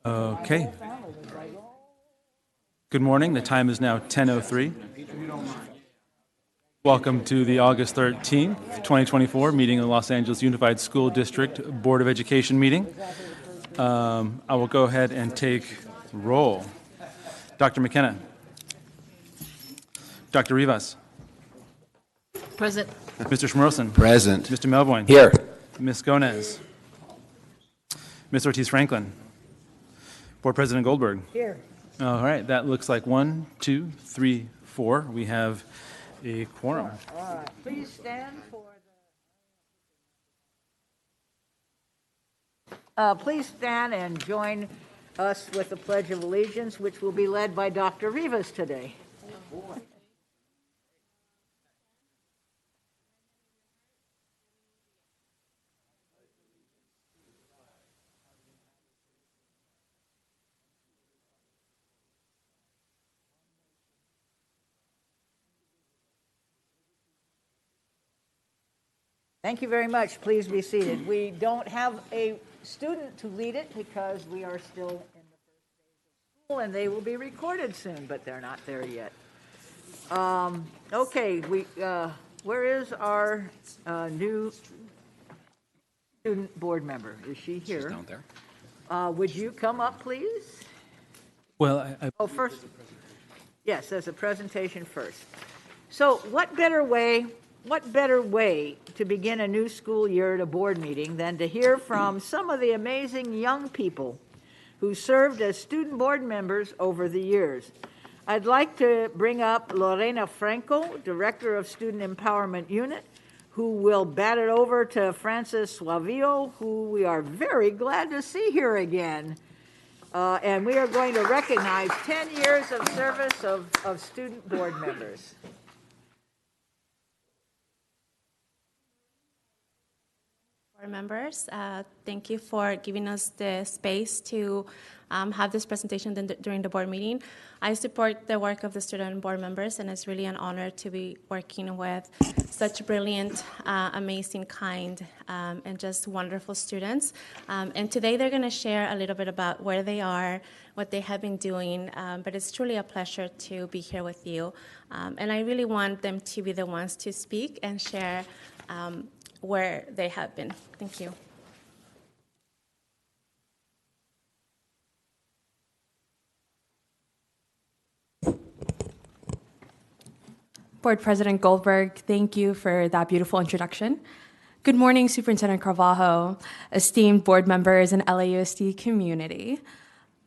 Okay. Good morning. The time is now 10:03. Welcome to the August 13th, 2024 meeting of the Los Angeles Unified School District Board of Education meeting. I will go ahead and take roll. Dr. McKenna. Dr. Rivas. Present. Mr. Schmerson. Present. Mr. Melvoin. Here. Ms. Gomez. Ms. Ortiz-Franklin. Board President Goldberg. Here. All right, that looks like 1, 2, 3, 4. We have a quorum. All right. Please stand for please stand and join us with the Pledge of Allegiance, which will be led by Dr. Rivas today. Thank you very much. Please be seated. We don't have a student to lead it because we are still in the first days of school, and they will be recorded soon, but they're not there yet. Okay, where is our new student board member? Is she here? She's down there. Would you come up, please? Well, Oh, first, yes, there's a presentation first. So what better way to begin a new school year at a board meeting than to hear from some of the amazing young people who served as student board members over the years. I'd like to bring up Lorena Franco, Director of Student Empowerment Unit, who will bat it over to Francis Suavio, who we are very glad to see here again. And we are going to recognize 10 years of service of student board members. Board members, thank you for giving us the space to have this presentation during the board meeting. I support the work of the student board members, and it's really an honor to be working with such brilliant, amazing, kind, and just wonderful students. And today they're going to share a little bit about where they are, what they have been doing, but it's truly a pleasure to be here with you. And I really want them to be the ones to speak and share where they have been. Thank you. Board President Goldberg, thank you for that beautiful introduction. Good morning, Superintendent Carvalho, esteemed board members, and LAUSD community.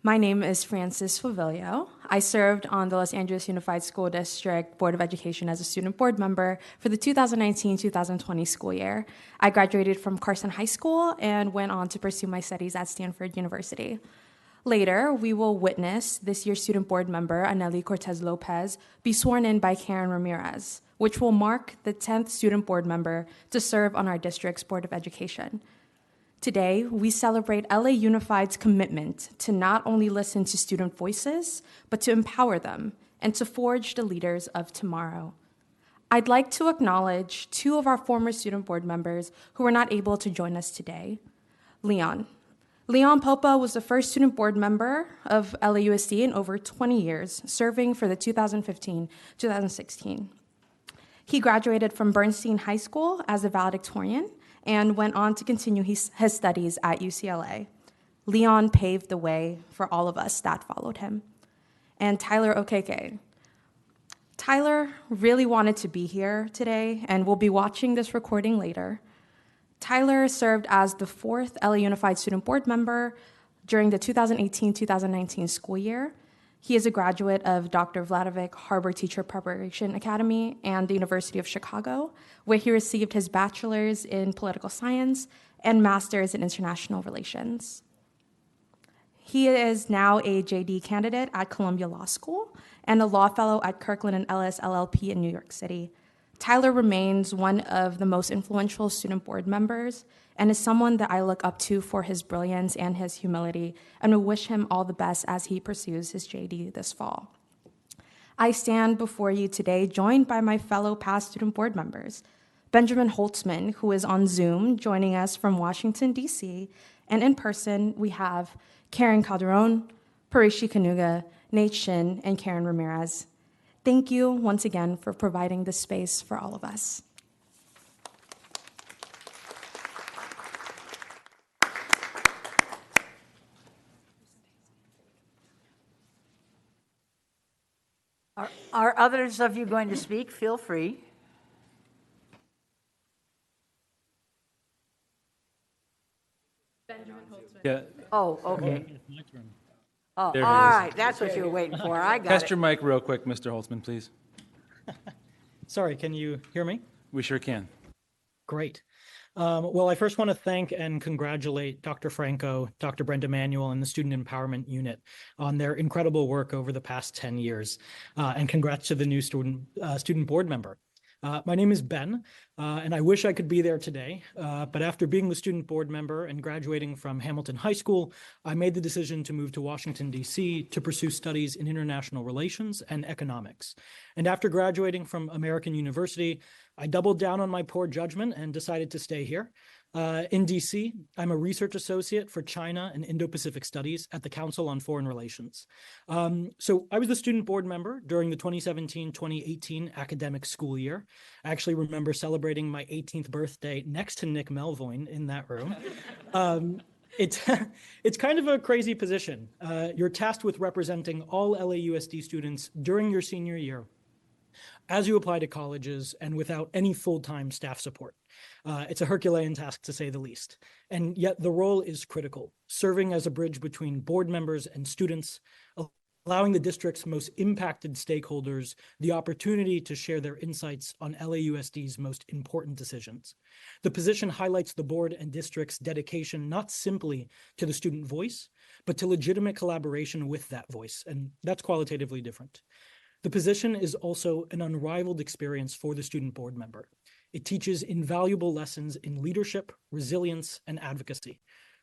My name is Francis Favilio. I served on the Los Angeles Unified School District Board of Education as a student board member for the 2019-2020 school year. I graduated from Carson High School and went on to pursue my studies at Stanford University. Later, we will witness this year's student board member, Anely Cortez Lopez, be sworn in by Karen Ramirez, which will mark the 10th student board member to serve on our district's Board of Education. Today, we celebrate LA Unified's commitment to not only listen to student voices, but to empower them and to forge the leaders of tomorrow. I'd like to acknowledge two of our former student board members who were not able to join us today. Leon Popa was the first student board member of LAUSD in over 20 years, serving for the 2015-2016. He graduated from Bernstein High School as a valedictorian and went on to continue his studies at UCLA. Leon paved the way for all of us that followed him. And Tyler Okeke. Tyler really wanted to be here today and will be watching this recording later. Tyler served as the 4th LA Unified Student Board member during the 2018-2019 school year. He is a graduate of Dr. Vladovic Harbor Teacher Preparation Academy and the University of Chicago, where he received his bachelor's in political science and master's in international relations. He is now a JD candidate at Columbia Law School and a law fellow at Kirkland & Ellis LLP in New York City. Tyler remains one of the most influential student board members and is someone that I look up to for his brilliance and his humility, and will wish him all the best as he pursues his JD this fall. I stand before you today joined by my fellow past student board members, Benjamin Holtzman, who is on Zoom, joining us from Washington, D.C., and in person, we have Karen Calderon, Parishi Kanuga, Nate Shin, and Karen Ramirez. Thank you once again for providing this space for all of us. Are others of you going to speak? Feel free. Yeah, Oh, okay. Oh, all There he is. right, that's what you were waiting for. I got test it. your mic real quick, Mr. Holtzman, please. Sorry, can you hear me? We sure can. Great. Well, I first want to thank and congratulate Dr. Franco, Dr. Brenda Manuel, and the Student Empowerment Unit on their incredible work over the past 10 years. And congrats to the new student board member. My name is Ben, and I wish I could be there today, but after being the student board member and graduating from Hamilton High School, I made the decision to move to Washington, D.C. to pursue studies in international relations and economics. And after graduating from American University, I doubled down on my poor judgment and decided to stay here. In DC, I'm a research associate for China and Indo-Pacific Studies at the Council on Foreign Relations. So I was the student board member during the 2017-2018 academic school year. I actually remember celebrating my 18th birthday next to Nick Melvoin in that room. It's kind of a crazy position. You're tasked with representing all LAUSD students during your senior year as you apply to colleges and without any full-time staff support. It's a Herculean task, to say the least. And yet the role is critical, serving as a bridge between board members and students, allowing the district's most impacted stakeholders the opportunity to share their insights on LAUSD's most important decisions. The position highlights the board and district's dedication not simply to the student voice, but to legitimate collaboration with that voice, and that's qualitatively different. The position is also an unrivaled experience for the student board member. It teaches invaluable lessons in leadership, resilience, and advocacy.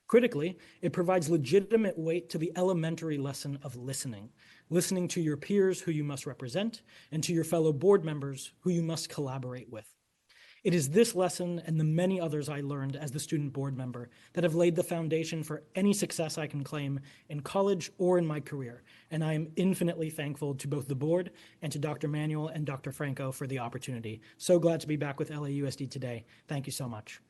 Critically, it provides legitimate weight to the elementary lesson of listening to your peers who you must represent, and to your fellow board members who you must collaborate with. It is this lesson and the many others I learned as the student board member that have laid the foundation for any success I can claim in college or in my career, and I am infinitely thankful to both the board and to Dr. Manuel and Dr. Franco for the opportunity. So glad to be back with LAUSD today. Thank you so much.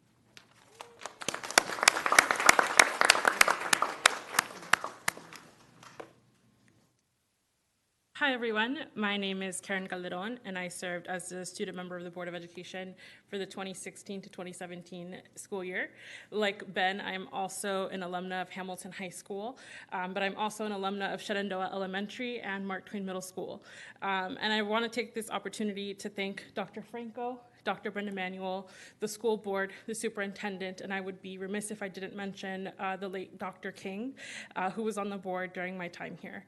Hi, everyone. My name is Karen Calderon, and I served as the student member of the Board of Education for the 2016 to 2017 school year. Like Ben, I'm also an alumna of Hamilton High School, but I'm also an alumna of Shenandoah Elementary and Mark Twain Middle School. And I want to take this opportunity to thank Dr. Franco, Dr. Brenda Manuel, the school board, the superintendent, and I would be remiss if I didn't mention the late Dr. King, who was on the board during my time here.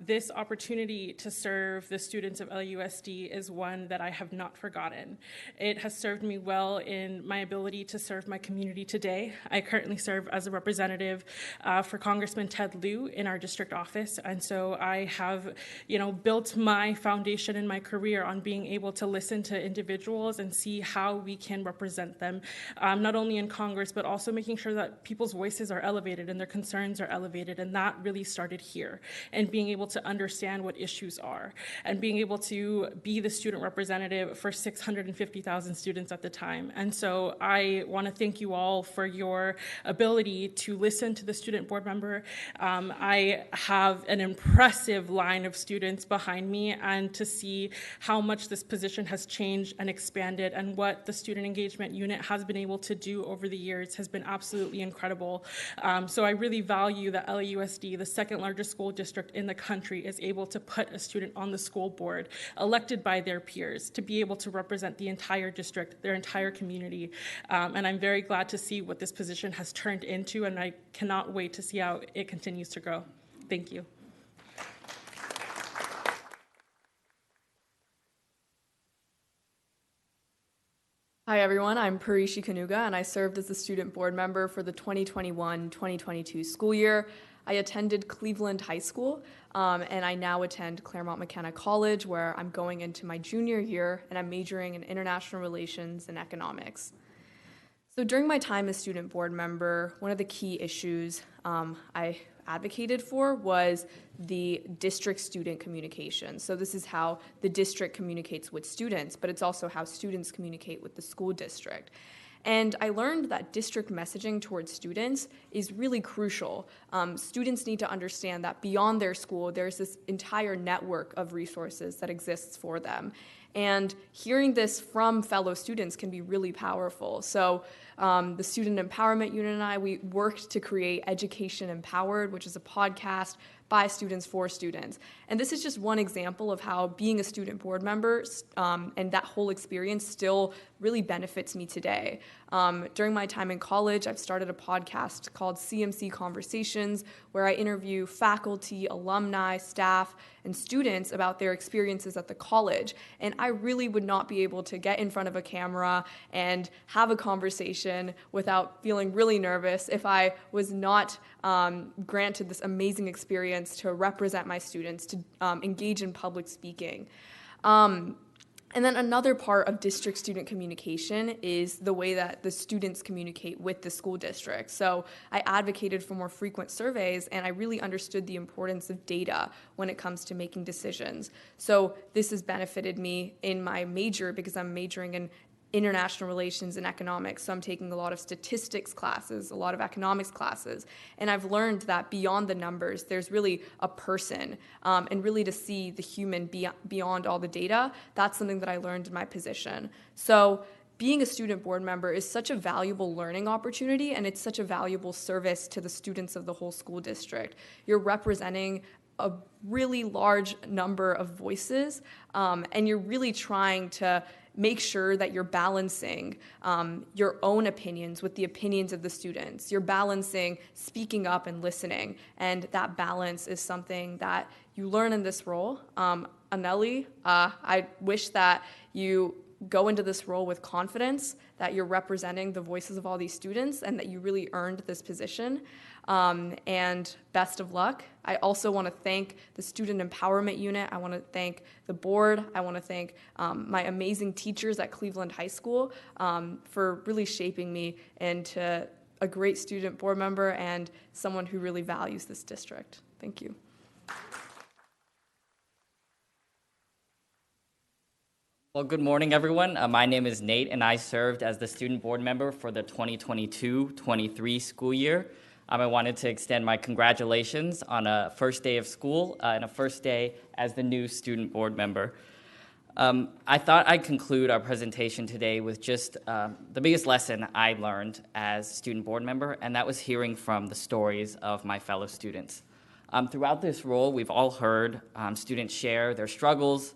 This opportunity to serve the students of LAUSD is one that I have not forgotten. It has served me well in my ability to serve my community today. I currently serve as a representative for Congressman Ted Lieu in our district office, and so I have, built my foundation in my career on being able to listen to individuals and see how we can represent them, not only in Congress, but also making sure that people's voices are elevated and their concerns are elevated. And that really started here, and being able to understand what issues are, and being able to be the student representative for 650,000 students at the time. And so I want to thank you all for your ability to listen to the student board member. I have an impressive line of students behind me, and to see how much this position has changed and expanded and what the student engagement unit has been able to do over the years has been absolutely incredible. So I really value that LAUSD, the second largest school district in the country, is able to put a student on the school board elected by their peers to be able to represent the entire district, their entire community. And I'm very glad to see what this position has turned into, and I cannot wait to see how it continues to grow. Thank you. Hi everyone, I'm Parishi Kanuga, and I served as the student board member for the 2021-2022 school year. I attended Cleveland High School, and I now attend Claremont McKenna College, where I'm going into my junior year, and I'm majoring in international relations and economics. So during my time as student board member, one of the key issues I advocated for was the district student communication. So this is how the district communicates with students, but it's also how students communicate with the school district. And I learned that district messaging towards students is really crucial. Students need to understand that beyond their school, there's this entire network of resources that exists for them. And hearing this from fellow students can be really powerful. So the Student Empowerment Unit and I, we worked to create Education Empowered, which is a podcast by students for students. And this is just one example of how being a student board member and that whole experience still really benefits me today. During my time in college, I've started a podcast called CMC Conversations, where I interview faculty, alumni, staff, and students about their experiences at the college. And I really would not be able to get in front of a camera and have a conversation without feeling really nervous if I was not granted this amazing experience to represent my students, to engage in public speaking. And then another part of district student communication is the way that the students communicate with the school district. So I advocated for more frequent surveys, and I really understood the importance of data when it comes to making decisions. So this has benefited me in my major because I'm majoring in international relations and economics. So I'm taking a lot of statistics classes, a lot of economics classes. And I've learned that beyond the numbers, there's really a person. And really to see the human beyond all the data, that's something that I learned in my position. So being a student board member is such a valuable learning opportunity, and it's such a valuable service to the students of the whole school district. You're representing a really large number of voices, and you're really trying to make sure that you're balancing your own opinions with the opinions of the students. You're balancing speaking up and listening, and that balance is something that you learn in this role. Anelli, I wish that you go into this role with confidence, that you're representing the voices of all these students, and that you really earned this position. And best of luck. I also want to thank the Student Empowerment Unit. I want to thank the board. I want to thank my amazing teachers at Cleveland High School for really shaping me into a great student board member and someone who really values this district. Thank you. Well, good morning, everyone. My name is Nate, and I served as the student board member for the 2022-23 school year. I wanted to extend my congratulations on a first day of school and a first day as the new student board member. I thought I'd conclude our presentation today with just the biggest lesson I learned as student board member, and that was hearing from the stories of my fellow students. Throughout this role, we've all heard students share their struggles,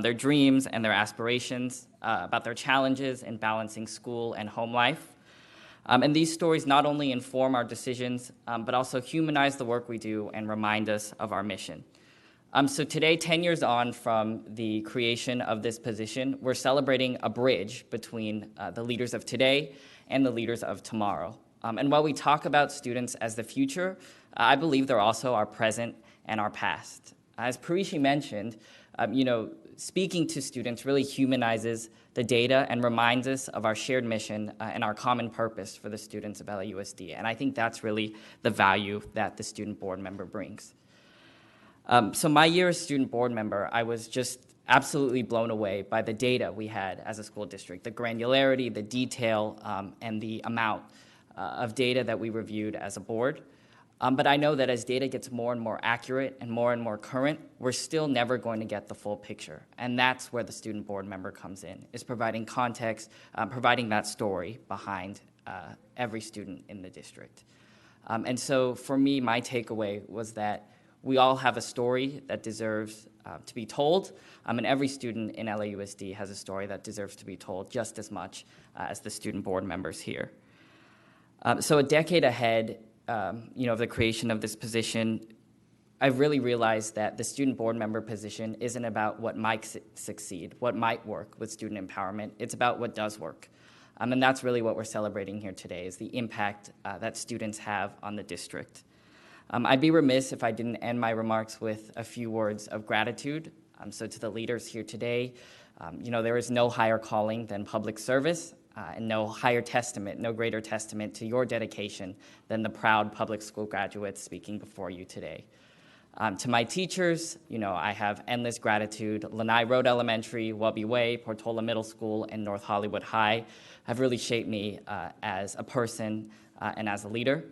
their dreams, and their aspirations, about their challenges in balancing school and home life. And these stories not only inform our decisions, but also humanize the work we do and remind us of our mission. So today, 10 years on from the creation of this position, we're celebrating a bridge between the leaders of today and the leaders of tomorrow. And while we talk about students as the future, I believe they're also our present and our past. As Parishi mentioned, speaking to students really humanizes the data and reminds us of our shared mission and our common purpose for the students of LAUSD. And I think that's really the value that the student board member brings. So my year as student board member, I was just absolutely blown away by the data we had as a school district, the granularity, the detail, and the amount of data that we reviewed as a board. But I know that as data gets more and more accurate and more current, we're still never going to get the full picture. And that's where the student board member comes in, is providing context, providing that story behind every student in the district. And so for me, my takeaway was that we all have a story that deserves to be told, and every student in LAUSD has a story that deserves to be told just as much as the student board members here. So a decade ahead, of the creation of this position, I've really realized that the student board member position isn't about what might succeed, what might work with student empowerment. It's about what does work. And that's really what we're celebrating here today, is the impact that students have on the district. I'd be remiss if I didn't end my remarks with a few words of gratitude. So to the leaders here today, there is no higher calling than public service, and no higher testament, no greater testament to your dedication than the proud public school graduates speaking before you today. To my teachers, I have endless gratitude. Lanai Road Elementary, Wubby Way, Portola Middle School, and North Hollywood High have really shaped me as a person and as a leader.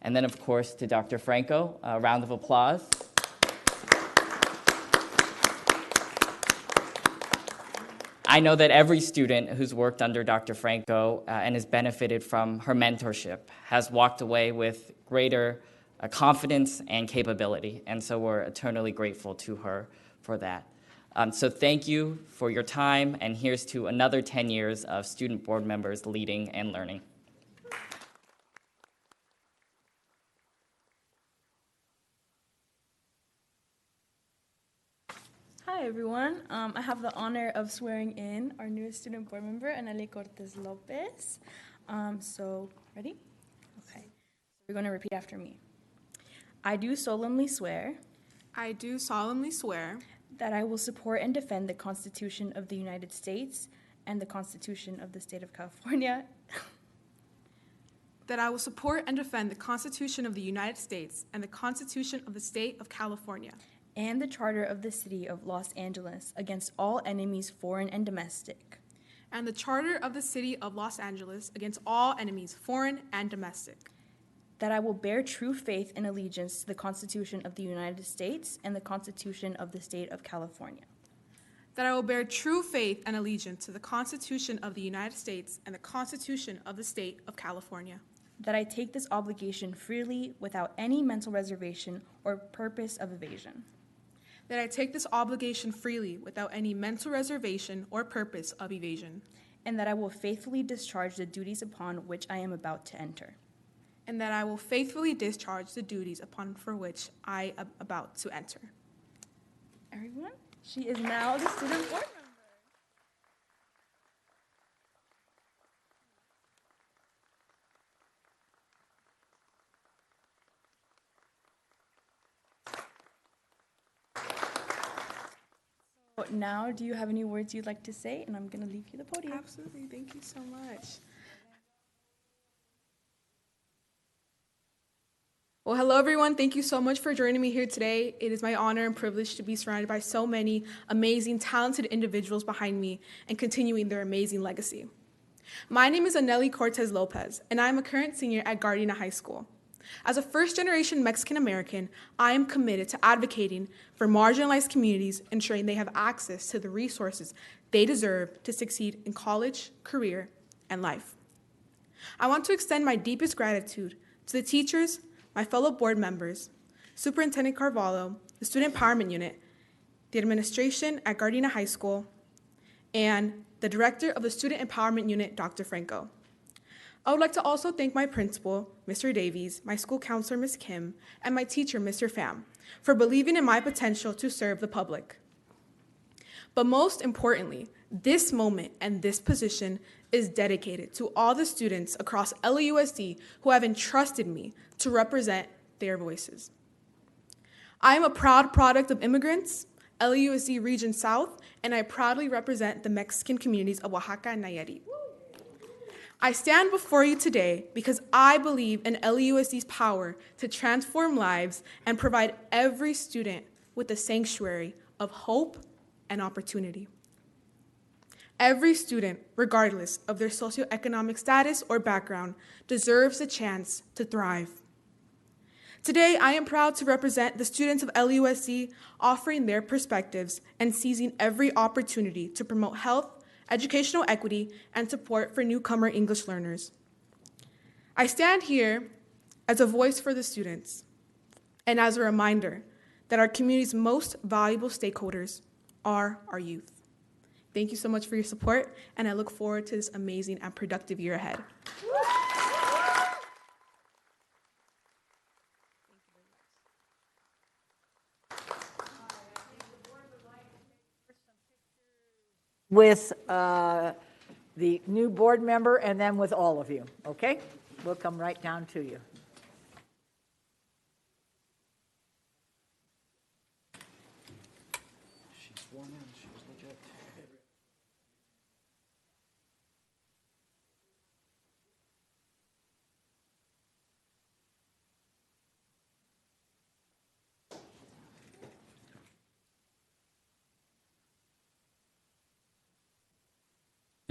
And then, of course, to Dr. Franco, a round of applause. I know that every student who's worked under Dr. Franco and has benefited from her mentorship has walked away with greater confidence and capability, and so we're eternally grateful to her for that. So thank you for your time, and here's to another 10 years of student board members leading and learning. Hi everyone, I have the honor of swearing in our newest student board member, Anely Cortez Lopez. So, ready? Okay, we're going to repeat after me. I do solemnly swear that I will support and defend the Constitution of the United States and the Constitution of the State of California. That I will support and defend the Constitution of the United States and the Constitution of the State of California. And the Charter of the City of Los Angeles against all enemies, foreign and domestic. And the Charter of the City of Los Angeles against all enemies, foreign and domestic. That I will bear true faith and allegiance to the Constitution of the United States and the Constitution of the State of California. That I will bear true faith and allegiance to the Constitution of the United States and the Constitution of the State of California. That I take this obligation freely without any mental reservation or purpose of evasion. That I take this obligation freely without any mental reservation or purpose of evasion. And that I will faithfully discharge the duties upon which I am about to enter. And that I will faithfully discharge the duties for which I am about to enter. Everyone, she is now the student board member. Now, do you have any words you'd like to say? And I'm going to leave you the podium. Absolutely. Thank you so much. Well, hello, everyone. Thank you so much for joining me here today. It is my honor and privilege to be surrounded by so many amazing, talented individuals behind me and continuing their amazing legacy. My name is Anely Cortez Lopez, and I am a current senior at Gardena High School. As a first-generation Mexican-American, I am committed to advocating for marginalized communities, ensuring they have access to the resources they deserve to succeed in college, career, and life. I want to extend my deepest gratitude to the teachers, my fellow board members, Superintendent Carvalho, the Student Empowerment Unit, the administration at Gardena High School, and the Director of the Student Empowerment Unit, Dr. Franco. I would like to also thank my principal, Mr. Davies, my school counselor, Ms. Kim, and my teacher, Mr. Pham, for believing in my potential to serve the public. But most importantly, this moment and this position is dedicated to all the students across LAUSD who have entrusted me to represent their voices. I am a proud product of immigrants, LAUSD Region South, and I proudly represent the Mexican communities of Oaxaca and Nayarit. I stand before you today because I believe in LAUSD's power to transform lives and provide every student with a sanctuary of hope and opportunity. Every student, regardless of their socioeconomic status or background, deserves a chance to thrive. Today, I am proud to represent the students of LAUSD, offering their perspectives and seizing every opportunity to promote health, educational equity, and support for newcomer English learners. I stand here as a voice for the students and as a reminder that our community's most valuable stakeholders are our youth. Thank you so much for your support, and I look forward to this amazing and productive year ahead. With the new board member and then with all of you, okay? We'll come right down to you.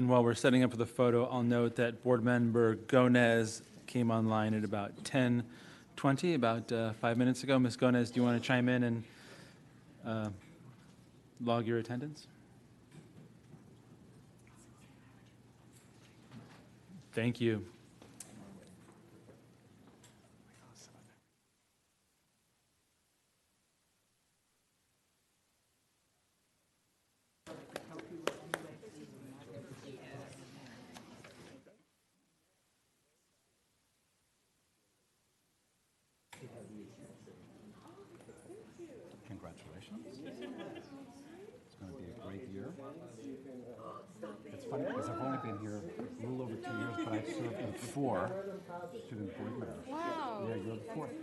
And while we're setting up for the photo, I'll note that Board Member Gomez came online at about 10:20, about 5 minutes ago. Ms. Gomez, do you want to chime in and log your attendance? Thank you. Congratulations. It's going to be a great year. It's funny because I've only been here a little over 2 years, but I've served in 4 student board members. Wow. Yeah, you're the 4th.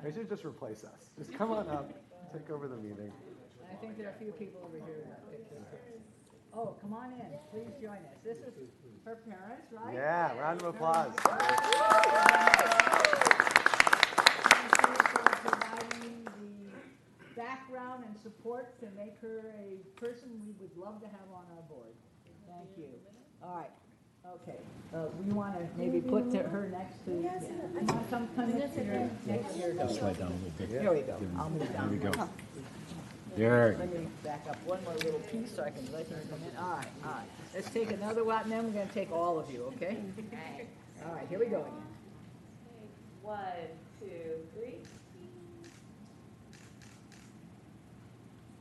They should just replace us. Just come on up, take over the meeting. I think there are a few people over here. Oh, come on in. Please join us. This is her parents, right? Yeah, round of applause. Providing the background and support to make her a person we would love to have on our board. Thank you. All right. Okay. We want to maybe put her next to. Come next to her. Slide down a little bit. Here we go. I'll move down. There we go. There. Let me back up one more little piece so I can let you come in. All right, all right. Let's take another one, and then we're going to take all of you, okay? All right, here we go again. 1, 2, 3.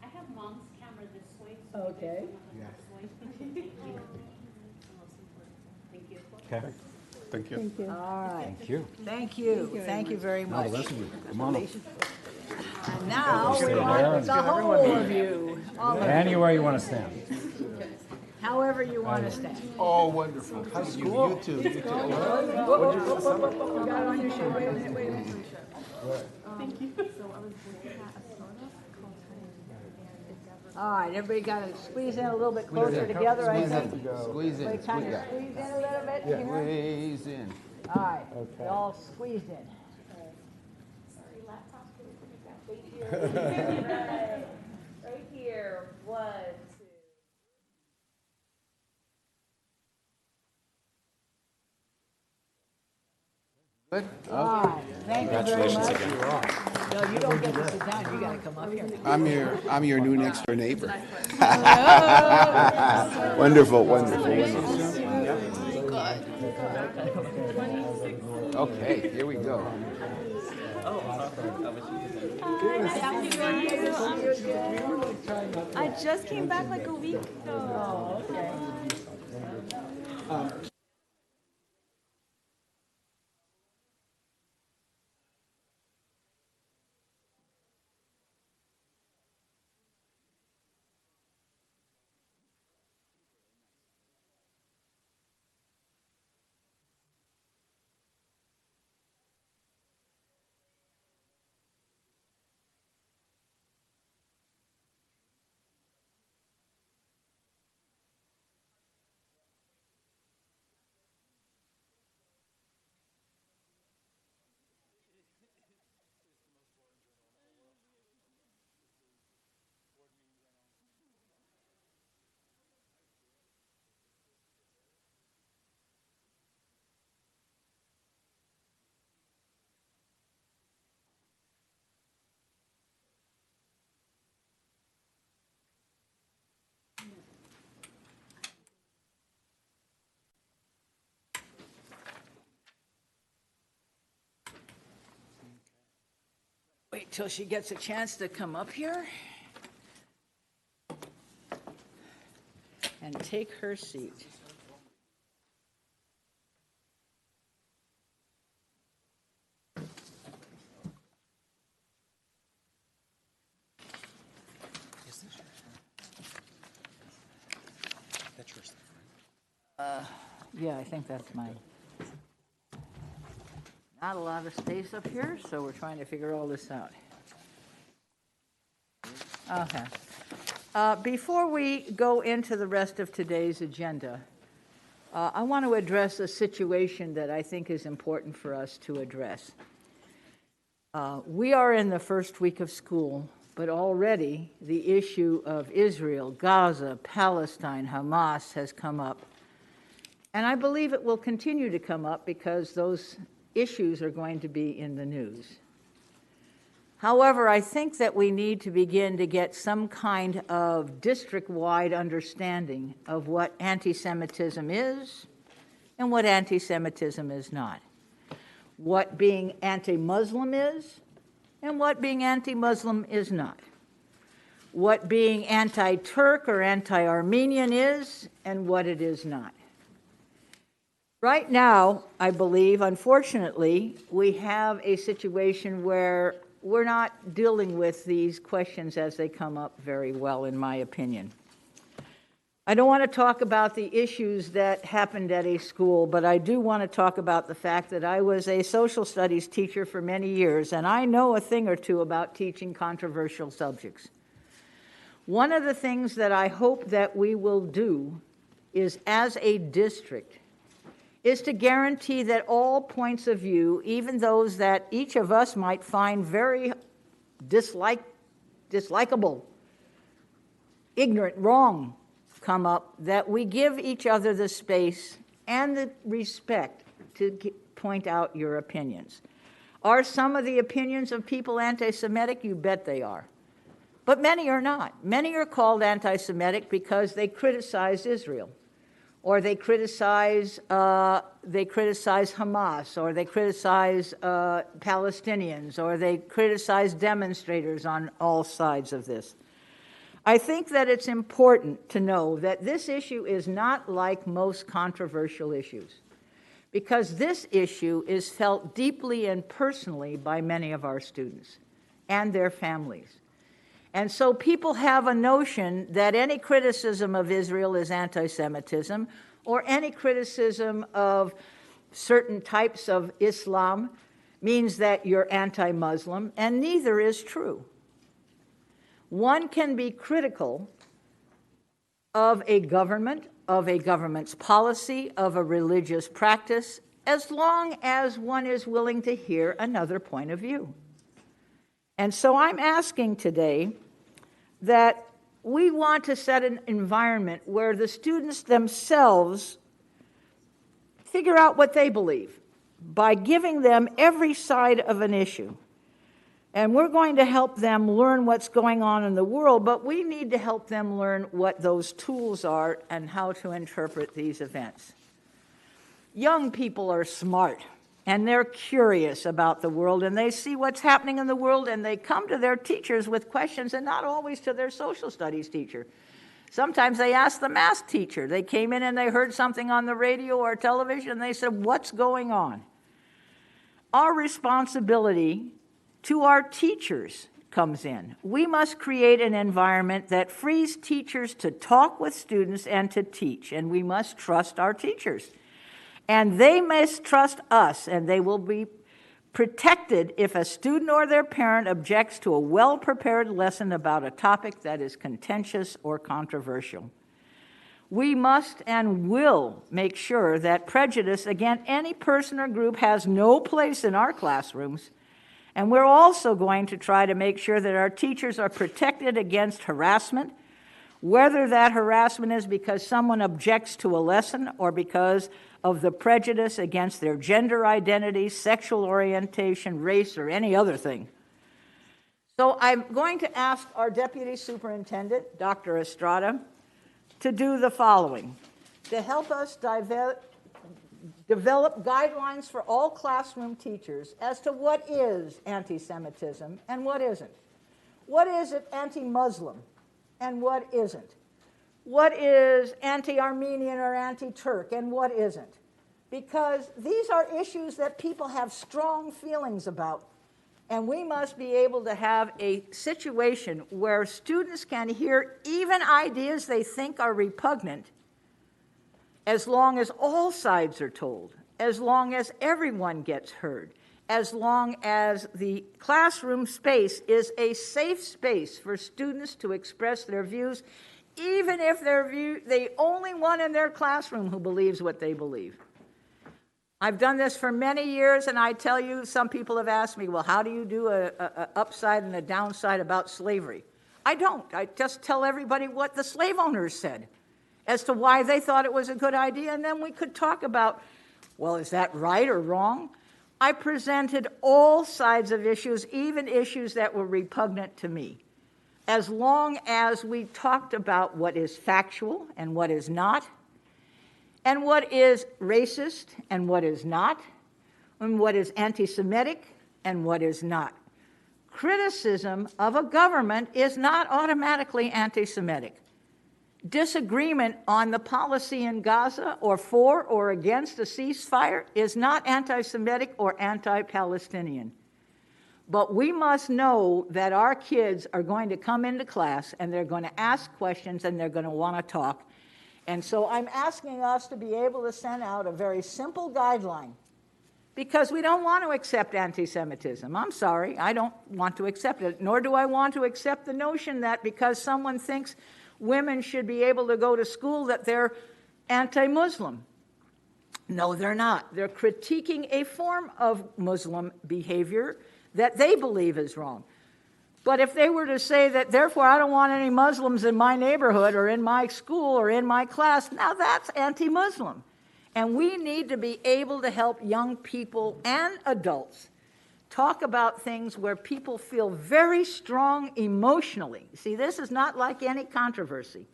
I have mom's camera this way. So Okay. Yeah. Thank you. Okay. Thank you. All right. Thank you. Thank you. Thank you very Now much. the rest of you, come on up. And now we Stay want there. the whole of you. All of you. Anywhere you want to stand. However you want to stand. Oh, wonderful. How's school? You too. You too. You got it on your shoulder. Wait a minute, wait a minute. Thank you. All right, everybody got to squeeze in a little bit closer together, I think. Squeeze in. Everybody kind of squeeze in a little bit here. Squeeze in. All right, you all squeezed in. Right here. 1, 2. Good. All right, thank you very much. No, you don't get to sit down, you got to come up here. I'm your new next door neighbor. Wonderful, wonderful, wonderful. Okay, here we go. I just came back like a week ago. Oh, okay. Wait till she gets a chance to come up here and take her seat. Yeah, I think that's mine. Not a lot of space up here, so we're trying to figure all this out. Okay. Before we go into the rest of today's agenda, I want to address a situation that I think is important for us to address. We are in the first week of school, but already the issue of Israel, Gaza, Palestine, Hamas has come up. And I believe it will continue to come up because those issues are going to be in the news. However, I think that we need to begin to get some kind of district-wide understanding of what anti-Semitism is and what anti-Semitism is not. What being anti-Muslim is and what being anti-Muslim is not. What being anti-Turk or anti-Armenian is and what it is not. Right now, I believe, unfortunately, we have a situation where we're not dealing with these questions as they come up very well, in my opinion. I don't want to talk about the issues that happened at a school, but I do want to talk about the fact that I was a social studies teacher for many years, and I know a thing or two about teaching controversial subjects. One of the things that I hope that we will do is, as a district, is to guarantee that all points of view, even those that each of us might find very dislikable, ignorant, wrong, come up, that we give each other the space and the respect to point out your opinions. Are some of the opinions of people anti-Semitic? You bet they are. But many are not. Many are called anti-Semitic because they criticize Israel, or they criticize Hamas, or they criticize Palestinians, or they criticize demonstrators on all sides of this. I think that it's important to know that this issue is not like most controversial issues, because this issue is felt deeply and personally by many of our students and their families. And so people have a notion that any criticism of Israel is anti-Semitism, or any criticism of certain types of Islam means that you're anti-Muslim, and neither is true. One can be critical of a government's policy, of a religious practice, as long as one is willing to hear another point of view. And so I'm asking today that we want to set an environment where the students themselves figure out what they believe by giving them every side of an issue. And we're going to help them learn what's going on in the world, but we need to help them learn what those tools are and how to interpret these events. Young people are smart, and they're curious about the world, and they see what's happening in the world, and they come to their teachers with questions, and not always to their social studies teacher. Sometimes they ask the math teacher. They came in and they heard something on the radio or television, and they said, "What's going on?" Our responsibility to our teachers comes in. We must create an environment that frees teachers to talk with students and to teach, and we must trust our teachers. And they must trust us, and they will be protected if a student or their parent objects to a well-prepared lesson about a topic that is contentious or controversial. We must and will make sure that prejudice against any person or group has no place in our classrooms. And we're also going to try to make sure that our teachers are protected against harassment, whether that harassment is because someone objects to a lesson or because of the prejudice against their gender identity, sexual orientation, race, or any other thing. So I'm going to ask our Deputy Superintendent, Dr. Estrada, to do the following: to help us develop guidelines for all classroom teachers as to what is anti-Semitism and what isn't. What is it anti-Muslim and what isn't? What is anti-Armenian or anti-Turk and what isn't? Because these are issues that people have strong feelings about, and we must be able to have a situation where students can hear even ideas they think are repugnant as long as all sides are told, as long as everyone gets heard, as long as the classroom space is a safe space for students to express their views, even if they're the only one in their classroom who believes what they believe. I've done this for many years, and I tell you, some people have asked me, well, how do you do a upside and a downside about slavery? I don't. I just tell everybody what the slave owners said as to why they thought it was a good idea, and then we could talk about, well, is that right or wrong? I presented all sides of issues, even issues that were repugnant to me, as long as we talked about what is factual and what is not, and what is racist and what is not, and what is anti-Semitic and what is not. Criticism of a government is not automatically anti-Semitic. Disagreement on the policy in Gaza or for or against a ceasefire is not anti-Semitic or anti-Palestinian. But we must know that our kids are going to come into class and they're going to ask questions and they're going to want to talk. And so I'm asking us to be able to send out a very simple guideline, because we don't want to accept anti-Semitism. I'm sorry, I don't want to accept it, nor do I want to accept the notion that because someone thinks women should be able to go to school that they're anti-Muslim. No, they're not. They're critiquing a form of Muslim behavior that they believe is wrong. But if they were to say that, therefore, I don't want any Muslims in my neighborhood or in my school or in my class, now that's anti-Muslim. And we need to be able to help young people and adults talk about things where people feel very strong emotionally. See, this is not like any controversy.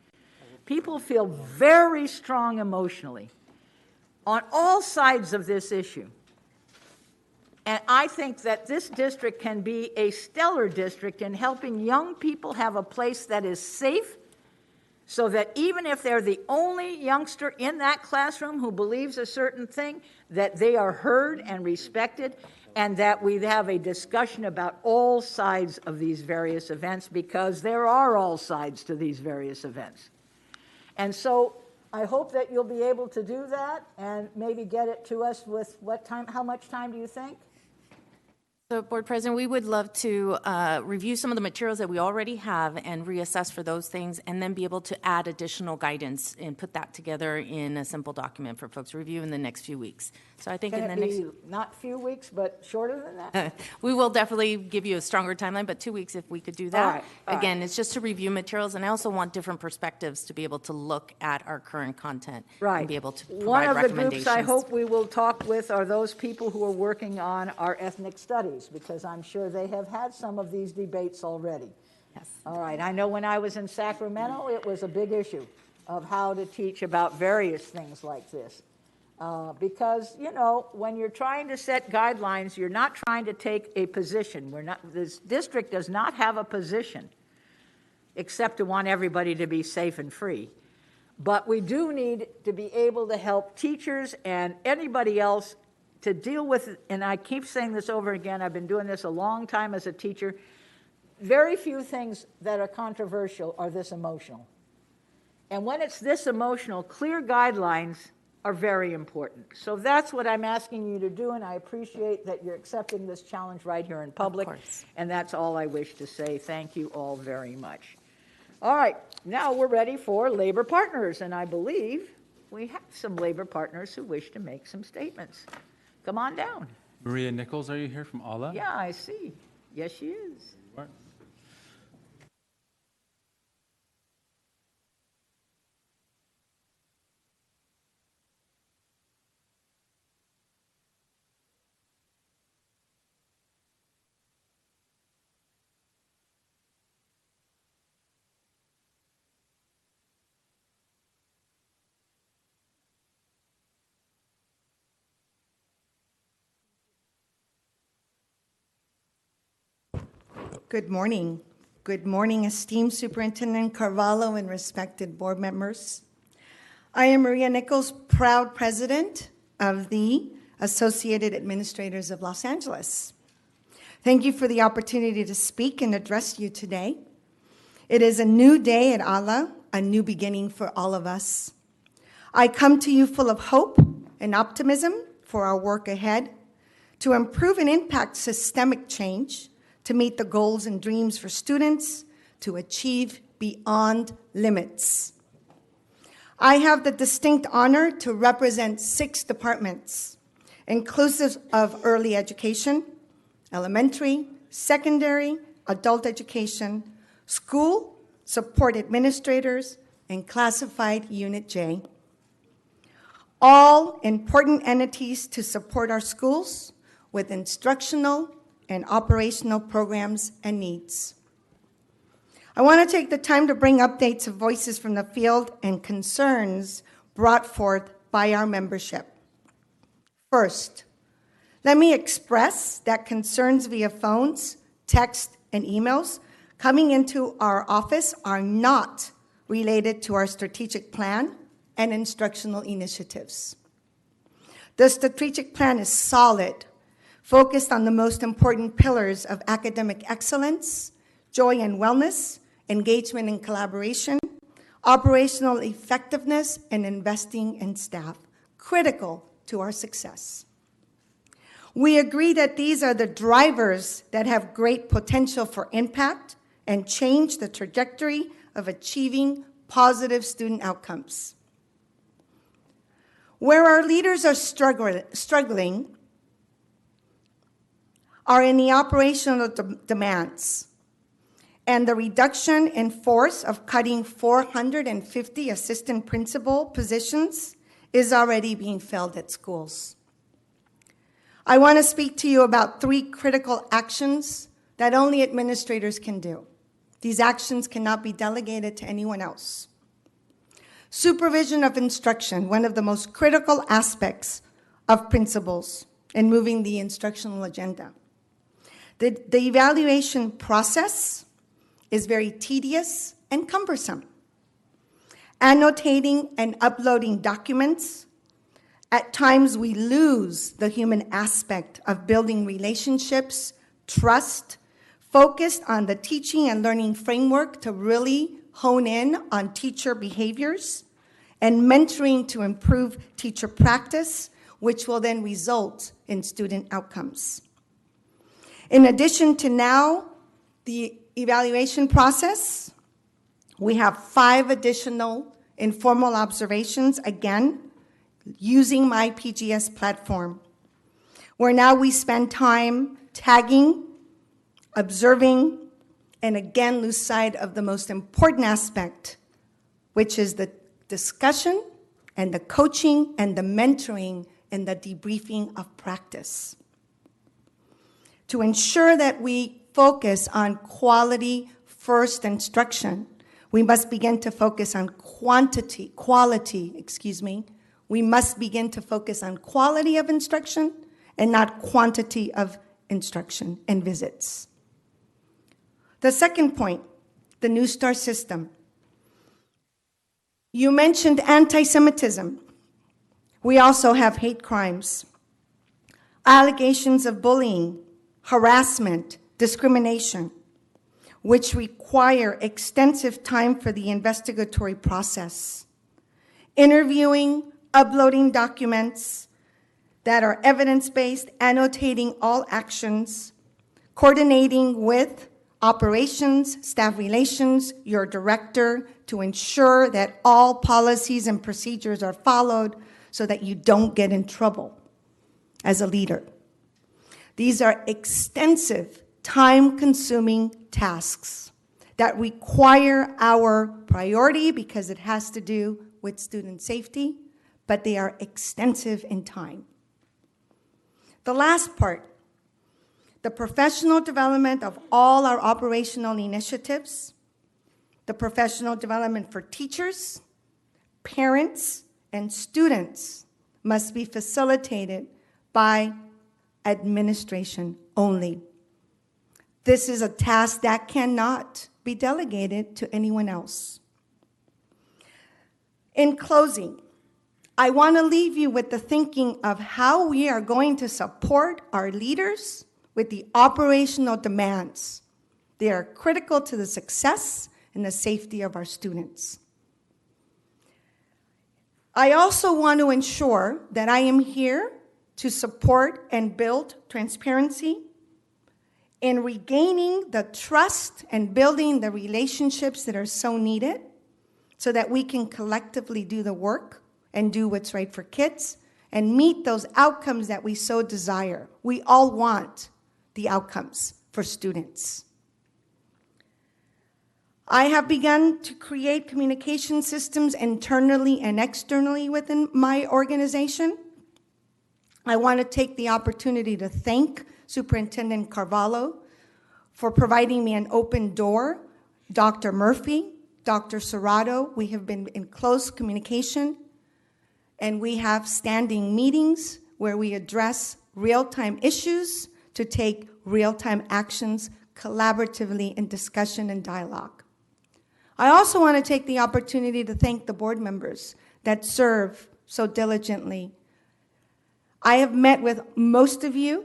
People feel very strong emotionally on all sides of this issue. And I think that this district can be a stellar district in helping young people have a place that is safe, so that even if they're the only youngster in that classroom who believes a certain thing, that they are heard and respected, and that we have a discussion about all sides of these various events, because there are all sides to these various events. And so I hope that you'll be able to do that and maybe get it to us with what time, how much time do you think? So, Board President, we would love to review some of the materials that we already have and reassess for those things, and then be able to add additional guidance and put that together in a simple document for folks to review in the next few weeks. So I think Can in it the next... be not few weeks, but shorter than that? We will definitely give you a stronger timeline, but 2 weeks if we could do that. All right, all Again, it's just to review materials, and I also want different perspectives to be able to look at our current content and be able to provide One of the recommendations. groups I hope we will talk with are those people who are working on our ethnic studies, because I'm sure they have had some of these debates already. Yes. All right, I know when I was in Sacramento, it was a big issue of how to teach about various things like this. Because, you know, when you're trying to set guidelines, you're not trying to take a position. This district does not have a position, except to want everybody to be safe and free. But we do need to be able to help teachers and anybody else to deal with, and I keep saying this over again, I've been doing this a long time as a teacher, very few things that are controversial are this emotional. And when it's this emotional, clear guidelines are very important. So that's what I'm asking you to do, and I appreciate that you're accepting this challenge right here in public. Of course. And that's all I wish to say. Thank you all very much. All right, now we're ready for labor partners, and I believe we have some labor partners who wish to make some statements. Come on down. Maria Nichols, are you here from ALA? Yeah, I see. Yes, she is. Good morning. Good morning, esteemed Superintendent Carvalho and respected board members. I am Maria Nichols, proud president of the Associated Administrators of Los Angeles. Thank you for the opportunity to speak and address you today. It is a new day at ALA, a new beginning for all of us. I come to you full of hope and optimism for our work ahead to improve and impact systemic change, to meet the goals and dreams for students, to achieve beyond limits. I have the distinct honor to represent 6 departments, inclusive of early education, elementary, secondary, adult education, school, support administrators, and classified Unit J. All important entities to support our schools with instructional and operational programs and needs. I want to take the time to bring updates of voices from the field and concerns brought forth by our membership. First, let me express that concerns via phones, text, and emails coming into our office are not related to our strategic plan and instructional initiatives. The strategic plan is solid, focused on the most important pillars of academic excellence, joy and wellness, engagement and collaboration, operational effectiveness, and investing in staff, critical to our success. We agree that these are the drivers that have great potential for impact and change the trajectory of achieving positive student outcomes. Where our leaders are struggling are in the operational demands, and the reduction in force of cutting 450 assistant principal positions is already being felt at schools. I want to speak to you about 3 critical actions that only administrators can do. These actions cannot be delegated to anyone else. Supervision of instruction, one of the most critical aspects of principals in moving the instructional agenda. The evaluation process is very tedious and cumbersome. Annotating and uploading documents, at times we lose the human aspect of building relationships, trust, focused on the teaching and learning framework to really hone in on teacher behaviors, and mentoring to improve teacher practice, which will then result in student outcomes. In addition to now the evaluation process, we have 5 additional informal observations, again, using my PGS platform, where now we spend time tagging, observing, and again lose sight of the most important aspect, which is the discussion and the coaching and the mentoring and the debriefing of practice. To ensure that we focus on quality first instruction, we must begin to focus on quality. We must begin to focus on quality of instruction and not quantity of instruction and visits. The second point, the New Star system. You mentioned anti-Semitism. We also have hate crimes, allegations of bullying, harassment, discrimination, which require extensive time for the investigatory process. Interviewing, uploading documents that are evidence-based, annotating all actions, coordinating with operations, staff relations, your director, to ensure that all policies and procedures are followed so that you don't get in trouble as a leader. These are extensive, time-consuming tasks that require our priority because it has to do with student safety, but they are extensive in time. The last part, the professional development of all our operational initiatives, the professional development for teachers, parents, and students must be facilitated by administration only. This is a task that cannot be delegated to anyone else. In closing, I want to leave you with the thinking of how we are going to support our leaders with the operational demands. They are critical to the success and the safety of our students. I also want to ensure that I am here to support and build transparency in regaining the trust and building the relationships that are so needed so that we can collectively do the work and do what's right for kids and meet those outcomes that we so desire. We all want the outcomes for students. I have begun to create communication systems internally and externally within my organization. I want to take the opportunity to thank Superintendent Carvalho for providing me an open door, Dr. Murphy, Dr. Serrato. We have been in close communication, and we have standing meetings where we address real-time issues to take real-time actions collaboratively in discussion and dialogue. I also want to take the opportunity to thank the board members that serve so diligently. I have met with most of you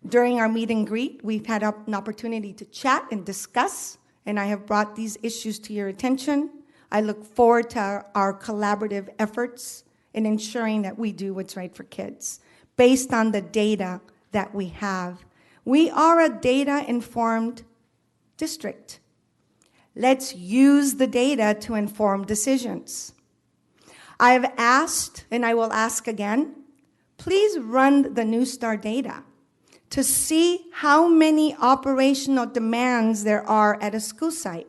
during our meet and greet. We've had an opportunity to chat and discuss, and I have brought these issues to your attention. I look forward to our collaborative efforts in ensuring that we do what's right for kids based on the data that we have. We are a data-informed district. Let's use the data to inform decisions. I have asked, and I will ask again, please run the New Star data to see how many operational demands there are at a school site.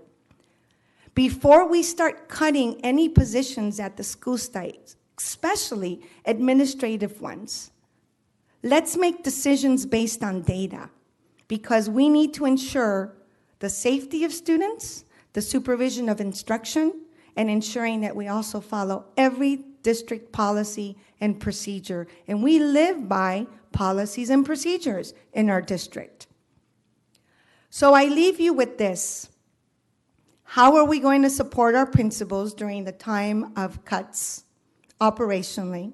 Before we start cutting any positions at the school site, especially administrative ones, let's make decisions based on data because we need to ensure the safety of students, the supervision of instruction, and ensuring that we also follow every district policy and procedure. And we live by policies and procedures in our district. So I leave you with this. How are we going to support our principals during the time of cuts operationally?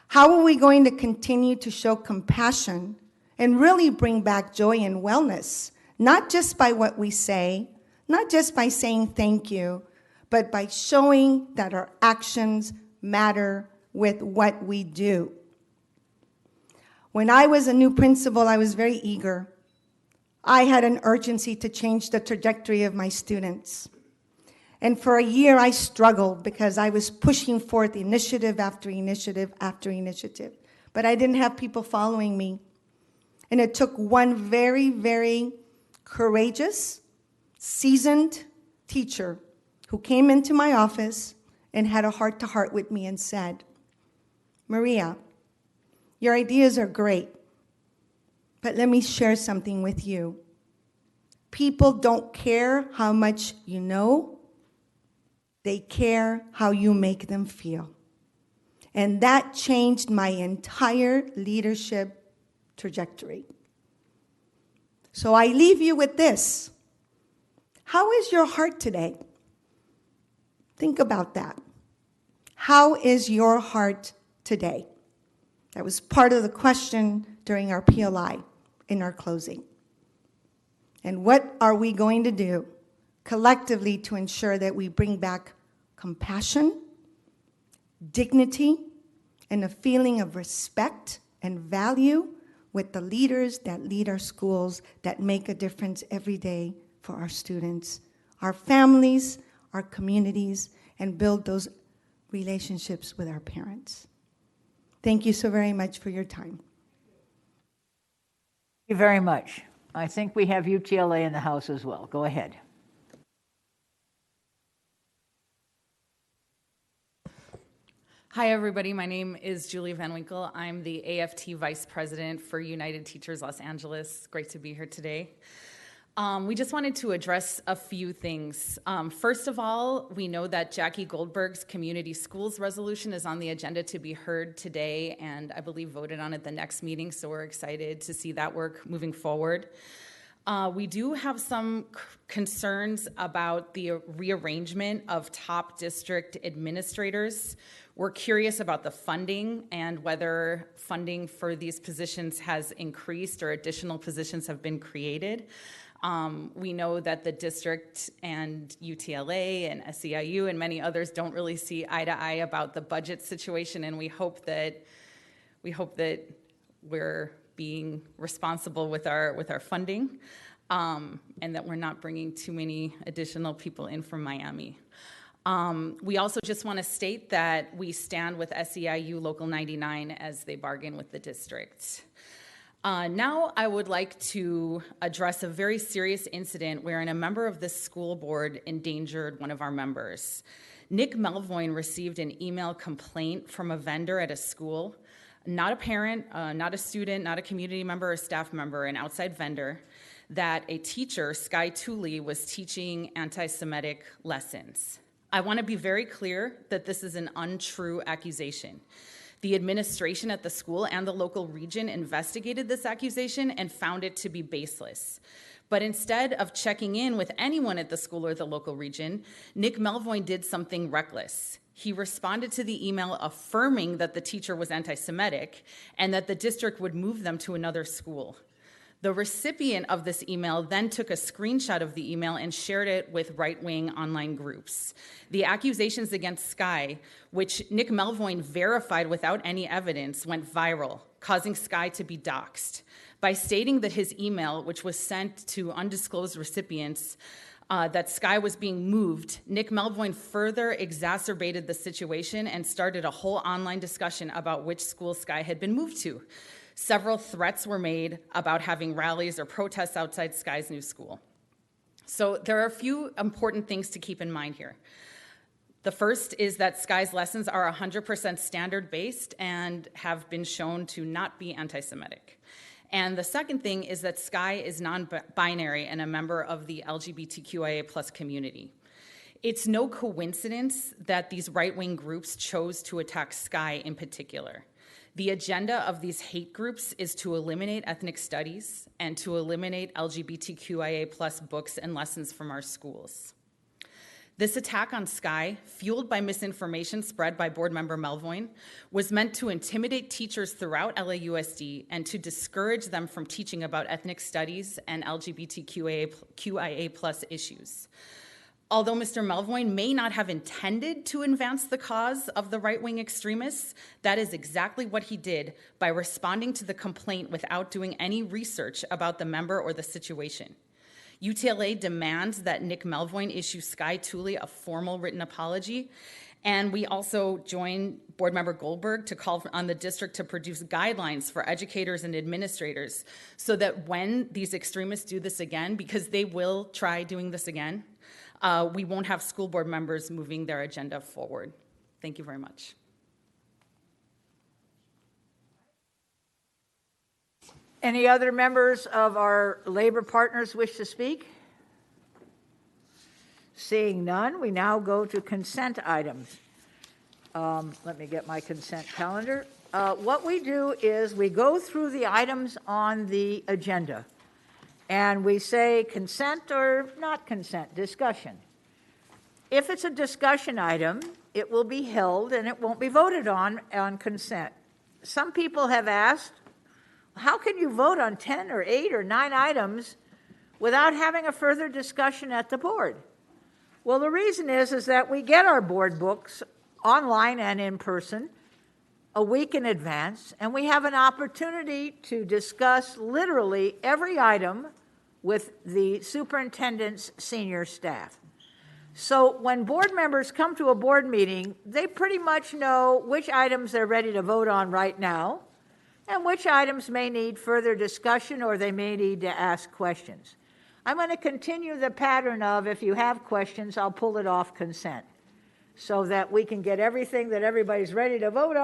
How are we going to continue to show compassion and really bring back joy and wellness, not just by what we say, not just by saying thank you, but by showing that our actions matter with what we do. When I was a new principal, I was very eager. I had an urgency to change the trajectory of my students. And for a year, I struggled because I was pushing forth initiative after initiative after initiative. But I didn't have people following me. And it took one very, very courageous, seasoned teacher who came into my office and had a heart-to-heart with me and said, Maria, your ideas are great, but let me share something with you. People don't care how much you know, they care how you make them feel. And that changed my entire leadership trajectory. So I leave you with this. How is your heart today? Think about that. How is your heart today? That was part of the question during our PLI in our closing. And what are we going to do collectively to ensure that we bring back compassion, dignity, and a feeling of respect and value with the leaders that lead our schools that make a difference every day for our students, our families, our communities, and build those relationships with our parents. Thank you so very much for your time. Thank you very much. I think we have UTLA in the house as well. Go ahead. Hi, everybody. My name is Julie Van Winkle. I'm the AFT Vice President for United Teachers Los Angeles. Great to be here today. We just wanted to address a few things. First of all, we know that Jackie Goldberg's Community Schools resolution is on the agenda to be heard today, and I believe voted on at the next meeting, so we're excited to see that work moving forward. We do have some concerns about the rearrangement of top district administrators. We're curious about the funding and whether funding for these positions has increased or additional positions have been created. We know that the district and UTLA and SEIU and many others don't really see eye to eye about the budget situation, and we hope that we're being responsible with our funding, and that we're not bringing too many additional people in from Miami. We also just want to state that we stand with SEIU Local 99 as they bargain with the district. Now I would like to address a very serious incident wherein a member of the school board endangered one of our members. Nick Melvoin received an email complaint from a vendor at a school, not a parent, not a student, not a community member or staff member, an outside vendor, that a teacher, Sky Tooley, was teaching anti-Semitic lessons. I want to be very clear that this is an untrue accusation. The administration at the school and the local region investigated this accusation and found it to be baseless. But instead of checking in with anyone at the school or the local region, Nick Melvoin did something reckless. He responded to the email affirming that the teacher was anti-Semitic and that the district would move them to another school. The recipient of this email then took a screenshot of the email and shared it with right-wing online groups. The accusations against Sky, which Nick Melvoin verified without any evidence, went viral, causing Sky to be doxxed. By stating that his email, which was sent to undisclosed recipients, that Sky was being moved, Nick Melvoin further exacerbated the situation and started a whole online discussion about which school Sky had been moved to. Several threats were made about having rallies or protests outside Sky's new school. So there are a few important things to keep in mind here. The first is that Sky's lessons are 100% standard-based and have been shown to not be anti-Semitic. And the second thing is that Sky is non-binary and a member of the LGBTQIA+ community. It's no coincidence that these right-wing groups chose to attack Sky in particular. The agenda of these hate groups is to eliminate ethnic studies and to eliminate LGBTQIA+ books and lessons from our schools. This attack on Sky, fueled by misinformation spread by board member Melvoin, was meant to intimidate teachers throughout LAUSD and to discourage them from teaching about ethnic studies and LGBTQIA+ issues. Although Mr. Melvoin may not have intended to advance the cause of the right-wing extremists, that is exactly what he did by responding to the complaint without doing any research about the member or the situation. UTLA demands that Nick Melvoin issue Sky Tooley a formal written apology, and we also join Board Member Goldberg to call on the district to produce guidelines for educators and administrators so that when these extremists do this again, because they will try doing this again, we won't have school board members moving their agenda forward. Thank you very much. Any other members of our labor partners wish to speak? Seeing none, we now go to consent items. Let me get my consent calendar. What we do is we go through the items on the agenda, and we say consent or not consent, discussion. If it's a discussion item, it will be held and it won't be voted on consent. Some people have asked, how can you vote on 10 or 8 or 9 items without having a further discussion at the board? Well, the reason is that we get our board books online and in person a week in advance, and we have an opportunity to discuss literally every item with the superintendent's senior staff. So when board members come to a board meeting, they pretty much know which items they're ready to vote on right now and which items may need further discussion or they may need to ask questions. I'm going to continue the pattern of if you have questions, I'll pull it off consent so that we can get everything that everybody's ready to vote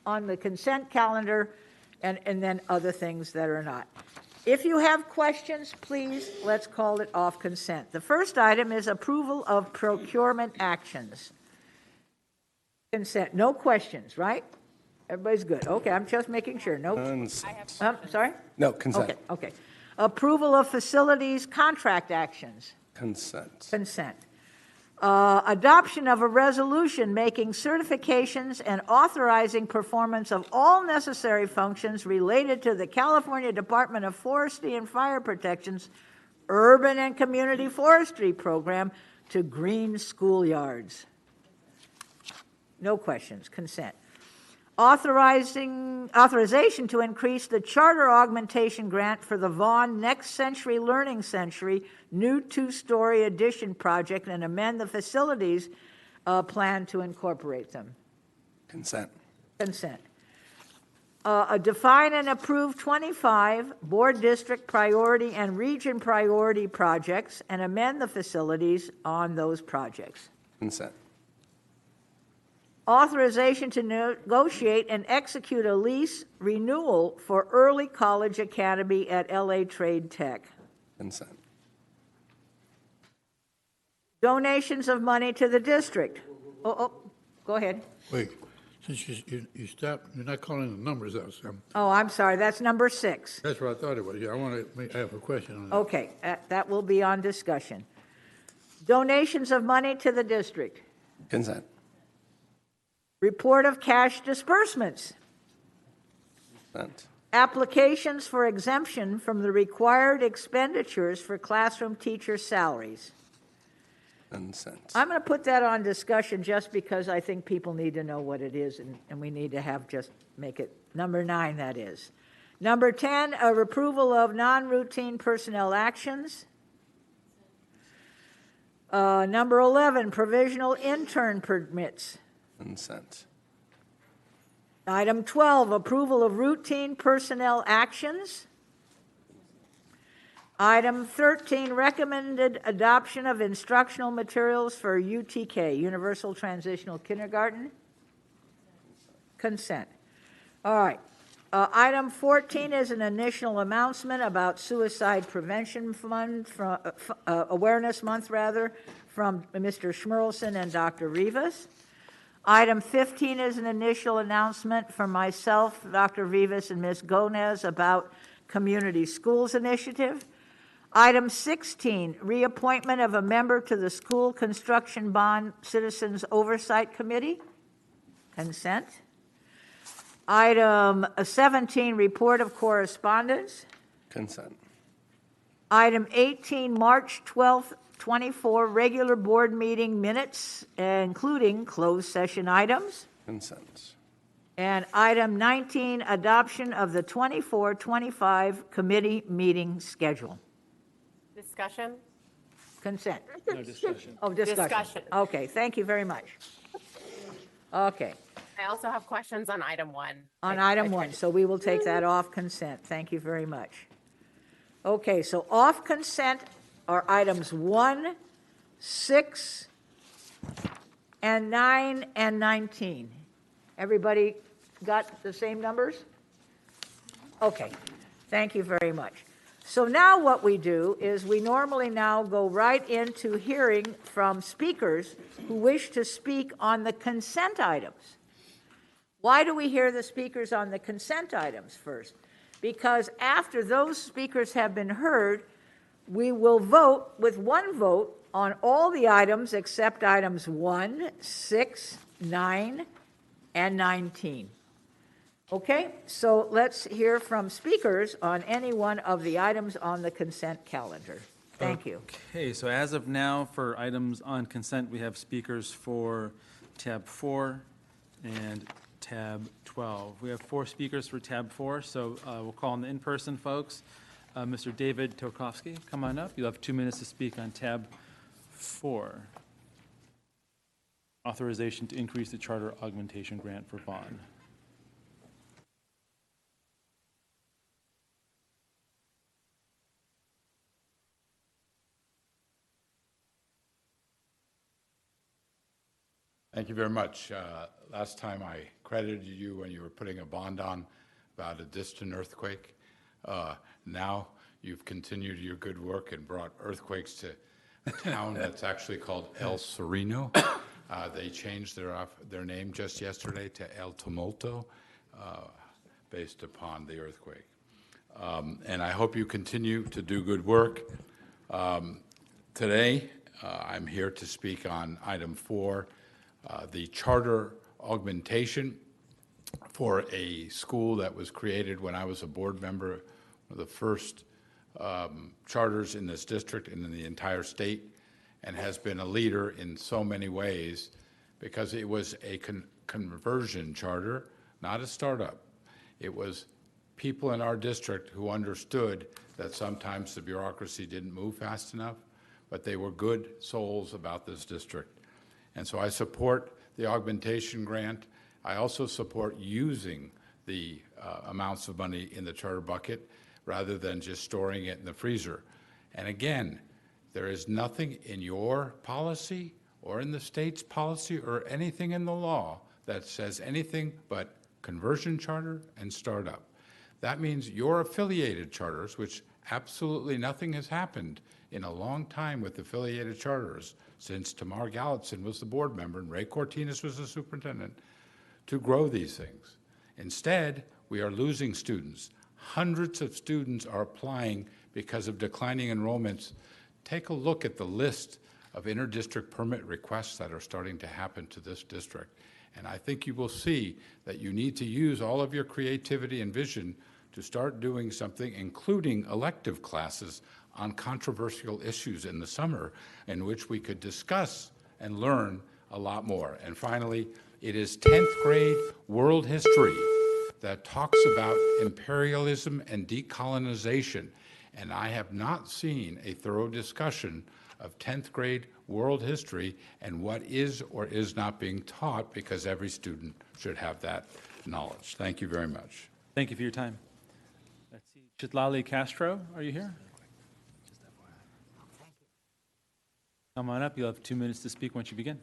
on the consent calendar and then other things that are not. If you have questions, please, let's call it off consent. The first item is approval of procurement actions. Consent, no questions, right? Everybody's good. Okay, I'm just making sure. No. Sorry? No, consent. Okay. Approval of facilities contract actions. Consent. Consent. Adoption of a resolution making certifications and authorizing performance of all necessary functions related to the California Department of Forestry and Fire Protection's urban and community forestry program to green schoolyards. No questions, consent. Authorization to increase the charter augmentation grant for the Vaughan Next Century Learning Century new 2-story addition project and amend the facilities plan to incorporate them. Consent. Consent. Define and approve 25 board district priority and region priority projects and amend the facilities on those projects. Consent. Authorization to negotiate and execute a lease renewal for Early College Academy at LA Trade Tech. Consent. Donations of money to the district. Go ahead. Wait, since you stopped, you're not calling the numbers out, Sam. Oh, I'm sorry, that's number 6. That's what I thought it was. Yeah, I have a question on that. Okay, that will be on discussion. Donations of money to the district. Consent. Report of cash disbursements. Consent. Applications for exemption from the required expenditures for classroom teacher salaries. Consent. I'm going to put that on discussion just because I think people need to know what it is, and we need to have just make it number 9, that is. Number 10, a approval of non-routine personnel actions. Number 11, provisional intern permits. Consent. Item 12, approval of routine personnel actions. Item 13, recommended adoption of instructional materials for UTK, Universal Transitional Kindergarten. Consent. All right. Item 14 is an initial announcement about Suicide Prevention Fund, Awareness Month, rather, from Mr. Schmerlson and Dr. Rivas. Item 15 is an initial announcement from myself, Dr. Rivas, and Ms. Gomez about Community Schools Initiative. Item 16, reappointment of a member to the School Construction Bond Citizens Oversight Committee. Consent. Item 17, report of correspondence. Consent. Item 18, March 12th, 24, regular board meeting minutes, including closed session items. Consent. And item 19, adoption of the 24-25 committee meeting schedule. Discussion? Consent. No discussion. Oh, discussion. Discussion. Okay, thank you very much. Okay, I also have questions on item 1. on item 1, so we will take that off consent. Thank you very much. Okay, so off consent are items 1, 6, and 9, and 19. Everybody got the same numbers? Okay, thank you very much. So now what we do is we normally now go right into hearing from speakers who wish to speak on the consent items. Why do we hear the speakers on the consent items first? Because after those speakers have been heard, we will vote with one vote on all the items except items 1, 6, 9, and 19. Okay, so let's hear from speakers on any one of the items on the consent calendar. Thank you. Okay, so as of now, for items on consent, we have speakers for tab 4 and tab 12. We have 4 speakers for tab 4, so we'll call on the in-person folks. Mr. David Tokovsky, come on up. You'll have 2 minutes to speak on tab 4. Authorization to increase the charter augmentation grant for bond. Thank you very much. Last time I credited you when you were putting a bond on about a distant earthquake. Now you've continued your good work and brought earthquakes to a town that's actually called El Sereno. They changed their name just yesterday to El Tumulto based upon the earthquake. And I hope you continue to do good work. Today, I'm here to speak on item 4, the charter augmentation for a school that was created when I was a board member, one of the first charters in this district and in the entire state, and has been a leader in so many ways because it was a conversion charter, not a startup. It was people in our district who understood that sometimes the bureaucracy didn't move fast enough, but they were good souls about this district. And so I support the augmentation grant. I also support using the amounts of money in the charter bucket rather than just storing it in the freezer. And again, there is nothing in your policy or in the state's policy or anything in the law that says anything but conversion charter and startup. That means your affiliated charters, which absolutely nothing has happened in a long time with affiliated charters since Tamar Gallupson was the board member and Ray Cortinas was the superintendent, to grow these things. Instead, we are losing students. Hundreds of students are applying because of declining enrollments. Take a look at the list of interdistrict permit requests that are starting to happen to this district. And I think you will see that you need to use all of your creativity and vision to start doing something, including elective classes on controversial issues in the summer in which we could discuss and learn a lot more. And finally, it is 10th grade world history that talks about imperialism and decolonization. And I have not seen a thorough discussion of 10th grade world history and what is or is not being taught, because every student should have that knowledge. Thank you very much. Thank you for your time. Let's see. Chitlali Castro, are you here? Come on up. You'll have 2 minutes to speak once you begin.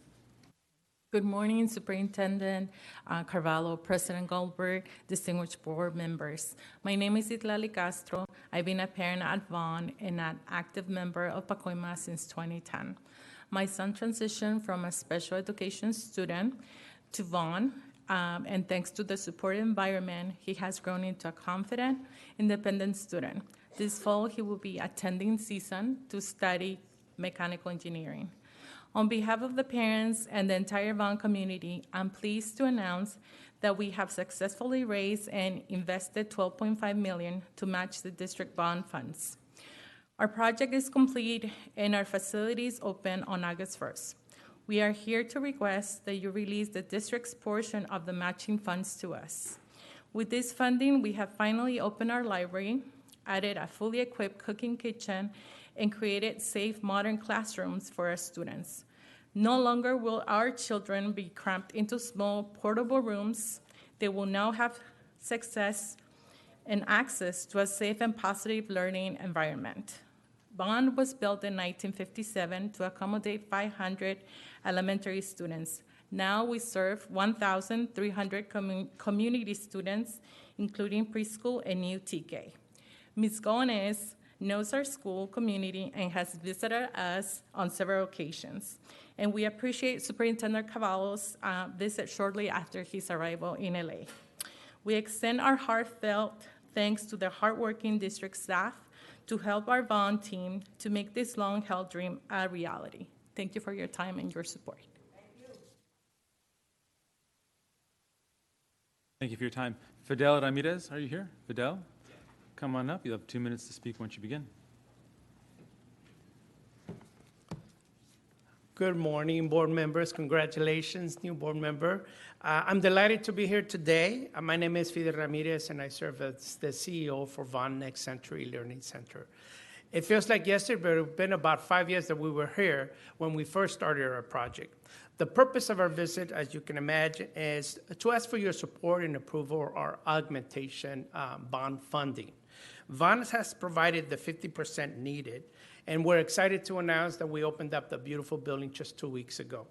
Good morning, Superintendent Carvalho, President Goldberg, distinguished board members. My name is Itlali Castro. I've been a parent at Vaughan and an active member of Pacoima since 2010. My son transitioned from a special education student to Vaughan, and thanks to the support environment, he has grown into a confident, independent student. This fall, he will be attending CSUN to study mechanical engineering. On behalf of the parents and the entire Vaughan community, I'm pleased to announce that we have successfully raised and invested $12.5 million to match the district bond funds. Our project is complete and our facilities open on August 1st. We are here to request that you release the district's portion of the matching funds to us. With this funding, we have finally opened our library, added a fully equipped cooking kitchen, and created safe, modern classrooms for our students. No longer will our children be cramped into small, portable rooms. They will now have success and access to a safe and positive learning environment. Vaughan was built in 1957 to accommodate 500 elementary students. Now we serve 1,300 community students, including preschool and new TK. Ms. Gomez knows our school community and has visited us on several occasions. And we appreciate Superintendent Carvalho's visit shortly after his arrival in LA. We extend our heartfelt thanks to the hardworking district staff to help our Vaughan team to make this long-held dream a reality. Thank you for your time and your support. Thank you for your time. Fidel Ramirez, are you here? Fidel, come on up. You'll have 2 minutes to speak once you begin. Good morning, board members. Congratulations, new board member. I'm delighted to be here today. My name is Fidel Ramirez, and I serve as the CEO for Vaughan Next Century Learning Center. It feels like yesterday, but it's been about 5 years that we were here when we first started our project. The purpose of our visit, as you can imagine, is to ask for your support and approval of our augmentation bond funding. Vaughan has provided the 50% needed, and we're excited to announce that we opened up the beautiful building just 2 weeks ago.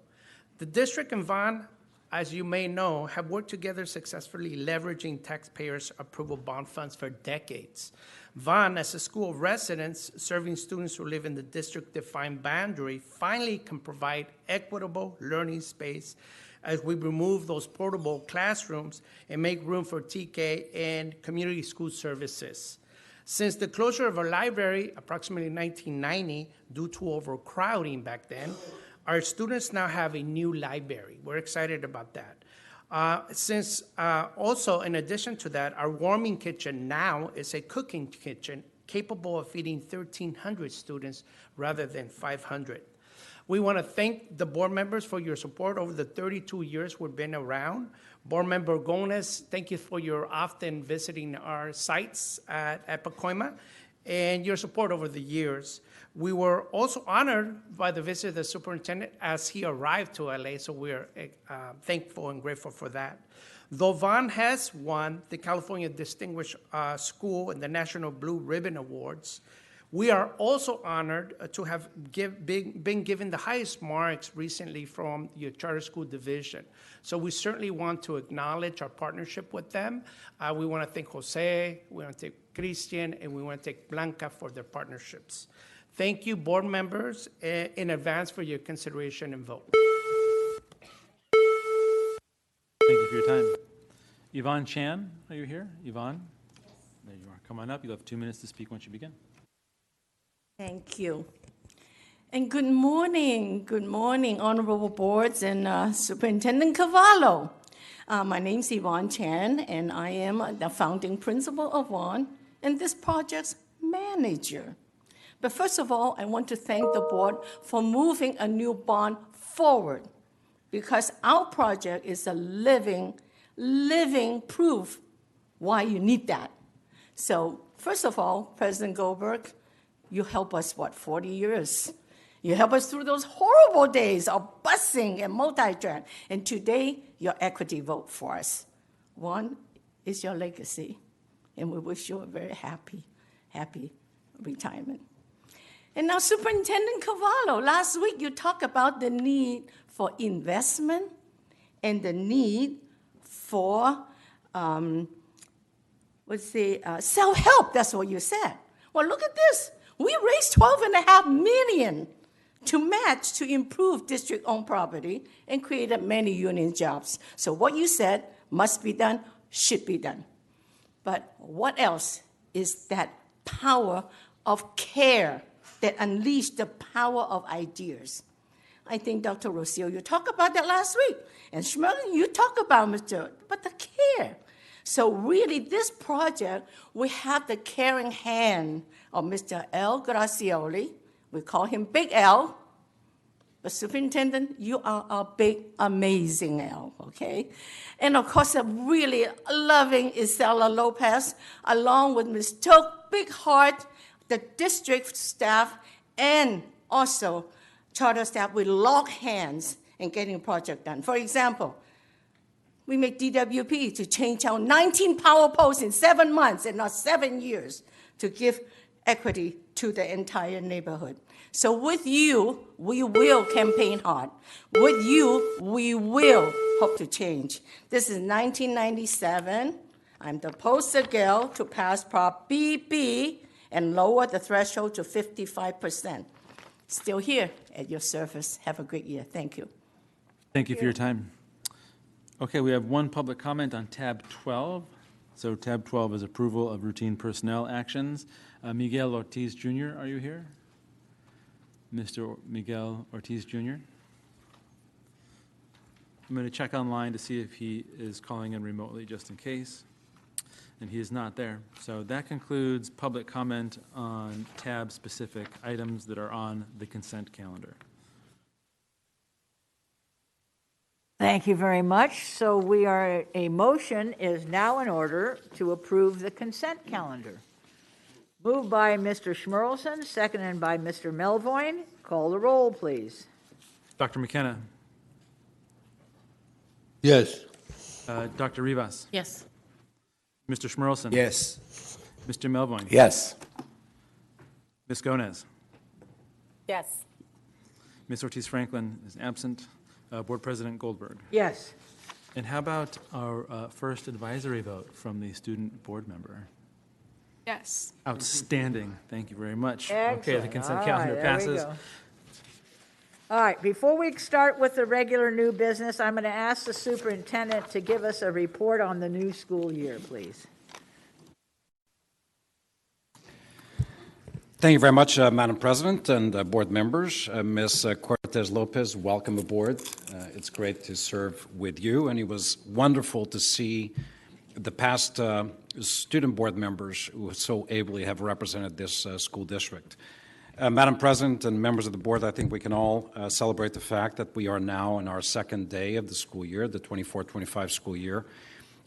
The district and Vaughan, as you may know, have worked together successfully leveraging taxpayers' approval bond funds for decades. Vaughan, as a school of residence serving students who live in the district-defined boundary, finally can provide equitable learning space as we remove those portable classrooms and make room for TK and community school services. Since the closure of our library, approximately 1990, due to overcrowding back then, our students now have a new library. We're excited about that. Also, in addition to that, our warming kitchen now is a cooking kitchen capable of feeding 1,300 students rather than 500. We want to thank the board members for your support over the 32 years we've been around. Board Member Gomez, thank you for your often visiting our sites at Pacoima and your support over the years. We were also honored by the visit of the superintendent as he arrived to LA, so we're thankful and grateful for that. Though Vaughn has won the California Distinguished School and the National Blue Ribbon Awards, we are also honored to have been given the highest marks recently from your charter school division. So we certainly want to acknowledge our partnership with them. We want to thank Jose, we want to thank Christian, and we want to thank Blanca for their partnerships. Thank you, board members, in advance for your consideration and vote. Thank you for your time. Yvonne Chan, are you here? Yvonne? Yes. There you are. Come on up. You'll have 2 minutes to speak once you begin. Thank you. And good morning, honorable boards and Superintendent Cavallo. My name's Yvonne Chan, and I am the founding principal of Vaughn and this project's manager. But first of all, I want to thank the board for moving a new bond forward, because our project is a living proof why you need that. So first of all, President Goldberg, you helped us, 40 years? You helped us through those horrible days of busing and multi-trend. And today, your equity vote for us. One is your legacy. And we wish you a very happy retirement. And now, Superintendent Cavallo, last week you talked about the need for investment and the need for, self-help. That's what you said. Well, look at this. We raised $12.5 million to match to improve district-owned property and created many union jobs. So what you said must be done, should be done. But what else is that power of care that unleashed the power of ideas? I think, Dr. Rocio, you talked about that last week. And Schmerling, you talked about but the care. So really, this project, we have the caring hand of Mr. L. Gracioli. We call him Big L. But Superintendent, you are a big, amazing L, okay? And of course, a really loving Isela Lopez, along with Ms. Toke, Big Heart, the district staff, and also charter staff. We lock hands in getting a project done. For example, we make DWP to change out 19 power poles in 7 months and not 7 years to give equity to the entire neighborhood. So with you, we will campaign hard. With you, we will hope to change. This is 1997. I'm the poster girl to pass Prop BB and lower the threshold to 55%. Still here at your service. Have a great year. Thank you. Thank you for your time. Okay, we have one public comment on tab 12. So tab 12 is approval of routine personnel actions. Miguel Ortiz Jr., are you here? Mr. Miguel Ortiz Jr.? I'm going to check online to see if he is calling in remotely just in case. And he is not there. So that concludes public comment on tab-specific items that are on the consent calendar. Thank you very much. So a motion is now in order to approve the consent calendar. Moved by Mr. Schmerlson, seconded by Mr. Melvoin. Call the roll, please. Dr. McKenna. Yes. Dr. Rivas. Yes. Mr. Schmerlson. Yes. Mr. Melvoin. Yes. Ms. Gomez. Yes. Ms. Ortiz Franklin is absent. Board President Goldberg. Yes. And how about our first advisory vote from the student board member? Yes. Outstanding. Thank you very much. Excellent. Okay, the consent All calendar right, there we passes. go. All right, before we start with the regular new business, I'm going to ask the superintendent to give us a report on the new school year, please. Thank you very much, Madam President and board members. Ms. Cortez Lopez, welcome aboard. It's great to serve with you, and it was wonderful to see the past student board members who so ably have represented this school district. Madam President and members of the board, I think we can all celebrate the fact that we are now in our second day of the school year, the 24-25 school year,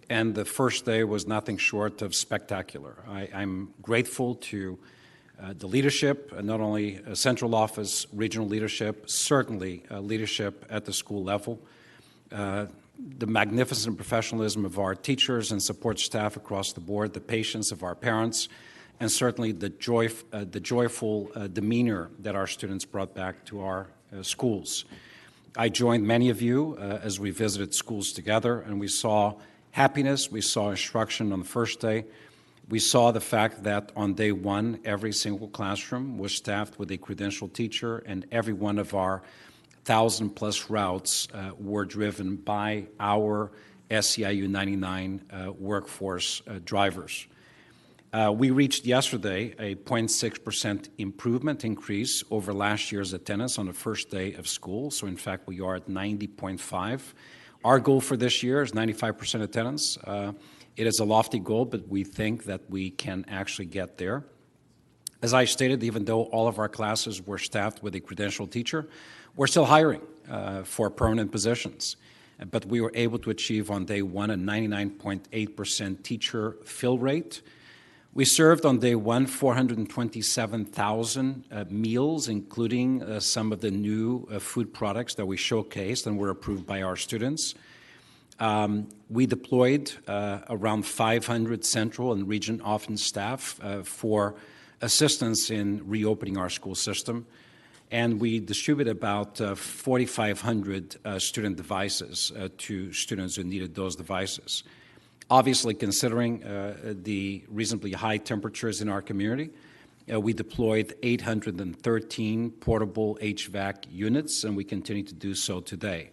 and the first day was nothing short of spectacular. I'm grateful to the leadership, not only central office, regional leadership, certainly leadership at the school level, the magnificent professionalism of our teachers and support staff across the board, the patience of our parents, and certainly the joyful demeanor that our students brought back to our schools. I joined many of you as we visited schools together, and we saw happiness, we saw instruction on the first day. We saw the fact that on day one, every single classroom was staffed with a credentialed teacher, and every one of our 1,000-plus routes were driven by our SEIU 99 workforce drivers. We reached yesterday a 0.6% improvement increase over last year's attendance on the first day of school. So in fact, we are at 90.5. Our goal for this year is 95% attendance. It is a lofty goal, but we think that we can actually get there. As I stated, even though all of our classes were staffed with a credentialed teacher, we're still hiring for permanent positions. But we were able to achieve on day one a 99.8% teacher fill rate. We served on day one 427,000 meals, including some of the new food products that we showcased and were approved by our students. We deployed around 500 central and region office staff for assistance in reopening our school system. And we distributed about 4,500 student devices to students who needed those devices. Obviously, considering the reasonably high temperatures in our community, we deployed 813 portable HVAC units, and we continue to do so today.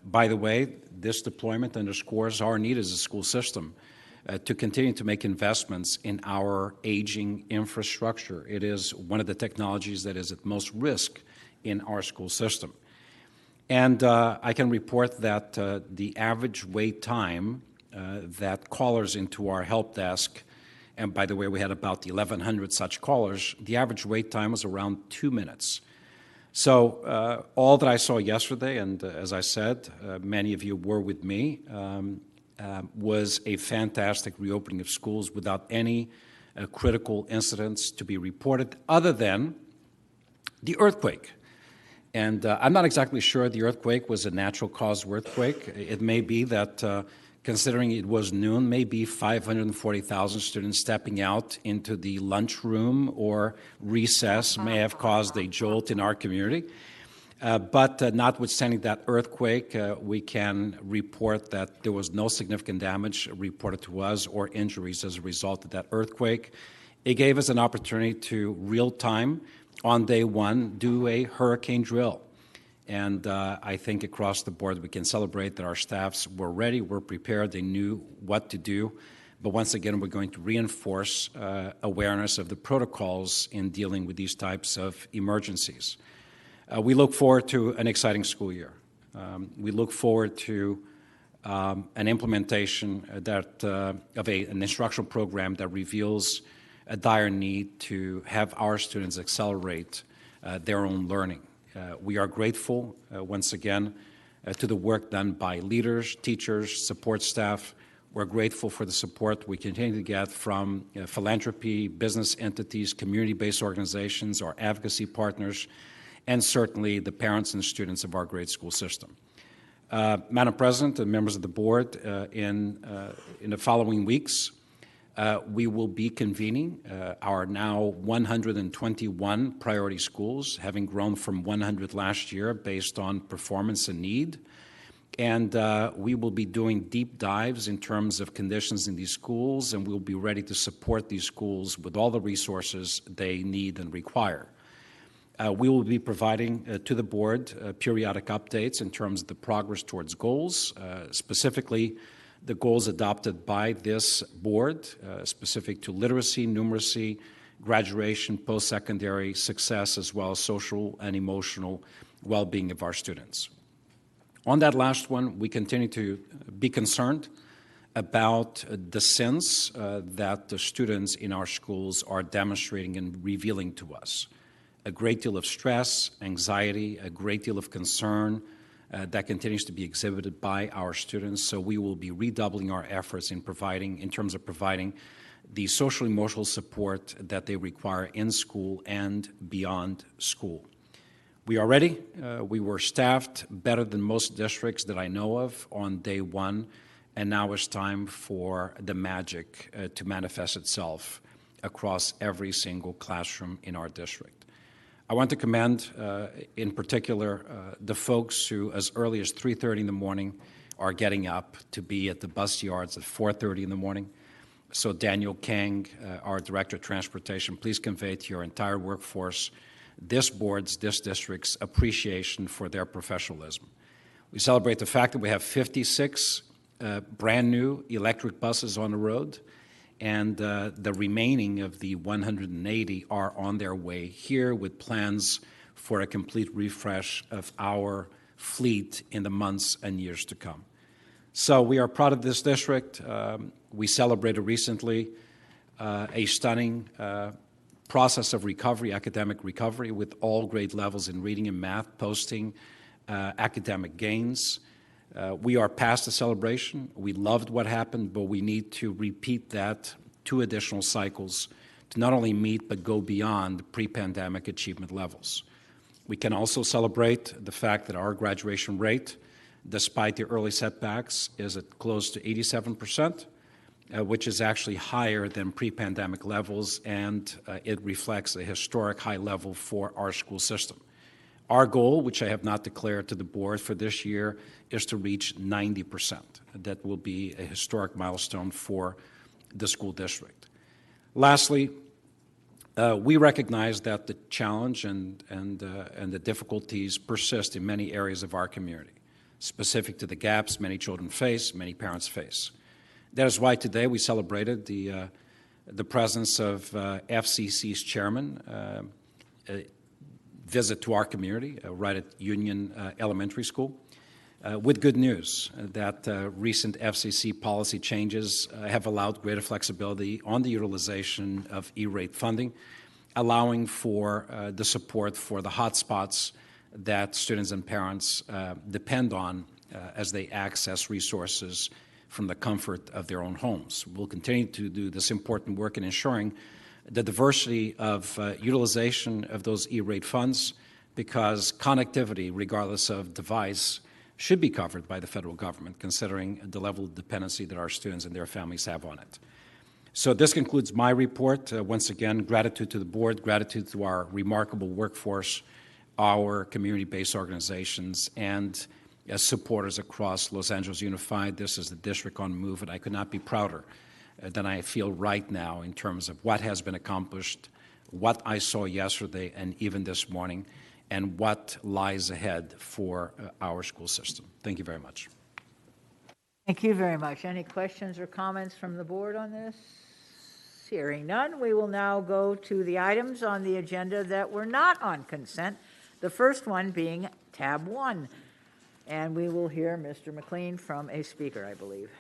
By the way, this deployment underscores our need as a school system to continue to make investments in our aging infrastructure. It is one of the technologies that is at most risk in our school system. And I can report that the average wait time that callers into our help desk, and by the way, we had about 1,100 such callers, the average wait time was around 2 minutes. So all that I saw yesterday, and as I said, many of you were with me, was a fantastic reopening of schools without any critical incidents to be reported other than the earthquake. And I'm not exactly sure the earthquake was a natural cause earthquake. It may be that considering it was noon, maybe 540,000 students stepping out into the lunchroom or recess may have caused a jolt in our community. But notwithstanding that earthquake, we can report that there was no significant damage reported to us or injuries as a result of that earthquake. It gave us an opportunity to real-time, on day one, do a hurricane drill. And I think across the board we can celebrate that our staffs were ready, were prepared, they knew what to do. But once again, we're going to reinforce awareness of the protocols in dealing with these types of emergencies. We look forward to an exciting school year. We look forward to an implementation that, of an instructional program that reveals a dire need to have our students accelerate their own learning. We are grateful, once again, to the work done by leaders, teachers, support staff. We're grateful for the support we continue to get from philanthropy, business entities, community-based organizations, our advocacy partners, and certainly the parents and students of our great school system. Madam President and members of the board, in the following weeks, we will be convening our now 121 priority schools, having grown from 100 last year based on performance and need. And we will be doing deep dives in terms of conditions in these schools, and we'll be ready to support these schools with all the resources they need and require. We will be providing to the board periodic updates in terms of the progress towards goals, specifically the goals adopted by this board, specific to literacy, numeracy, graduation, post-secondary success, as well as social and emotional well-being of our students. On that last one, we continue to be concerned about the sense that the students in our schools are demonstrating and revealing to us. A great deal of stress, anxiety, a great deal of concern that continues to be exhibited by our students. So we will be redoubling our efforts in terms of providing the social emotional support that they require in school and beyond school. We are ready. We were staffed better than most districts that I know of on day one, and now it's time for the magic to manifest itself across every single classroom in our district. I want to commend, in particular, the folks who, as early as 3:30 in the morning, are getting up to be at the bus yards at 4:30 in the morning. So Daniel Kang, our Director of Transportation, please convey to your entire workforce this board's, this district's appreciation for their professionalism. We celebrate the fact that we have 56 brand new electric buses on the road, and the remaining of the 180 are on their way here with plans for a complete refresh of our fleet in the months and years to come. So we are proud of this district. We celebrated recently a stunning process of recovery, academic recovery, with all grade levels in reading and math posting academic gains. We are past the celebration. We loved what happened, but we need to repeat that 2 additional cycles to not only meet but go beyond pre-pandemic achievement levels. We can also celebrate the fact that our graduation rate, despite the early setbacks, is at close to 87%, which is actually higher than pre-pandemic levels, and it reflects a historic high level for our school system. Our goal, which I have not declared to the board for this year, is to reach 90%. That will be a historic milestone for the school district. Lastly, we recognize that the challenge and the difficulties persist in many areas of our community, specific to the gaps many children face, many parents face. That is why today we celebrated the presence of FCC's chairman, visit to our community right at Union Elementary School, with good news that recent FCC policy changes have allowed greater flexibility on the utilization of E-rate funding, allowing for the support for the hotspots that students and parents depend on as they access resources from the comfort of their own homes. We'll continue to do this important work in ensuring the diversity of utilization of those E-rate funds, because connectivity, regardless of device, should be covered by the federal government, considering the level of dependency that our students and their families have on it. So this concludes my report. Once again, gratitude to the board, gratitude to our remarkable workforce, our community-based organizations, and supporters across Los Angeles Unified. This is the district on the move, and I could not be prouder than I feel right now in terms of what has been accomplished, what I saw yesterday and even this morning, and what lies ahead for our school system. Thank you very much. Thank you very much. Any questions or comments from the board on this? Hearing none, we will now go to the items on the agenda that were not on consent, the first one being tab 1. And we will hear Mr. McLean from a speaker, I believe.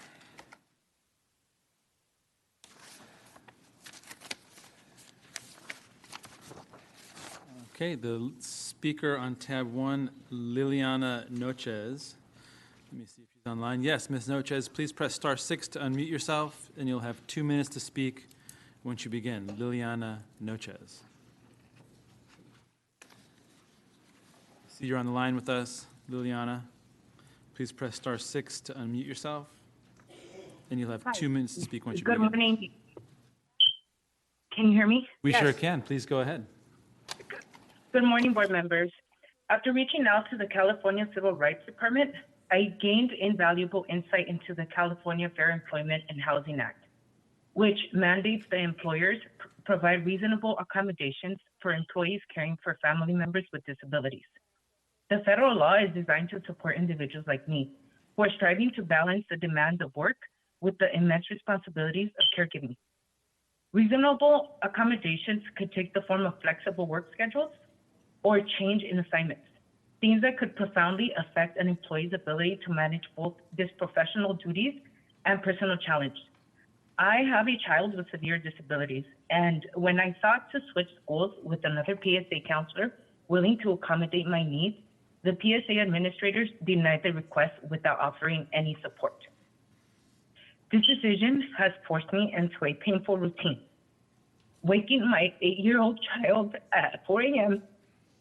Okay, the speaker on tab 1, Liliana Noches. Let me see if she's online. Yes, Ms. Noches, please press star 6 to unmute yourself, and you'll have 2 minutes to speak once you begin. Liliana Noches. See you're on the line with us, Liliana. Please press star 6 to unmute yourself, and you'll have 2 minutes to speak once you begin. Good morning. Can you hear me? We sure can. Please go ahead. Good morning, board members. After reaching out to the California Civil Rights Department, I gained invaluable insight into the California Fair Employment and Housing Act, which mandates the employers provide reasonable accommodations for employees caring for family members with disabilities. The federal law is designed to support individuals like me, who are striving to balance the demand of work with the immense responsibilities of caregiving. Reasonable accommodations could take the form of flexible work schedules or change in assignments, things that could profoundly affect an employee's ability to manage both his professional duties and personal challenge. I have a child with severe disabilities, and when I sought to switch schools with another PSA counselor willing to accommodate my needs, the PSA administrators denied the request without offering any support. This decision has forced me into a painful routine, waking my 8-year-old child at 4 a.m.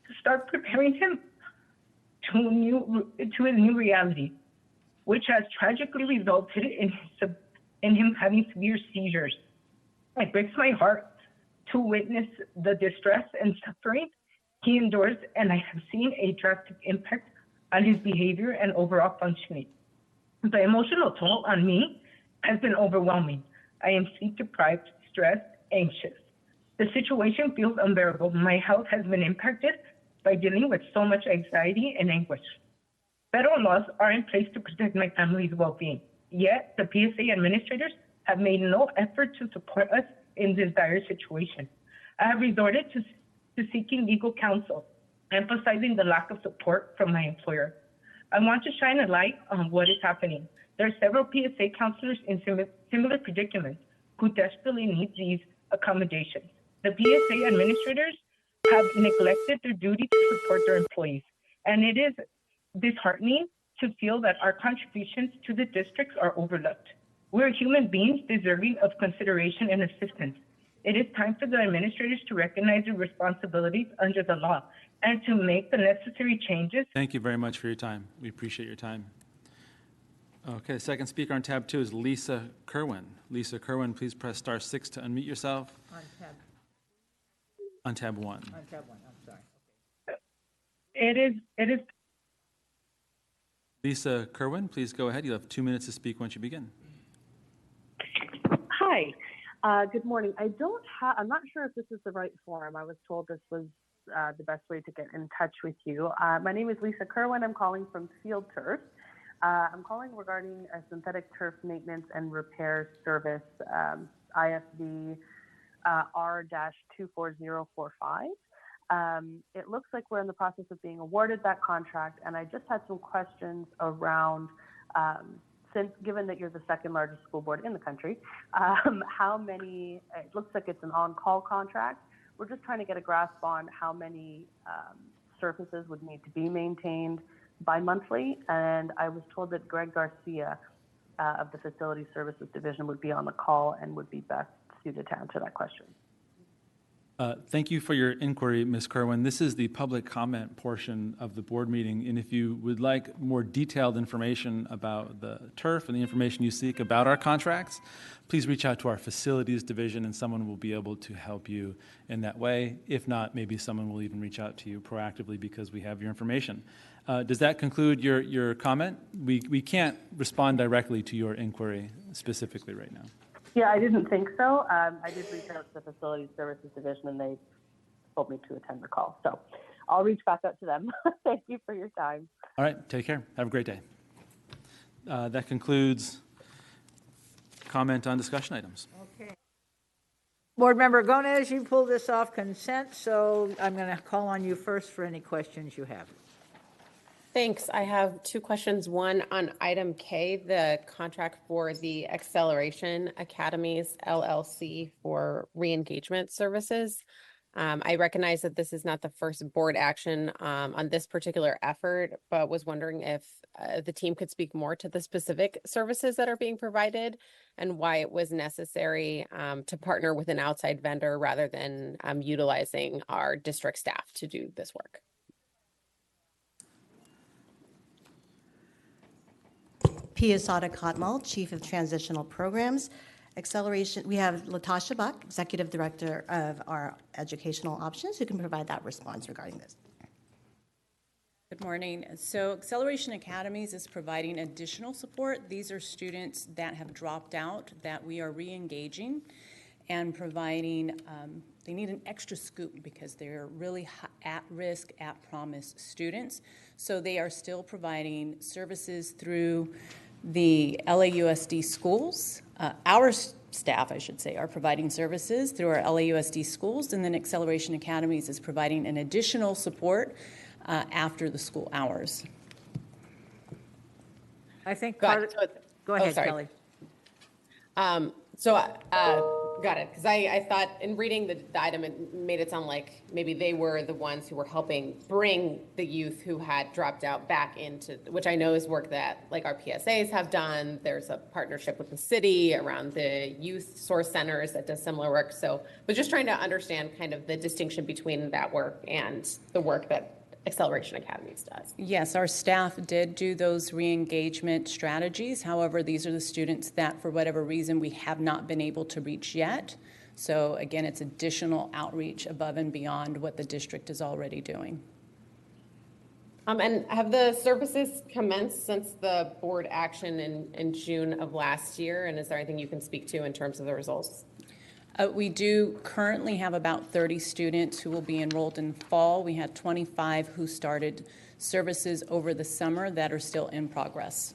to start preparing him to his new reality, which has tragically resulted in him having severe seizures. It breaks my heart to witness the distress and suffering he endures, and I have seen a drastic impact on his behavior and overall functioning. The emotional toll on me has been overwhelming. I am sleep-deprived, stressed, anxious. The situation feels unbearable. My health has been impacted by dealing with so much anxiety and anguish. Federal laws are in place to protect my family's well-being, yet the PSA administrators have made no effort to support us in this dire situation. I have resorted to seeking legal counsel, emphasizing the lack of support from my employer. I want to shine a light on what is happening. There are several PSA counselors in similar predicaments who desperately need these accommodations. The PSA administrators have neglected their duty to support their employees, and it is disheartening to feel that our contributions to the districts are overlooked. We're human beings deserving of consideration and assistance. It is time for the administrators to recognize their responsibilities under the law and to make the necessary changes. Thank you very much for your time. We appreciate your time. Okay, second speaker on tab 2 is Lisa Kerwin. Lisa Kerwin, please press *6 to unmute yourself. On tab 1. On tab 1, I'm sorry. It is. Lisa Kerwin, please go ahead. You'll have 2 minutes to speak once you begin. Hi. Good morning. I'm not sure if this is the right forum. I was told this was the best way to get in touch with you. My name is Lisa Kerwin. I'm calling from Field Turf. I'm calling regarding a synthetic turf maintenance and repair service, IFB R-24045. It looks like we're in the process of being awarded that contract, and I just had some questions around, given that you're the second largest school board in the country, how many, it looks like it's an on-call contract. We're just trying to get a grasp on how many surfaces would need to be maintained bi-monthly, and I was told that Greg Garcia of the Facility Services Division would be on the call and would be best suited to answer that question. Thank you for your inquiry, Ms. Kerwin. This is the public comment portion of the board meeting, and if you would like more detailed information about the turf and the information you seek about our contracts, please reach out to our facilities division and someone will be able to help you in that way. If not, maybe someone will even reach out to you proactively because we have your information. Does that conclude your comment? We can't respond directly to your inquiry specifically right now. Yeah, I didn't think so. I did reach out to the Facility Services Division and they told me to attend the call. So I'll reach back out to them. Thank you for your time. All right, take care. Have a great day. That concludes comment on discussion items. Okay. Board Member Gomez, you pulled this off consent, so I'm going to call on you first for any questions you have. Thanks. I have two questions. One on item K, the contract for the Acceleration Academies LLC for re-engagement services. I recognize that this is not the first board action on this particular effort, but was wondering if the team could speak more to the specific services that are being provided and why it was necessary to partner with an outside vendor rather than utilizing our district staff to do this work. Pia Sada-Kotmal, Chief of Transitional Programs. Acceleration, we have Latasha Buck, Executive Director of our Educational Options, who can provide that response regarding this. Good morning. So Acceleration Academies is providing additional support. These are students that have dropped out that we are re-engaging and providing, they need an extra scoop because they're really at-risk, at-promise students. So they are still providing services through the LAUSD schools. Our staff, I should say, are providing services through our LAUSD schools, and then Acceleration Academies is providing an additional support after the school hours. I think Go ahead, ahead, Kelly. Got it. Because I thought in reading the item, it made it sound like maybe they were the ones who were helping bring the youth who had dropped out back into, which I know is work that like our PSAs have done. There's a partnership with the city around the youth source centers that does similar work. So we're just trying to understand kind of the distinction between that work and the work that Acceleration Academies does. Yes, our staff did do those re-engagement strategies. However, these are the students that, for whatever reason, we have not been able to reach yet. So again, it's additional outreach above and beyond what the district is already doing. And have the services commenced since the board action in June of last year? And is there anything you can speak to in terms of the results? We do currently have about 30 students who will be enrolled in fall. We had 25 who started services over the summer that are still in progress.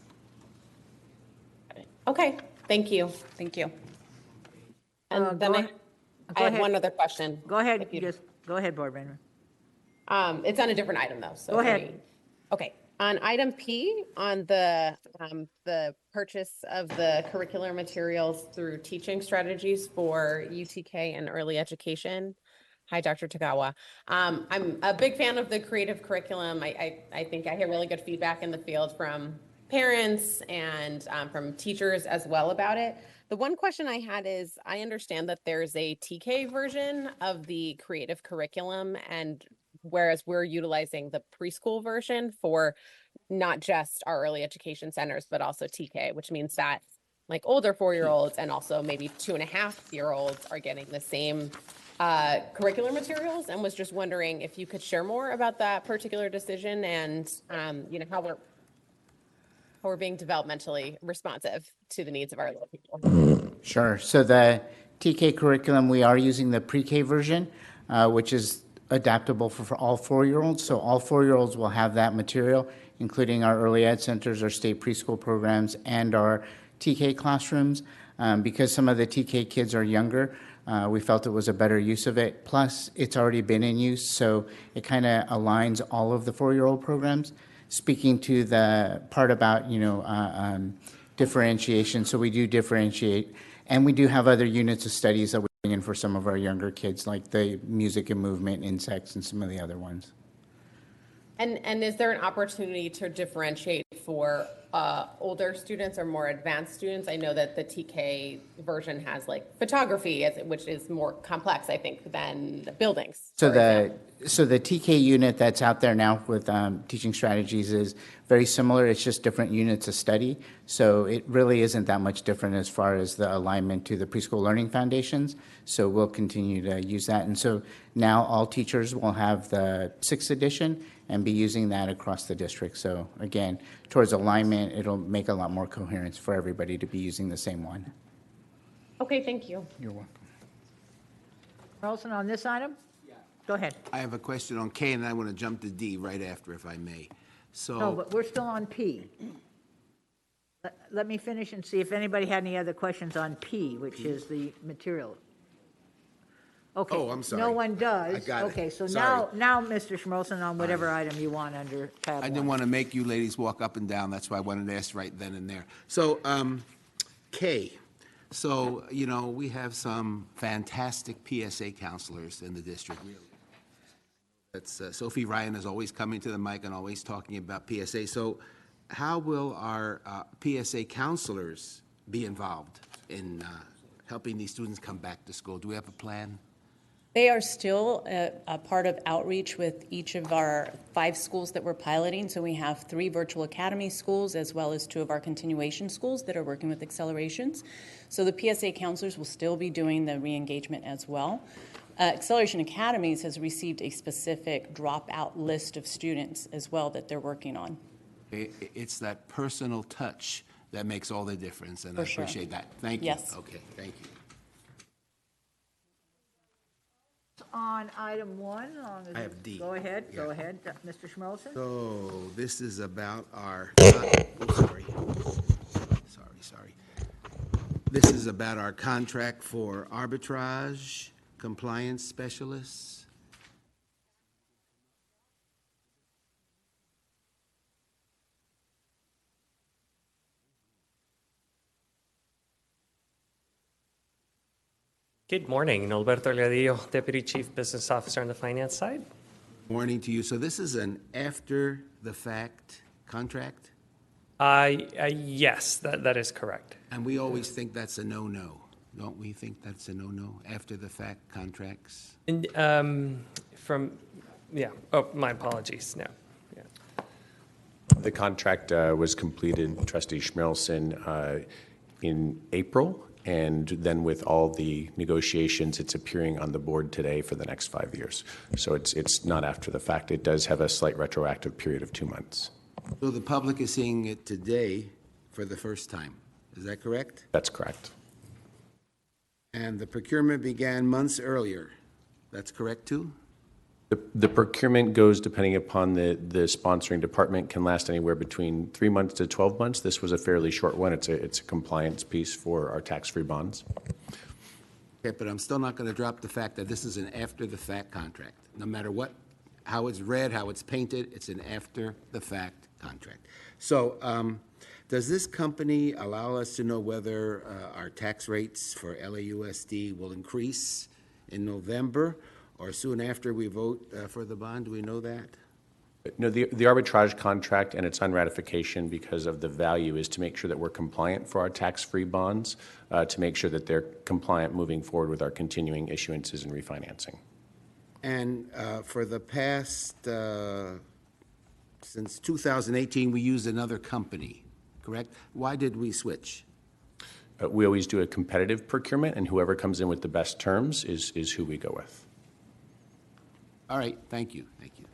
Okay, thank you. Thank you. And then I had one other question. Go ahead, go ahead, Board Member. It's on a different item though. So Go ahead. Okay. On item P, on the purchase of the curricular materials through teaching strategies for UTK and early education. Hi, Dr. Tagawa. I'm a big fan of the creative curriculum. I think I hear really good feedback in the field from parents and from teachers as well about it. The one question I had is, I understand that there's a TK version of the creative curriculum, and whereas we're utilizing the preschool version for not just our early education centers, but also TK, which means that like older 4-year-olds and also maybe 2.5-year-olds are getting the same curricular materials, and was just wondering if you could share more about that particular decision and how we're being developmentally responsive to the needs of our little people. Sure. So the TK curriculum, we are using the pre-K version, which is adaptable for all 4-year-olds. So all 4-year-olds will have that material, including our early ed centers, our state preschool programs, and our TK classrooms. Because some of the TK kids are younger, we felt it was a better use of it. Plus, it's already been in use, so it kind of aligns all of the 4-year-old programs. Speaking to the part about, differentiation, so we do differentiate, and we do have other units of studies that we bring in for some of our younger kids, like the music and movement, insects, and some of the other ones. And is there an opportunity to differentiate for older students or more advanced students? I know that the TK version has like photography, which is more complex, I think, than the buildings. So the TK unit that's out there now with teaching strategies is very similar. It's just different units of study. So it really isn't that much different as far as the alignment to the preschool learning foundations. So we'll continue to use that. And so now all teachers will have the 6th edition and be using that across the district. So again, towards alignment, it'll make a lot more coherence for everybody to be using the same one. Okay, thank you. You're welcome. Carlson, on this item? Go ahead. I have a question on K, and I want to jump to D right after, if I may. So, No, but we're still on P. Let me finish and see if anybody had any other questions on P, which is the material. Okay. Oh, I'm sorry. No one does. I got it. Okay, so Sorry. now, Mr. Schmolson, on whatever item you want under tab I didn't 1. want to make you ladies walk up and down. That's why I wanted to ask right then and there. So, K. So, we have some fantastic PSA counselors in the district, really. That's Sophie Ryan is always coming to the mic and always talking about PSA. So how will our PSA counselors be involved in helping these students come back to school? Do we have a plan? They are still a part of outreach with each of our 5 schools that we're piloting. So we have 3 virtual academy schools as well as 2 of our continuation schools that are working with accelerations. So the PSA counselors will still be doing the re-engagement as well. Acceleration Academies has received a specific dropout list of students as well that they're working on. It's that personal touch that makes all the difference, and For I sure. appreciate that. Thank you. Yes. Okay, thank you. On item 1, I have D. Go ahead, Yeah. go ahead, Mr. Schmolson. So this is about our, sorry. This is about our contract for arbitrage compliance specialists. Good morning. Norberto Delgadillo, Deputy Chief Business Officer on the finance side. Morning to you. So this is an after-the-fact contract? Yes, that is correct. And we always think that's a no-no. Don't we think that's a no-no, after-the-fact contracts? And, my apologies. No. Yeah. The contract was completed, Trustee Schmelson, in April, and then with all the negotiations, it's appearing on the board today for the next 5 years. So it's not after the fact. It does have a slight retroactive period of 2 months. So the public is seeing it today for the first time. Is that correct? That's correct. And the procurement began months earlier. That's correct, too? The procurement goes, depending upon the sponsoring department, can last anywhere between 3 months to 12 months. This was a fairly short one. It's a compliance piece for our tax-free bonds. Okay, but I'm still not going to drop the fact that this is an after-the-fact contract. No matter how it's read, how it's painted, it's an after-the-fact contract. So does this company allow us to know whether our tax rates for LAUSD will increase in November or soon after we vote for the bond? Do we know that? No, the arbitrage contract and its unratification because of the value is to make sure that we're compliant for our tax-free bonds, to make sure that they're compliant moving forward with our continuing issuances and refinancing. And for the past, since 2018, we used another company, correct? Why did we switch? We always do a competitive procurement, and whoever comes in with the best terms is who we go with. All right, thank you. Thank you.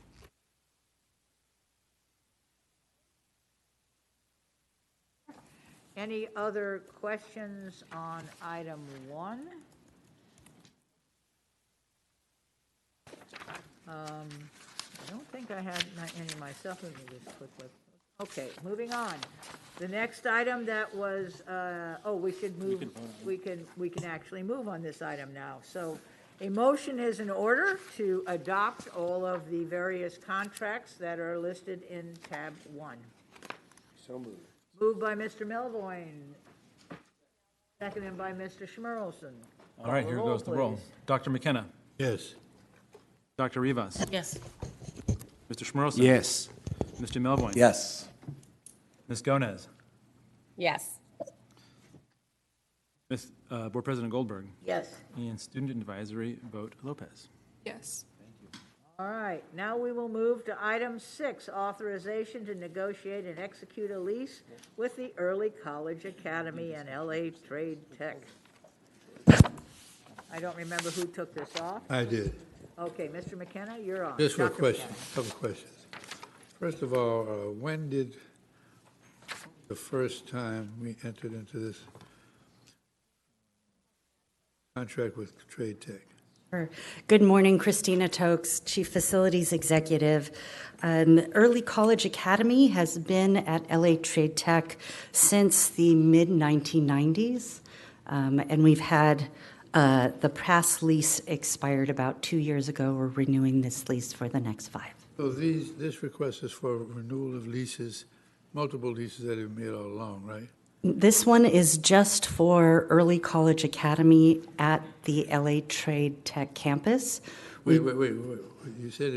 Any other questions on item 1? I don't think I had any myself. Let me just quick look. Okay, moving on. The next item that was, we should move. We can actually move on this item now. So, a motion is in order to adopt all of the various contracts that are listed in tab 1. So moved. Moved by Mr. Melvoin, seconded by Mr. Schmerlson. All right, here goes the roll. Dr. McKenna. Yes. Dr. Rivas. Yes. Mr. Schmerlson. Yes. Mr. Melvoin. Yes. Ms. Gomez. Yes. Ms. Board President Goldberg. Yes. And Student Advisory vote Lopez. Yes. All right, now we will move to item 6, authorization to negotiate and execute a lease with the Early College Academy and LA Trade Tech. I don't remember who took this off. I did. Okay, Mr. McKenna, you're on. Just for a Dr. question, McKenna. couple of questions. First of all, when did the first time we entered into this contract with Trade Tech? Sure. Good morning, Christina Tokes, Chief Facilities Executive. Early College Academy has been at LA Trade Tech since the mid-1990s, and we've had the past lease expired about 2 years ago. We're renewing this lease for the next 5. So this request is for renewal of leases, multiple leases that have been made all along, right? This one is just for Early College Academy at the LA Trade Tech campus. Wait. You said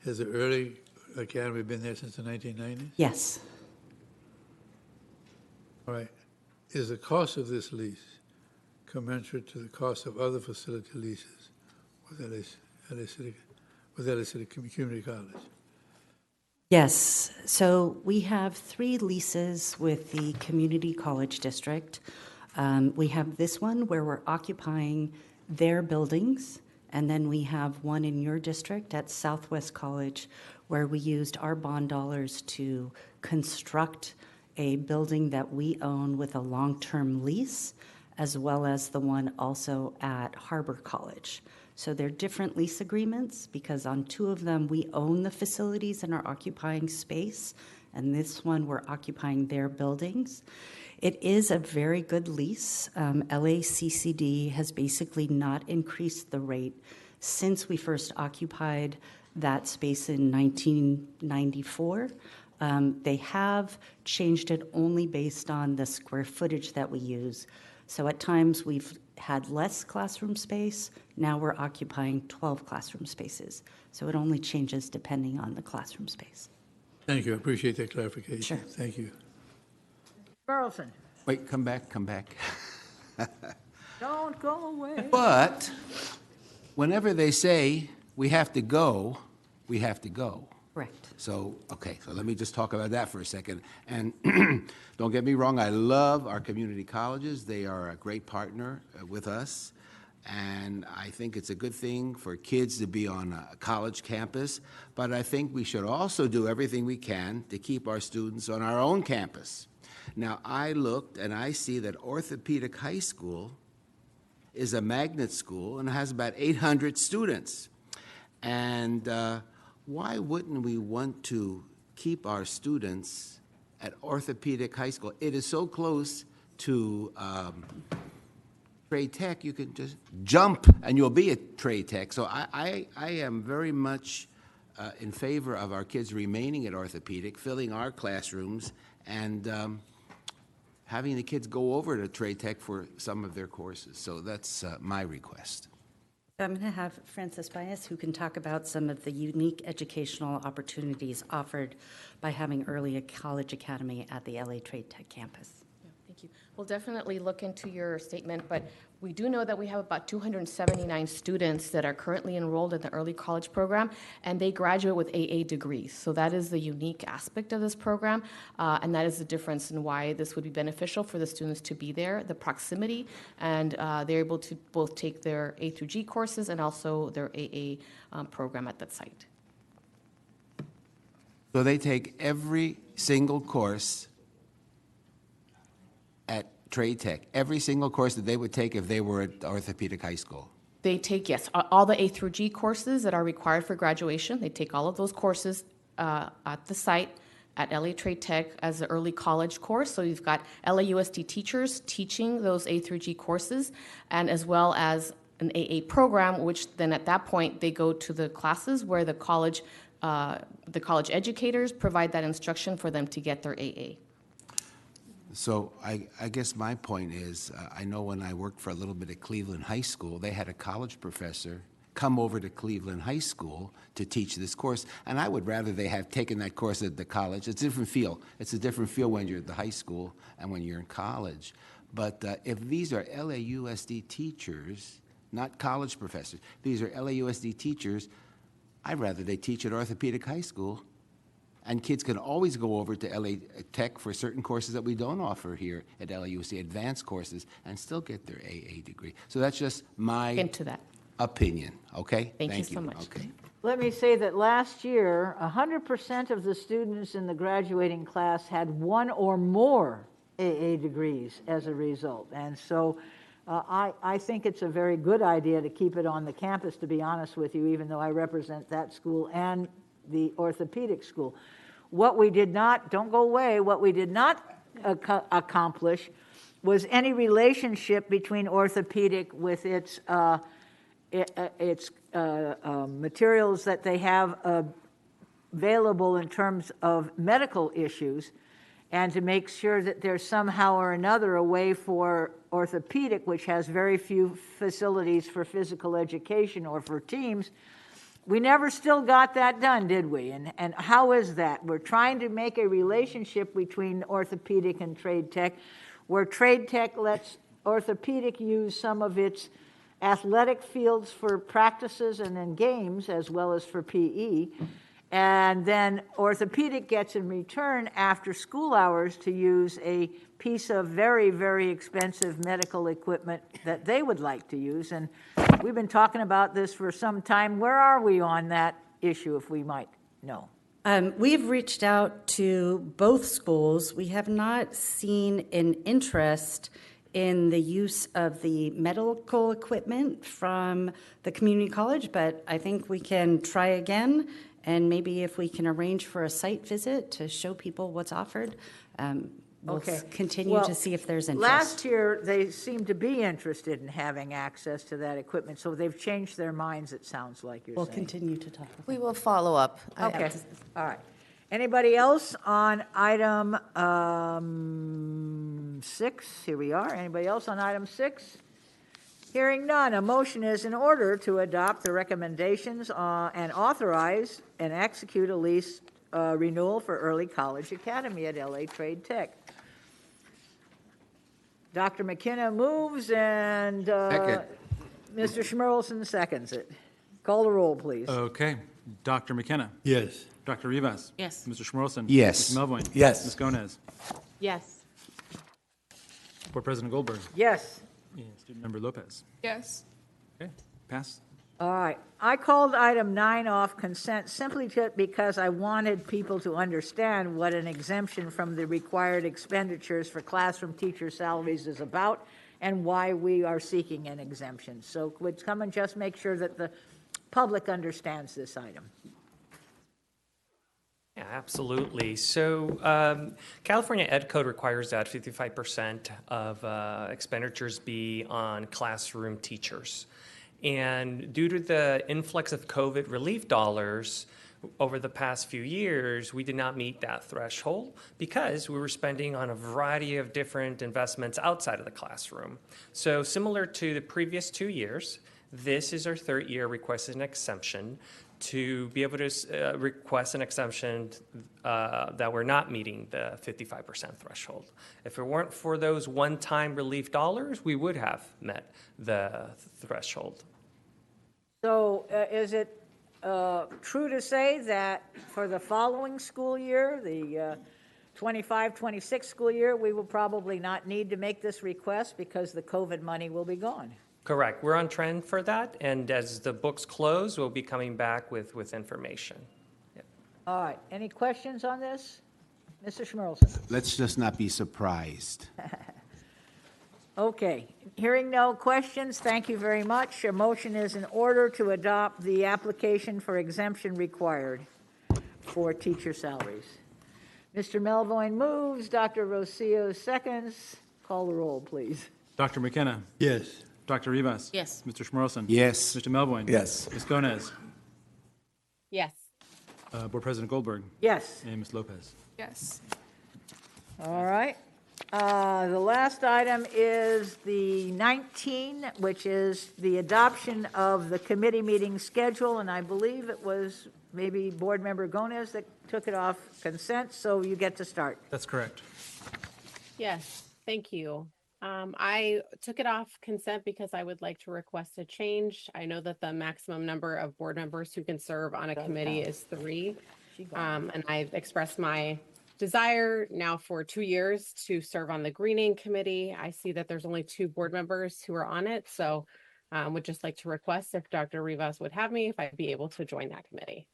has the Early Academy been there since the 1990s? Yes. All right. Is the cost of this lease commensurate to the cost of other facility leases with LA City Community College? Yes. So we have 3 leases with the Community College District. We have this one where we're occupying their buildings, and then we have one in your district at Southwest College where we used our bond dollars to construct a building that we own with a long-term lease, as well as the one also at Harbor College. So they're different lease agreements because on 2 of them we own the facilities and are occupying space, and this one we're occupying their buildings. It is a very good lease. LACCD has basically not increased the rate since we first occupied that space in 1994. They have changed it only based on the square footage that we use. So at times, we've had less classroom space. Now we're occupying 12 classroom spaces. So it only changes depending on the classroom space. Thank you. I appreciate that clarification. Sure. Thank you. Carlson, Wait, come back. don't go away. But whenever they say we have to go, we have to go. Correct. So, okay, so let me just talk about that for a second. And don't get me wrong, I love our community colleges. They are a great partner with us. And I think it's a good thing for kids to be on a college campus. But I think we should also do everything we can to keep our students on our own campus. Now, I looked and I see that Orthopedic High School is a magnet school and has about 800 students. And why wouldn't we want to keep our students at Orthopedic High School? It is so close to Trade Tech, you can just jump and you'll be at Trade Tech. So I am very much in favor of our kids remaining at Orthopedic, filling our classrooms, and having the kids go over to Trade Tech for some of their courses. So that's my request. I'm going to have Francis Bias, who can talk about some of the unique educational opportunities offered by having early college academy at the LA Trade Tech campus. Thank you. We'll definitely look into your statement, but we do know that we have about 279 students that are currently enrolled in the early college program, and they graduate with AA degrees. So that is the unique aspect of this program, and that is the difference in why this would be beneficial for the students to be there, the proximity, and they're able to both take their A through G courses and also their AA program at that site. So they take every single course at Trade Tech, every single course that they would take if they were at Orthopedic High School. They take, yes, all the A through G courses that are required for graduation. They take all of those courses at the site at LA Trade Tech as the early college course. So you've got LAUSD teachers teaching those A through G courses, and as well as an AA program, which then at that point they go to the classes where the college educators provide that instruction for them to get their AA. So I guess my point is, I know when I worked for a little bit at Cleveland High School, they had a college professor come over to Cleveland High School to teach this course, and I would rather they have taken that course at the college. It's a different feel. It's a different feel when you're at the high school and when you're in college. But if these are LAUSD teachers, not college professors, these are LAUSD teachers, I'd rather they teach at Orthopedic High School. And kids can always go over to LA Tech for certain courses that we don't offer here at LAUSD, advanced courses, and still get their AA degree. So that's just my opinion, okay? Thank you so much. Okay. Let me say that last year, 100% of the students in the graduating class had one or more AA degrees as a result. And so I think it's a very good idea to keep it on the campus, to be honest with you, even though I represent that school and the orthopedic school. What we did not, don't go away, what we did not accomplish was any relationship between orthopedic with its materials that they have available in terms of medical issues, and to make sure that there's somehow or another a way for orthopedic, which has very few facilities for physical education or for teams. We never still got that done, did we? And how is that? We're trying to make a relationship between orthopedic and Trade Tech, where Trade Tech lets orthopedic use some of its athletic fields for practices and in games, as well as for PE. And then orthopedic gets in return after school hours to use a piece of very, very expensive medical equipment that they would like to use. And we've been talking about this for some time. Where are we on that issue, if we might know? We've reached out to both schools. We have not seen an interest in the use of the medical equipment from the community college, but I think we can try again. And maybe if we can arrange for a site visit to show people what's offered, we'll continue to see if there's interest. Last year, they seemed to be interested in having access to that equipment, so they've changed their minds, it sounds like you're saying. We'll continue to talk. We will follow up. Okay, all right. Anybody else on item 6? Here we are. Anybody else on item 6? Hearing none, a motion is in order to adopt the recommendations and authorize and execute a lease renewal for Early College Academy at LA Trade Tech. Dr. McKenna moves and Second. Mr. Schmerlson seconds it. Call the roll, please. Okay. Dr. McKenna. Yes. Dr. Rivas. Yes. Mr. Schmerlson. Yes. Ms. Melvoin. Yes. Ms. Gomez. Yes. Board President Goldberg. Yes. And Student Member Lopez. Yes. Okay. Pass. All right. I called item 9 off consent simply because I wanted people to understand what an exemption from the required expenditures for classroom teacher salaries is about and why we are seeking an exemption. So would come and just make sure that the public understands this item. Yeah, absolutely. So California Ed Code requires that 55% of expenditures be on classroom teachers. And due to the influx of COVID relief dollars over the past few years, we did not meet that threshold because we were spending on a variety of different investments outside of the classroom. So similar to the previous 2 years, this is our third year requesting an exemption to be able to request an exemption that we're not meeting the 55% threshold. If it weren't for those one-time relief dollars, we would have met the threshold. So is it true to say that for the following school year, the 25-26 school year, we will probably not need to make this request because the COVID money will be gone? Correct. We're on trend for that, and as the books close, we'll be coming back with information. Yeah. All right. Any questions on this? Mr. Schmerlson. Let's just not be surprised. Okay. Hearing no questions, thank you very much. A motion is in order to adopt the application for exemption required for teacher salaries. Mr. Melvoin moves. Dr. Rosillo seconds. Call the roll, please. Dr. McKenna. Yes. Dr. Rivas. Yes. Mr. Schmerlson. Yes. Mr. Melvoin. Yes. Ms. Gomez. Yes. Board President Goldberg. Yes. And Ms. Lopez. Yes. All right. The last item is the 19, which is the adoption of the committee meeting schedule, and I believe it was maybe Board Member Gomez that took it off consent, so you get to start. That's correct. Yes. Thank you. I took it off consent because I would like to request a change. I know that the maximum number of board members who can serve on a committee is 3. And I've expressed my desire now for 2 years to serve on the Greening Committee. I see that there's only 2 board members who are on it. So would just like to request if Dr. Rivas would have me, if I'd be able to join that committee.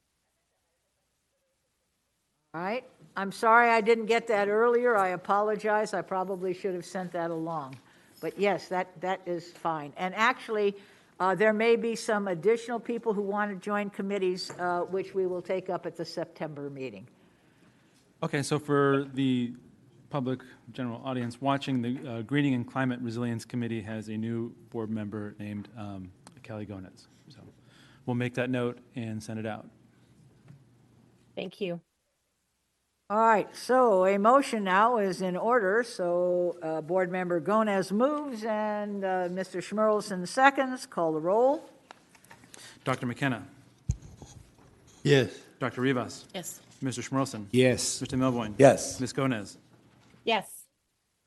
All right. I'm sorry I didn't get that earlier. I apologize. I probably should have sent that along. But yes, that is fine. And actually, there may be some additional people who want to join committees, which we will take up at the September meeting. Okay, so for the public general audience watching, the Greening and Climate Resilience Committee has a new board member named Kelly Gonitz. So we'll make that note and send it out. Thank you. All right, so a motion now is in order. So Board Member Gomez moves and Mr. Schmerlson seconds. Call the roll. Dr. McKenna. Yes. Dr. Rivas. Yes. Mr. Schmerlson. Yes. Mr. Melvoin. Yes. Ms. Gomez. Yes.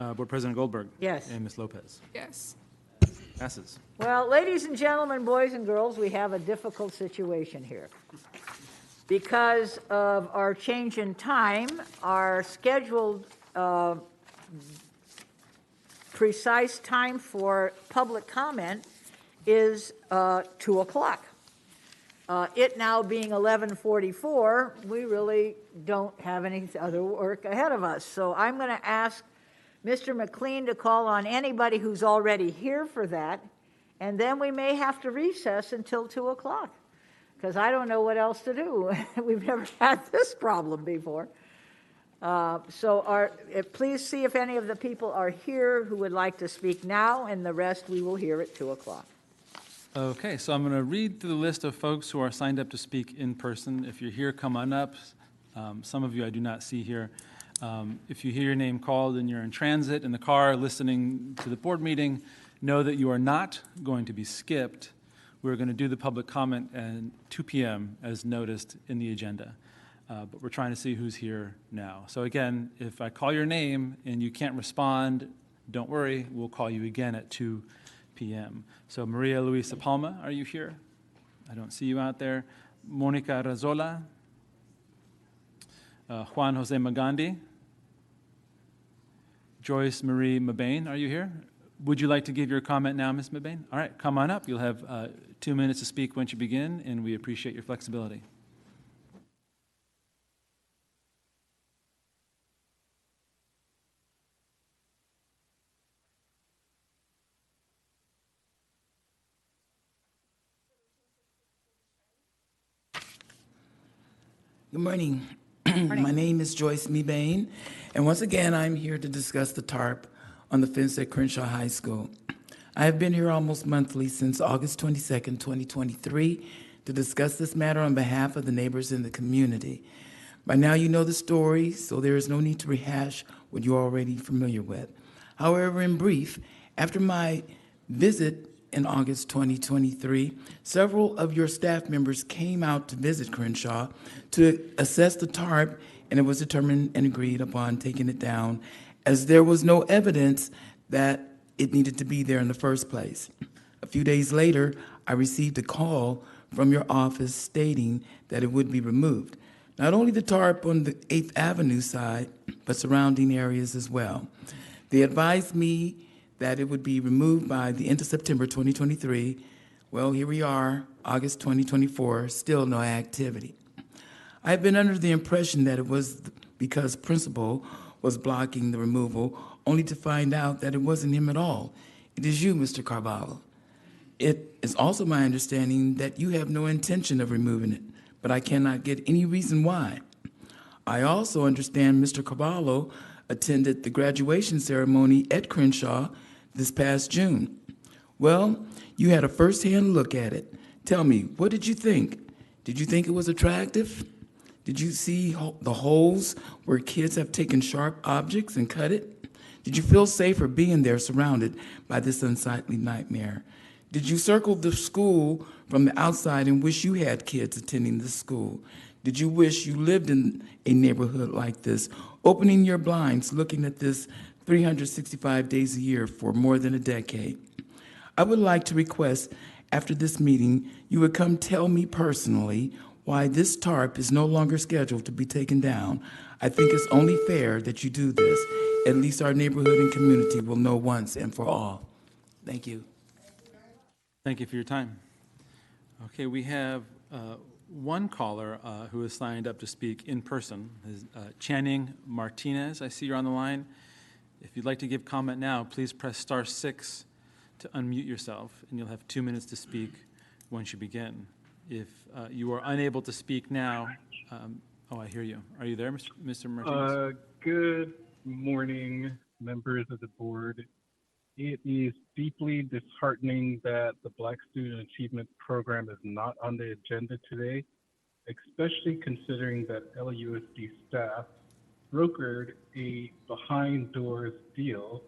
Board President Goldberg. Yes. And Ms. Lopez. Yes. Passes. Well, ladies and gentlemen, boys and girls, we have a difficult situation here. Because of our change in time, our scheduled precise time for public comment is 2 o'clock. It now being 11:44, we really don't have any other work ahead of us. So I'm going to ask Mr. McLean to call on anybody who's already here for that, and then we may have to recess until 2 o'clock, because I don't know what else to do. We've never had this problem before. Please see if any of the people are here who would like to speak now, and the rest we will hear at 2 o'clock. Okay, so I'm going to read through the list of folks who are signed up to speak in person. If you're here, come on up, Some of you I do not see here. If you hear your name called and you're in transit, in the car, listening to the board meeting, know that you are not going to be skipped. We're going to do the public comment at 2 p.m. as noticed in the agenda. But we're trying to see who's here now. So again, if I call your name and you can't respond, don't worry, we'll call you again at 2 p.m. So Maria Luisa Palma, are you here? I don't see you out there. Monica Razola, Juan Jose Magandi, Joyce Marie Mabane, are you here? Would you like to give your comment now, Ms. Mabane? All right, come on up. You'll have 2 minutes to speak once you begin, and we appreciate your flexibility. Good morning. My name is Joyce Mebane, and once again, I'm here to discuss the tarp on the fence at Crenshaw High School. I have been here almost monthly since August 22nd, 2023, to discuss this matter on behalf of the neighbors in the community. By now, you know the story, so there is no need to rehash what you're already familiar with. However, in brief, after my visit in August 2023, several of your staff members came out to visit Crenshaw to assess the tarp, and it was determined and agreed upon taking it down, as there was no evidence that it needed to be there in the first place. A few days later, I received a call from your office stating that it would be removed. Not only the tarp on the 8th Avenue side, but surrounding areas as well. They advised me that it would be removed by the end of September 2023. Well, here we are, August 2024, still no activity. I've been under the impression that it was because principal was blocking the removal, only to find out that it wasn't him at all. It is you, Mr. Carvalho. It is also my understanding that you have no intention of removing it, but I cannot get any reason why. I also understand Mr. Carvalho attended the graduation ceremony at Crenshaw this past June. Well, you had a first-hand look at it. Tell me, what did you think? Did you think it was attractive? Did you see the holes where kids have taken sharp objects and cut it? Did you feel safer being there surrounded by this unsightly nightmare? Did you circle the school from the outside and wish you had kids attending this school? Did you wish you lived in a neighborhood like this, opening your blinds, looking at this 365 days a year for more than a decade? I would like to request after this meeting, you would come tell me personally why this tarp is no longer scheduled to be taken down. I think it's only fair that you do this. At least our neighborhood and community will know once and for all. Thank you. Thank you for your time. Okay, we have one caller who has signed up to speak in person, Channing Martinez. I see you're on the line. If you'd like to give comment now, please press *6 to unmute yourself, and you'll have 2 minutes to speak once you begin. If you are unable to speak now, I hear you. Are you there, Mr. Martinez? Good morning, members of the board. It is deeply disheartening that the Black Student Achievement Program is not on the agenda today, especially considering that LAUSD staff brokered a behind doors deal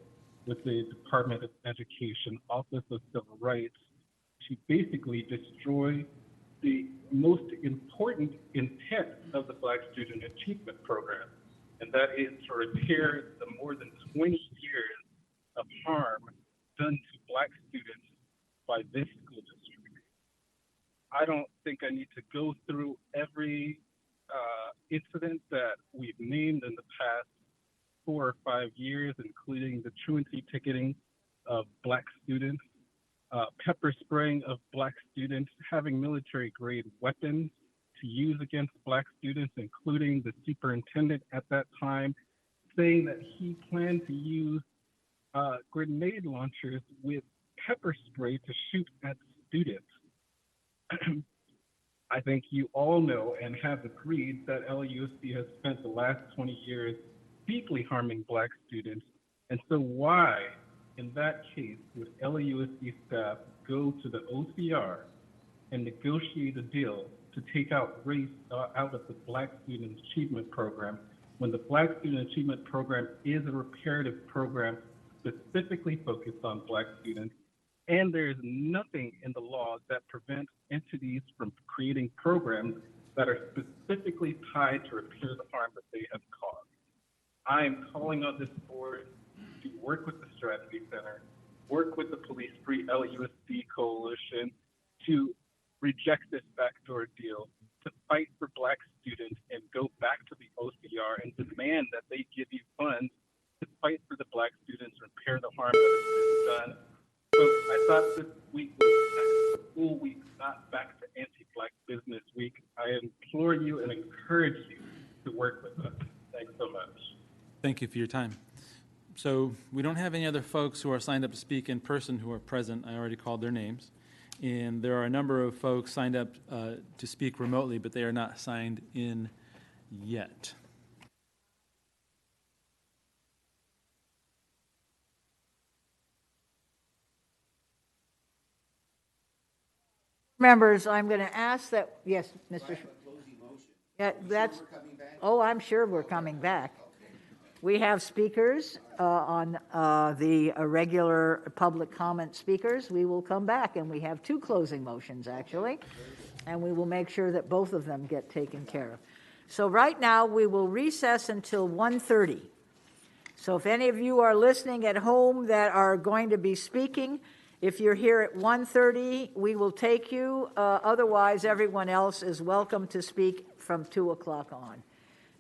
with the Department of Education Office of Civil Rights to basically destroy the most important intent of the Black Student Achievement Program, and that is to repair the more than 20 years of harm done to Black students by this school district. I don't think I need to go through every incident that we've named in the past 4 or 5 years, including the truancy ticketing of Black students, pepper spraying of Black students, having military-grade weapons to use against Black students, including the superintendent at that time saying that he planned to use grenade launchers with pepper spray to shoot at students. I think you all know and have agreed that LAUSD has spent the last 20 years deeply harming Black students. And so why, in that case, would LAUSD staff go to the OCR and negotiate a deal to take out race out of the Black Student Achievement Program, when the Black Student Achievement Program is a reparative program specifically focused on Black students, and there is nothing in the law that prevents entities from creating programs that are specifically tied to repair the harm that they have caused. I am calling on this board to work with the Strategy Center, work with the Police Free LUSD Coalition to reject this backdoor deal, to fight for Black students and go back to the OCR and demand that they give you funds to fight for the Black students and repair the harm that has been done. So I thought this week was back to school week, not back to anti-Black business week. I implore you and encourage you to work with us. Thanks so much. Thank you for your time. So we don't have any other folks who are signed up to speak in person who are present. I already called their names. And there are a number of folks signed up to speak remotely, but they are not signed in yet. Members, I'm going to ask that, yes, Mr. Yeah, that's, oh, I'm sure we're coming back. We have speakers on the regular public comment speakers. We will come back, and we have 2 closing motions, actually, and we will make sure that both of them get taken care of. So right now, we will recess until 1:30. So if any of you are listening at home that are going to be speaking, if you're here at 1:30, we will take you. Otherwise, everyone else is welcome to speak from 2 o'clock on.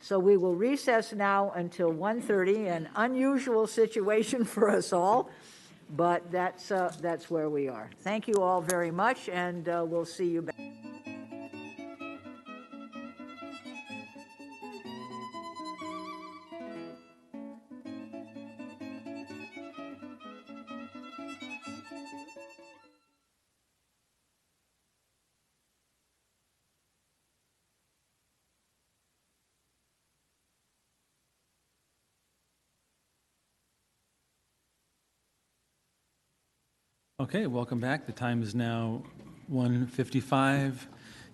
So we will recess now until 1:30, an unusual situation for us all, but that's where we are. Thank you all very much, and we'll see you back. Okay, welcome back. The time is now 1:55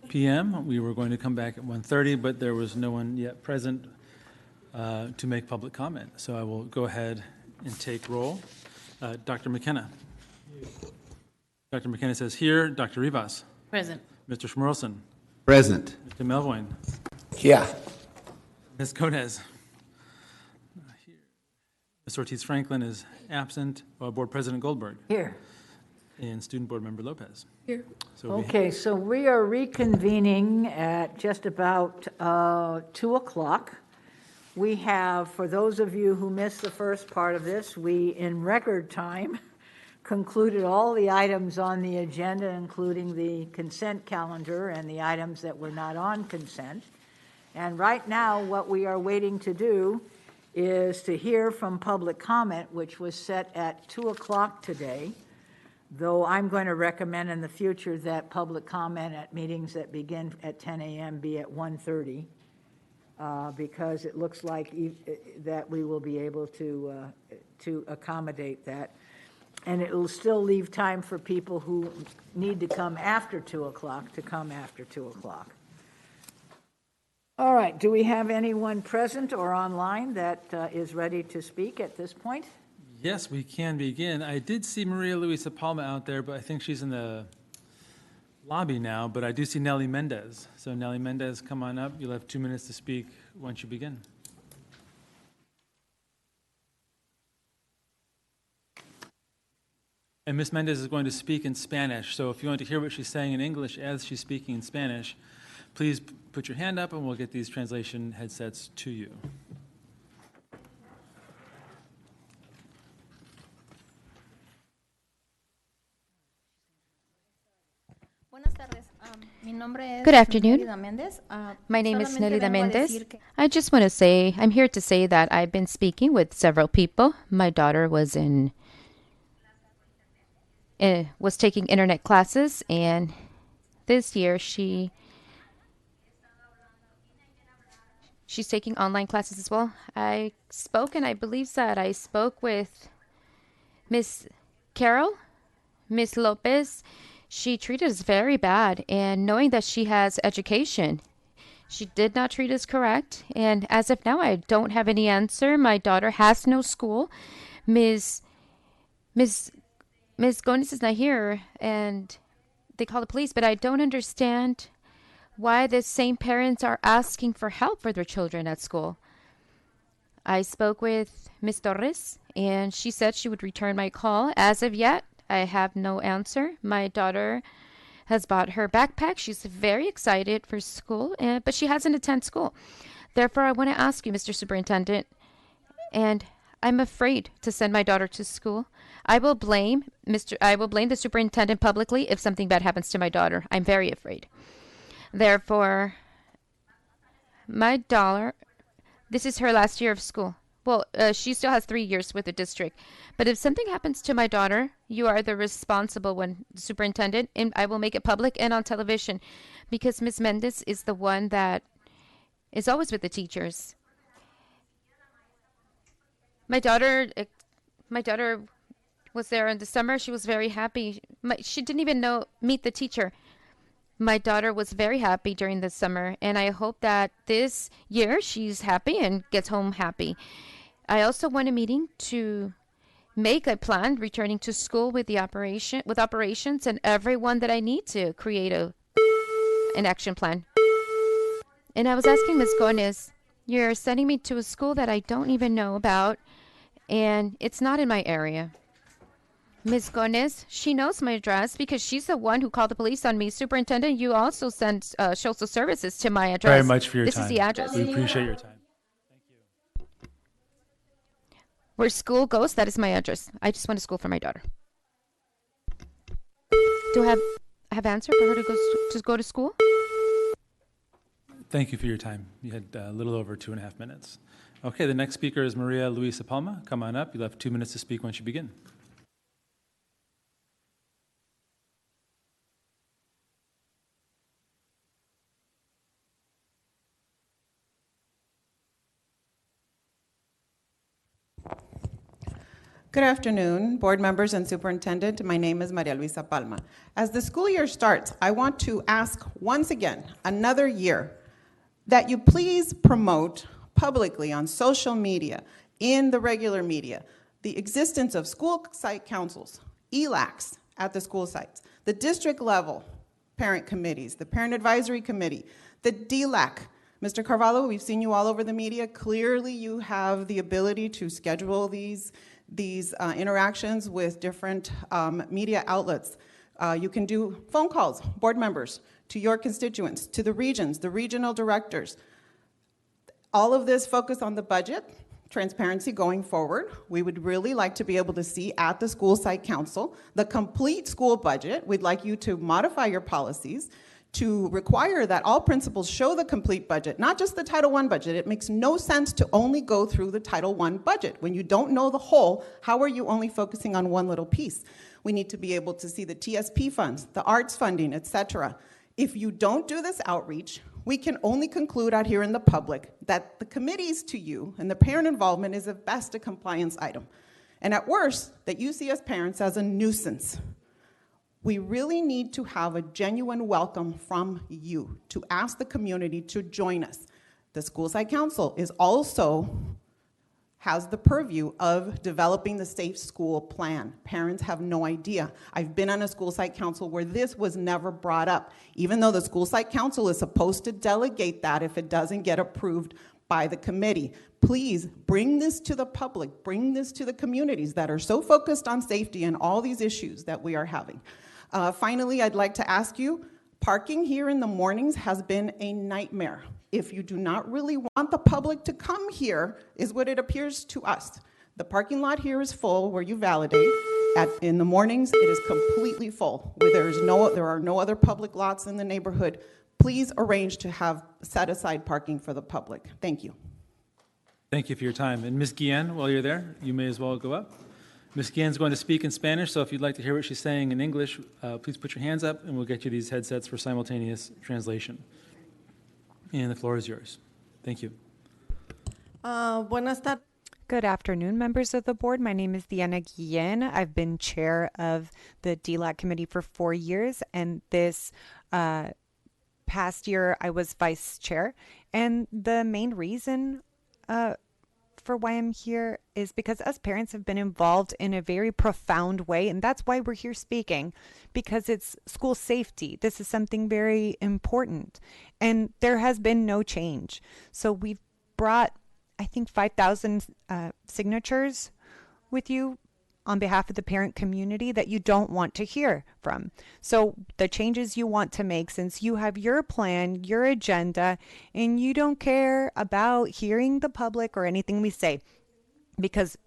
p.m. We were going to come back at 1:30, but there was no one yet present to make public comment. So I will go ahead and take roll. Dr. McKenna. Dr. McKenna says here. Dr. Rivas. Present. Mr. Schmerlson. Present. Mr. Melvoin. Yeah. Ms. Conez. Here. Ms. Ortiz-Franklin is absent. Board President Goldberg. Here. And Student Board Member Lopez. Here. So Okay, so we are reconvening at just about 2 o'clock. We have, for those of you who missed the first part of this, we, in record time, concluded all the items on the agenda, including the consent calendar and the items that were not on consent. And right now, what we are waiting to do is to hear from public comment, which was set at 2 o'clock today, though I'm going to recommend in the future that public comment at meetings that begin at 10 a.m. be at 1:30, because it looks like that we will be able to accommodate that. And it will still leave time for people who need to come after 2 o'clock to come after 2 o'clock. All right, do we have anyone present or online that is ready to speak at this point? yes, we can begin. I did see Maria Luisa Palma out there, but I think she's in the lobby now. But I do see Nelly Mendez. So Nelly Mendez, come on up. You'll have 2 minutes to speak once you begin. And Ms. Mendez is going to speak in Spanish. So if you want to hear what she's saying in English as she's speaking in Spanish, please put your hand up and we'll get these translation headsets to you. Good afternoon. My name is Nelida Mendez. I just want to say, I'm here to say that I've been speaking with several people. My daughter was taking internet classes, and this year she's taking online classes as well. I spoke, and I believe that I spoke with Miss Carol, Miss Lopez. She treated us very bad, and knowing that she has education, she did not treat us correct. And as of now, I don't have any answer. My daughter has no school. Ms. Ms. Ms. Gonis is not here, and they call the police, but I don't understand why the same parents are asking for help for their children at school. I spoke with Ms. Torres, and she said she would return my call. As of yet, I have no answer. My daughter has bought her backpack. She's very excited for school, but she hasn't attended school. Therefore, I want to ask you, Mr. Superintendent, and I'm afraid to send my daughter to school. I will blame the superintendent publicly if something bad happens to my daughter. I'm very afraid. Therefore, my daughter, this is her last year of school. Well, she still has 3 years with the district. But if something happens to my daughter, you are the responsible one, superintendent, and I will make it public and on television, because Ms. Mendez is the one that is always with the teachers. My daughter was there in the summer. She was very happy. She didn't even meet the teacher. My daughter was very happy during the summer, and I hope that this year she's happy and gets home happy. I also want a meeting to make a plan returning to school with operations and everyone that I need to create an action plan. And I was asking Ms. Gomez, you're sending me to a school that I don't even know about, and it's not in my area. Ms. Gomez, she knows my address because she's the one who called the police on me. Superintendent, you also send social services to my address. Very much for your time. This is the address. We appreciate your time. Where school goes, that is my address. I just went to school for my daughter. Do I have answer for her to go to school? Thank you for your time. You had a little over 2.5 minutes. Okay, the next speaker is Maria Luisa Palma. Come on up. You'll have 2 minutes to speak once you begin. Good afternoon, board members and superintendent. My name is Maria Luisa Palma. As the school year starts, I want to ask once again, another year, that you please promote publicly on social media, in the regular media, the existence of school site councils, ELACs at the school sites, the district level parent committees, the parent advisory committee, the DLAC. Mr. Carvalho, we've seen you all over the media. Clearly you have the ability to schedule these interactions with different media outlets. You can do phone calls, board members, to your constituents, to the regions, the regional directors. All of this focus on the budget, transparency going forward. We would really like to be able to see at the school site council the complete school budget. We'd like you to modify your policies to require that all principals show the complete budget, not just the Title I budget. It makes no sense to only go through the Title I budget. When you don't know the whole, how are you only focusing on one little piece? We need to be able to see the TSP funds, the arts funding, etc. If you don't do this outreach, we can only conclude out here in the public that the committees to you and the parent involvement is at best a compliance item. And at worst, that you see as parents as a nuisance. We really need to have a genuine welcome from you to ask the community to join us. The school site council has the purview of developing the safe school plan. Parents have no idea. I've been on a school site council where this was never brought up, even though the school site council is supposed to delegate that if it doesn't get approved by the committee. Please bring this to the public, bring this to the communities that are so focused on safety and all these issues that we are having. Finally, I'd like to ask you, parking here in the mornings has been a nightmare. If you do not really want the public to come here, is what it appears to us. The parking lot here is full where you validate. In the mornings, it is completely full. There are no other public lots in the neighborhood. Please arrange to have set aside parking for the public. Thank you. Thank you for your time. And Ms. Guillen, while you're there, you may as well go up. Ms. Guillen's going to speak in Spanish, so if you'd like to hear what she's saying in English, please put your hands up and we'll get you these headsets for simultaneous translation. And the floor is yours. Thank you. Good afternoon, members of the board. My name is Diana Guillen. I've been chair of the DLAC committee for 4 years, and this past year I was vice chair. And the main reason for why I'm here is because us parents have been involved in a very profound way, and that's why we're here speaking, because it's school safety. This is something very important, and there has been no change. So we've brought, I think, 5,000 signatures with you on behalf of the parent community that you don't want to hear from. So the changes you want to make, since you have your plan, your agenda, and you don't care about hearing the public or anything we say, because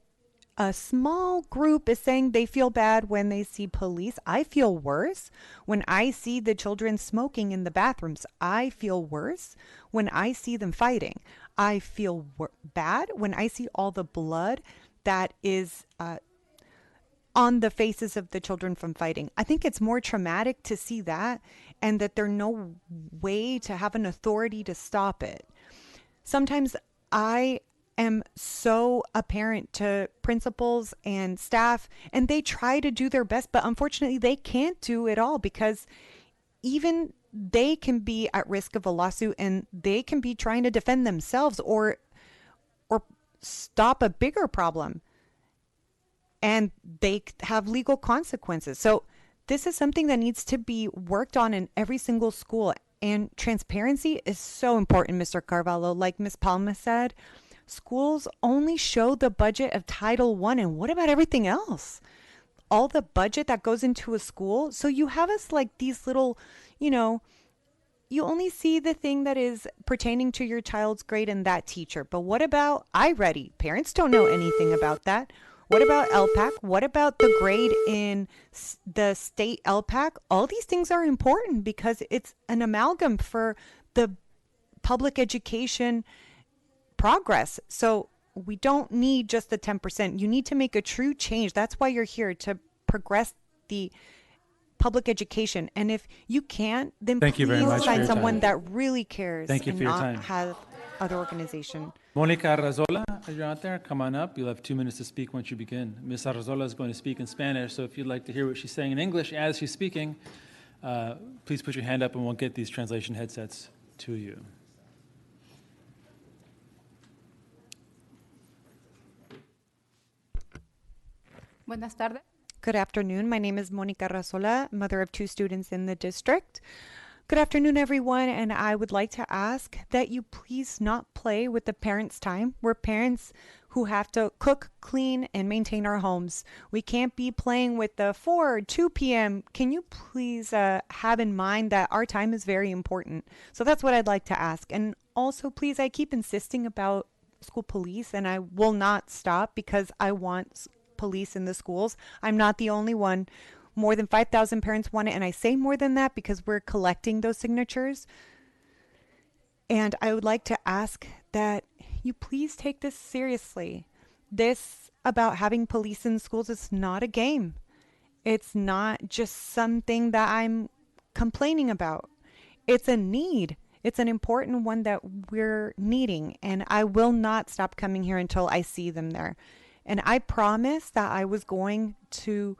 a small group is saying they feel bad when they see police. I feel worse when I see the children smoking in the bathrooms. I feel worse when I see them fighting. I feel bad when I see all the blood that is on the faces of the children from fighting. I think it's more traumatic to see that, and that there's no way to have an authority to stop it. Sometimes I am so apparent to principals and staff, and they try to do their best, but unfortunately they can't do it all, because even they can be at risk of a lawsuit, and they can be trying to defend themselves or stop a bigger problem, and they have legal consequences. So this is something that needs to be worked on in every single school, and transparency is so important, Mr. Carvalho. Like Ms. Palma said, schools only show the budget of Title I, and what about everything else? All the budget that goes into a school. So you have us like these little, you only see the thing that is pertaining to your child's grade and that teacher. But what about iReady? Parents don't know anything about that. What about LPAC? What about the grade in the state LPAC? All these things are important because it's an amalgam for the public education progress. So we don't need just the 10%. You need to make a true change. That's why you're here, to progress the public education. And if you can't, then Thank you very much please for find your someone time. that really cares Thank you and for your not time. have other organization. Monica Arrazola, are you out there? Come on up. You'll have 2 minutes to speak once you begin. Ms. Arrazola is going to speak in Spanish, so if you'd like to hear what she's saying in English as she's speaking, please put your hand up and we'll get these translation headsets to you. Buenas tardes. Good afternoon. My name is Monica Arrazola, mother of 2 students in the district. Good afternoon, everyone, and I would like to ask that you please not play with the parents' time. We're parents who have to cook, clean, and maintain our homes. We can't be playing with the 4 or 2 p.m. Can you please have in mind that our time is very important? So that's what I'd like to ask. And also, please, I keep insisting about school police, and I will not stop because I want police in the schools. I'm not the only one. More than 5,000 parents want it, and I say more than that because we're collecting those signatures. And I would like to ask that you please take this seriously. This about having police in schools is not a game. It's not just something that I'm complaining about. It's a need. It's an important one that we're needing, and I will not stop coming here until I see them there. And I promised that I was going to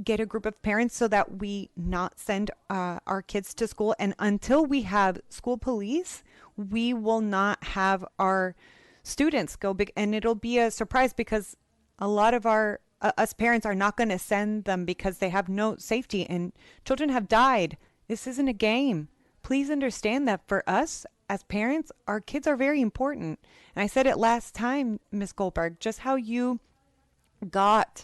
get a group of parents so that we not send our kids to school. And until we have school police, we will not have our students go big. And it'll be a surprise because a lot of our us parents are not going to send them because they have no safety, and children have died. This isn't a game. Please understand that for us as parents, our kids are very important. And I said it last time, Ms. Goldberg, just how you got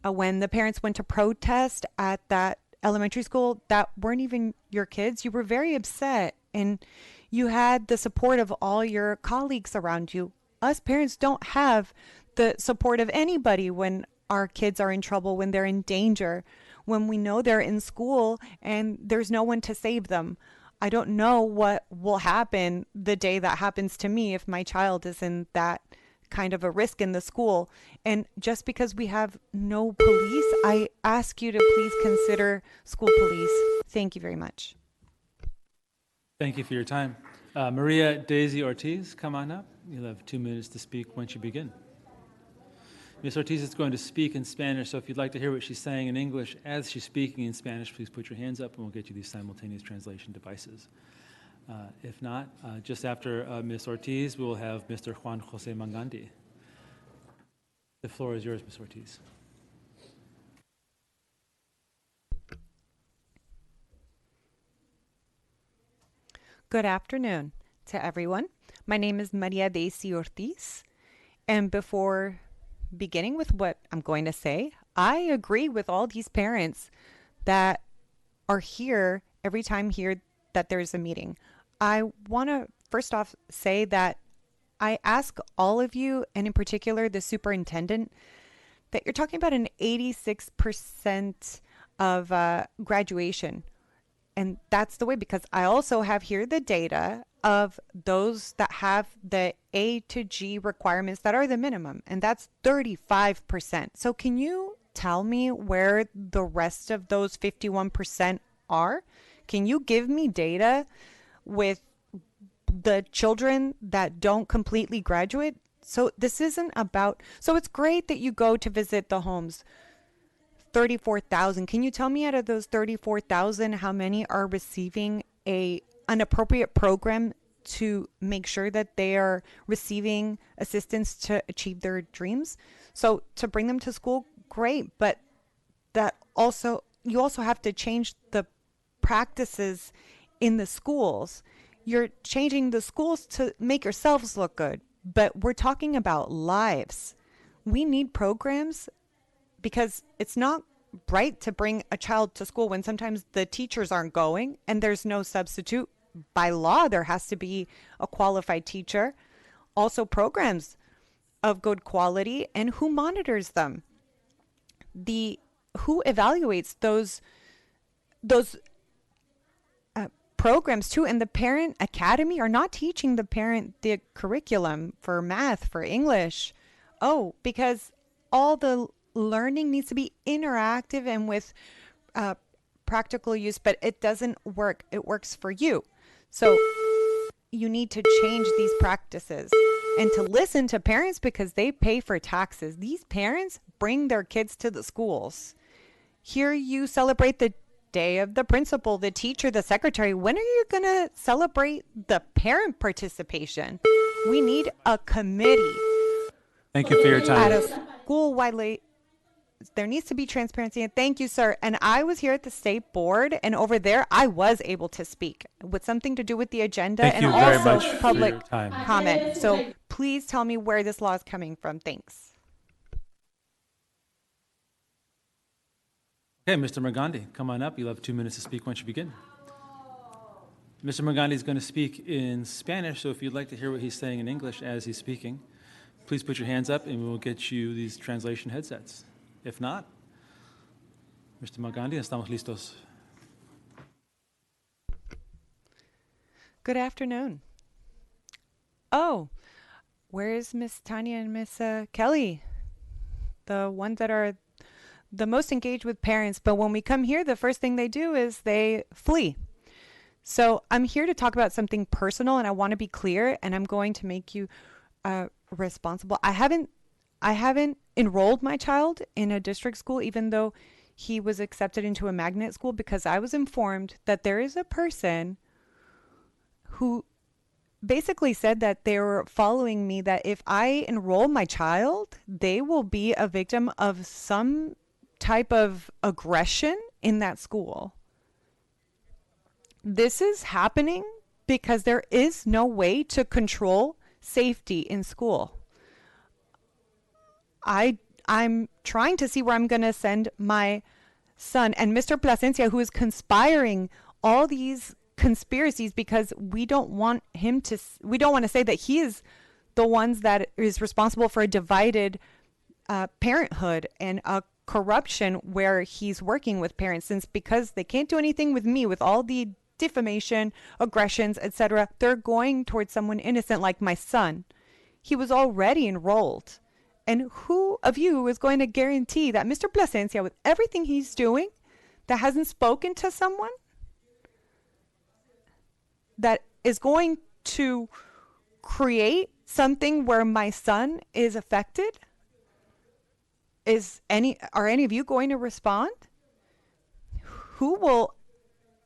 when the parents went to protest at that elementary school that weren't even your kids. You were very upset, and you had the support of all your colleagues around you. Us parents don't have the support of anybody when our kids are in trouble, when they're in danger, when we know they're in school and there's no one to save them. I don't know what will happen the day that happens to me if my child is in that kind of a risk in the school. And just because we have no police, I ask you to please consider school police. Thank you very much. Thank you for your time. Maria Daisy Ortiz, come on up. You'll have 2 minutes to speak once you begin. Ms. Ortiz is going to speak in Spanish, so if you'd like to hear what she's saying in English as she's speaking in Spanish, please put your hands up and we'll get you these simultaneous translation devices. If not, just after Ms. Ortiz, we'll have Mr. Juan Jose Mangandi. The floor is yours, Ms. Ortiz. Good afternoon to everyone. My name is Maria Daisy Ortiz, and before beginning with what I'm going to say, I agree with all these parents that are here every time here that there's a meeting. I want to first off say that I ask all of you, and in particular the superintendent, that you're talking about an 86% of graduation. And that's the way, because I also have here the data of those that have the A to G requirements that are the minimum, and that's 35%. So can you tell me where the rest of those 51% are? Can you give me data with the children that don't completely graduate? So this isn't about, so it's great that you go to visit the homes. 34,000. Can you tell me out of those 34,000 how many are receiving an appropriate program to make sure that they are receiving assistance to achieve their dreams? So to bring them to school, great, but that also, you also have to change the practices in the schools. You're changing the schools to make yourselves look good, but we're talking about lives. We need programs, because it's not right to bring a child to school when sometimes the teachers aren't going and there's no substitute. By law, there has to be a qualified teacher. Also, programs of good quality, and who monitors them? Who evaluates those programs too? And the parent academy are not teaching the parent the curriculum for math, for English. Oh, because all the learning needs to be interactive and with practical use, but it doesn't work. It works for you. So you need to change these practices and to listen to parents, because they pay for taxes. These parents bring their kids to the schools. Here you celebrate the day of the principal, the teacher, the secretary. When are you going to celebrate the parent participation? We need a committee. Thank you for your time. At a school-wide, there needs to be transparency. And thank you, sir. And I was here at the state board, and over there, I was able to speak with something to do with the agenda Thank and you very also much for public your time. comment. So please tell me where this law is coming from. Thanks. Okay, Mr. Morgandi, come on up. You'll have 2 minutes to speak once you begin. Mr. Morgandi is going to speak in Spanish, so if you'd like to hear what he's saying in English as he's speaking, please put your hands up and we'll get you these translation headsets. If not, Mr. Morgandi, estamos listos. Good afternoon. Oh, where's Miss Tanya and Miss Kelly? The ones that are the most engaged with parents, but when we come here, the first thing they do is they flee. So I'm here to talk about something personal, and I want to be clear, and I'm going to make you responsible. I haven't enrolled my child in a district school, even though he was accepted into a magnet school, because I was informed that there is a person who basically said that they were following me, that if I enroll my child, they will be a victim of some type of aggression in that school. This is happening because there is no way to control safety in school. I'm trying to see where I'm going to send my son, and Mr. Plasencia, who is conspiring all these conspiracies, because we don't want to say that he is the ones that is responsible for a divided parenthood and a corruption where he's working with parents, because they can't do anything with me with all the defamation, aggressions, etc. They're going towards someone innocent like my son. He was already enrolled. And who of you is going to guarantee that Mr. Plasencia, with everything he's doing, that hasn't spoken to someone that is going to create something where my son is affected? Are any of you going to respond? Who will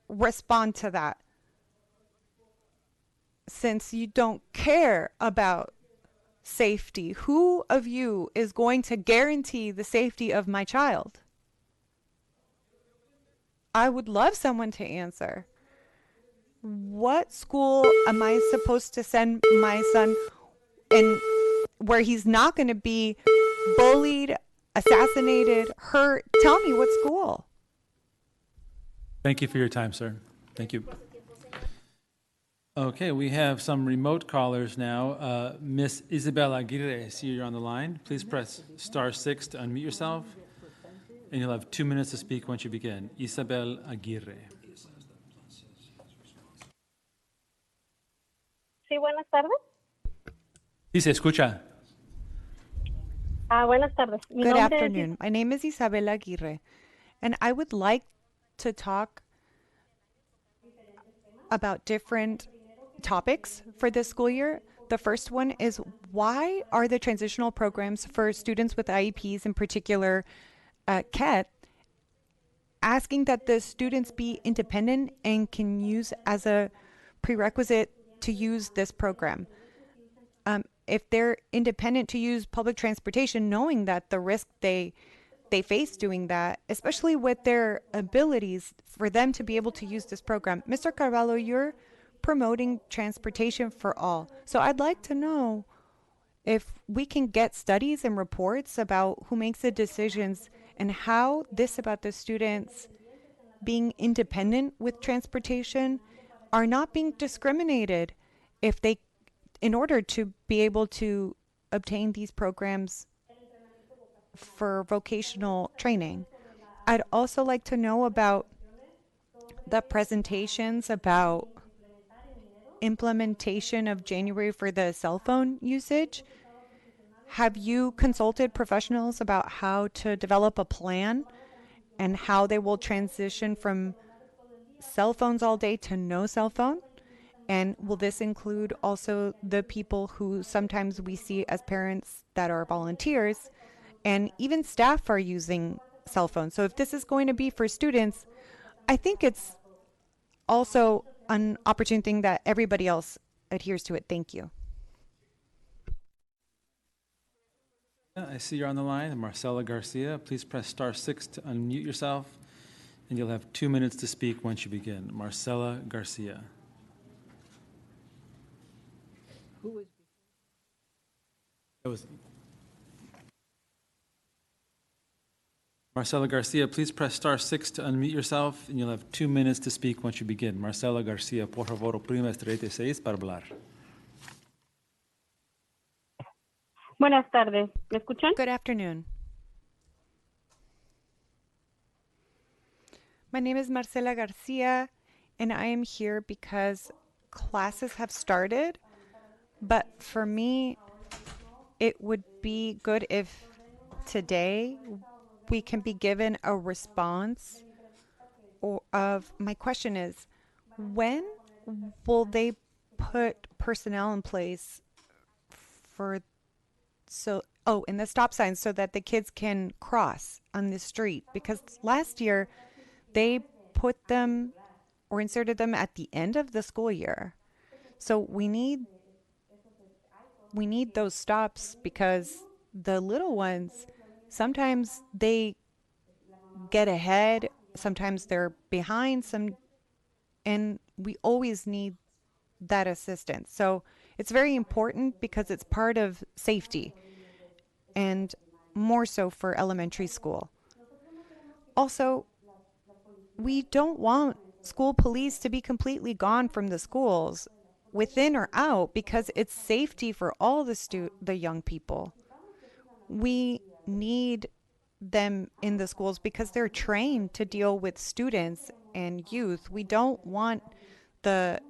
respond to that? Since you don't care about safety, who of you is going to guarantee the safety of my child? I would love someone to answer. What school am I supposed to send my son in where he's not going to be bullied, assassinated, hurt? Tell me what school. Thank you for your time, sir. Thank you. Okay, we have some remote callers now. Miss Isabel Aguirre, I see you're on the line. Please press *6 to unmute yourself, and you'll have 2 minutes to speak once you begin. Isabel Aguirre. Sí, buenas tardes. Sí, se escucha. Buenas tardes. Mi Good nombre es afternoon. My name is Isabela Aguirre, and I would like to talk about different topics for this school year. The first one is, why are the transitional programs for students with IEPs, in particular CAT, asking that the students be independent and can use as a prerequisite to use this program? If they're independent to use public transportation, knowing that the risk they face doing that, especially with their abilities for them to be able to use this program. Mr. Carvalho, you're promoting transportation for all. So I'd like to know if we can get studies and reports about who makes the decisions and how this about the students being independent with transportation are not being discriminated if they, in order to be able to obtain these programs for vocational training. I'd also like to know about the presentations about implementation of January for the cell phone usage. Have you consulted professionals about how to develop a plan and how they will transition from cell phones all day to no cell phone? And will this include also the people who sometimes we see as parents that are volunteers, and even staff are using cell phones? So if this is going to be for students, I think it's also an opportune thing that everybody else adheres to it. Thank you. I see you're on the line. Marcela Garcia, please press *6 to unmute yourself, and you'll have 2 minutes to speak once you begin. Marcela Garcia. Marcela Garcia, please press *6 to unmute yourself, and you'll have 2 minutes to speak once you begin. Marcela Garcia, por favor, oprima estrella 6 para hablar. Buenas tardes. ¿Me escuchan? Good afternoon. My name is Marcela Garcia, and I am here because classes have started, but for me, it would be good if today we can be given a response of, my question is, when will they put personnel in place for, in the stop signs so that the kids can cross on the street? Because last year they put them or inserted them at the end of the school year. So we need those stops, because the little ones, sometimes they get ahead, sometimes they're behind, and we always need that assistance. So it's very important because it's part of safety, and more so for elementary school. Also, we don't want school police to be completely gone from the schools, within or out, because it's safety for all the young people. We need them in the schools because they're trained to deal with students and youth. We don't want the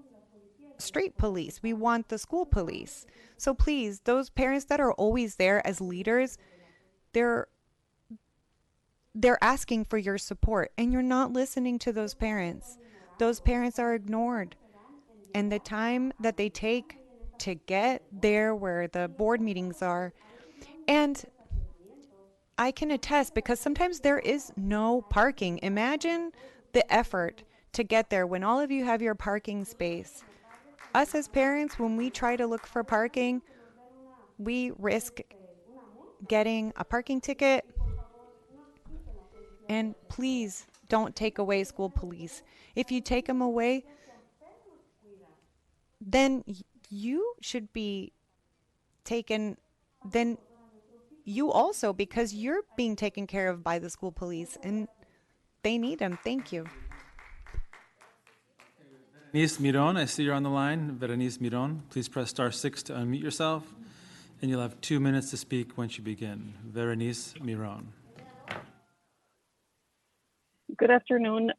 street police. We want the school police. So please, those parents that are always there as leaders, they're asking for your support, and you're not listening to those parents. Those parents are ignored. And the time that they take to get there where the board meetings are. And I can attest, because sometimes there is no parking. Imagine the effort to get there when all of you have your parking space. Us as parents, when we try to look for parking, we risk getting a parking ticket. And please don't take away school police. If you take them away, then you should be taken, then you also, because you're being taken care of by the school police and they need them. Thank you. Berenice Miron, I see you're on the line. Berenice Miron, please press *6 to unmute yourself, and you'll have 2 minutes to speak once you begin. Berenice Miron. Good afternoon,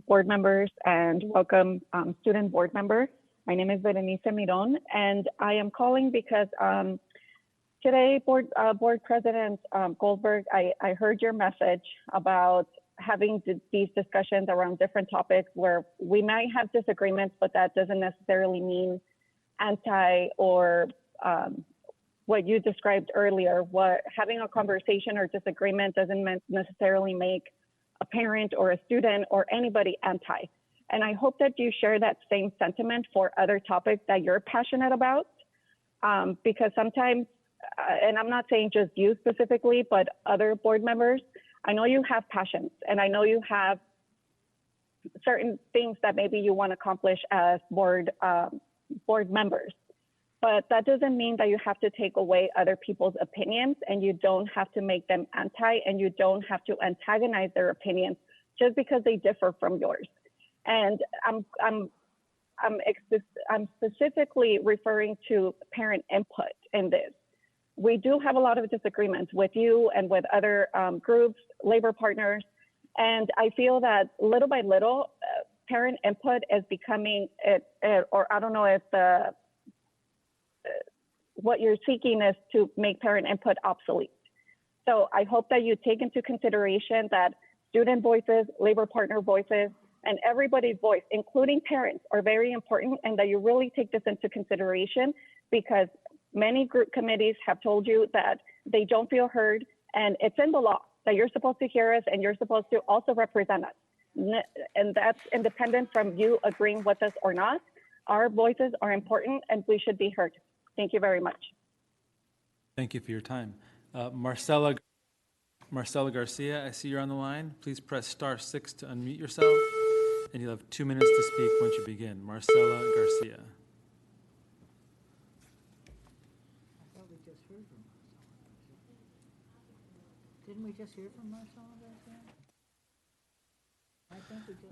board members, and welcome, student board member. My name is Berenice Miron, and I am calling because today, Board President Goldberg, I heard your message about having these discussions around different topics where we might have disagreements, but that doesn't necessarily mean anti or what you described earlier. Having a conversation or disagreement doesn't necessarily make a parent or a student or anybody anti. And I hope that you share that same sentiment for other topics that you're passionate about, because sometimes, and I'm not saying just you specifically, but other board members, I know you have passions and I know you have certain things that maybe you want to accomplish as board members, but that doesn't mean that you have to take away other people's opinions, and you don't have to make them anti, and you don't have to antagonize their opinions just because they differ from yours. And I'm specifically referring to parent input in this. We do have a lot of disagreements with you and with other groups, labor partners, and I feel that little by little, parent input is becoming, or I don't know if what you're seeking is to make parent input obsolete. So I hope that you take into consideration that student voices, labor partner voices, and everybody's voice, including parents, are very important, and that you really take this into consideration, because many group committees have told you that they don't feel heard, and it's in the law that you're supposed to hear us and you're supposed to also represent us. And that's independent from you agreeing with us or not. Our voices are important and we should be heard. Thank you very much. Thank you for your time. Marcela Garcia, I see you're on the line. Please press *6 to unmute yourself, and you'll have 2 minutes to speak once you begin. Marcela Garcia. Didn't we just hear from Marcella Garcia?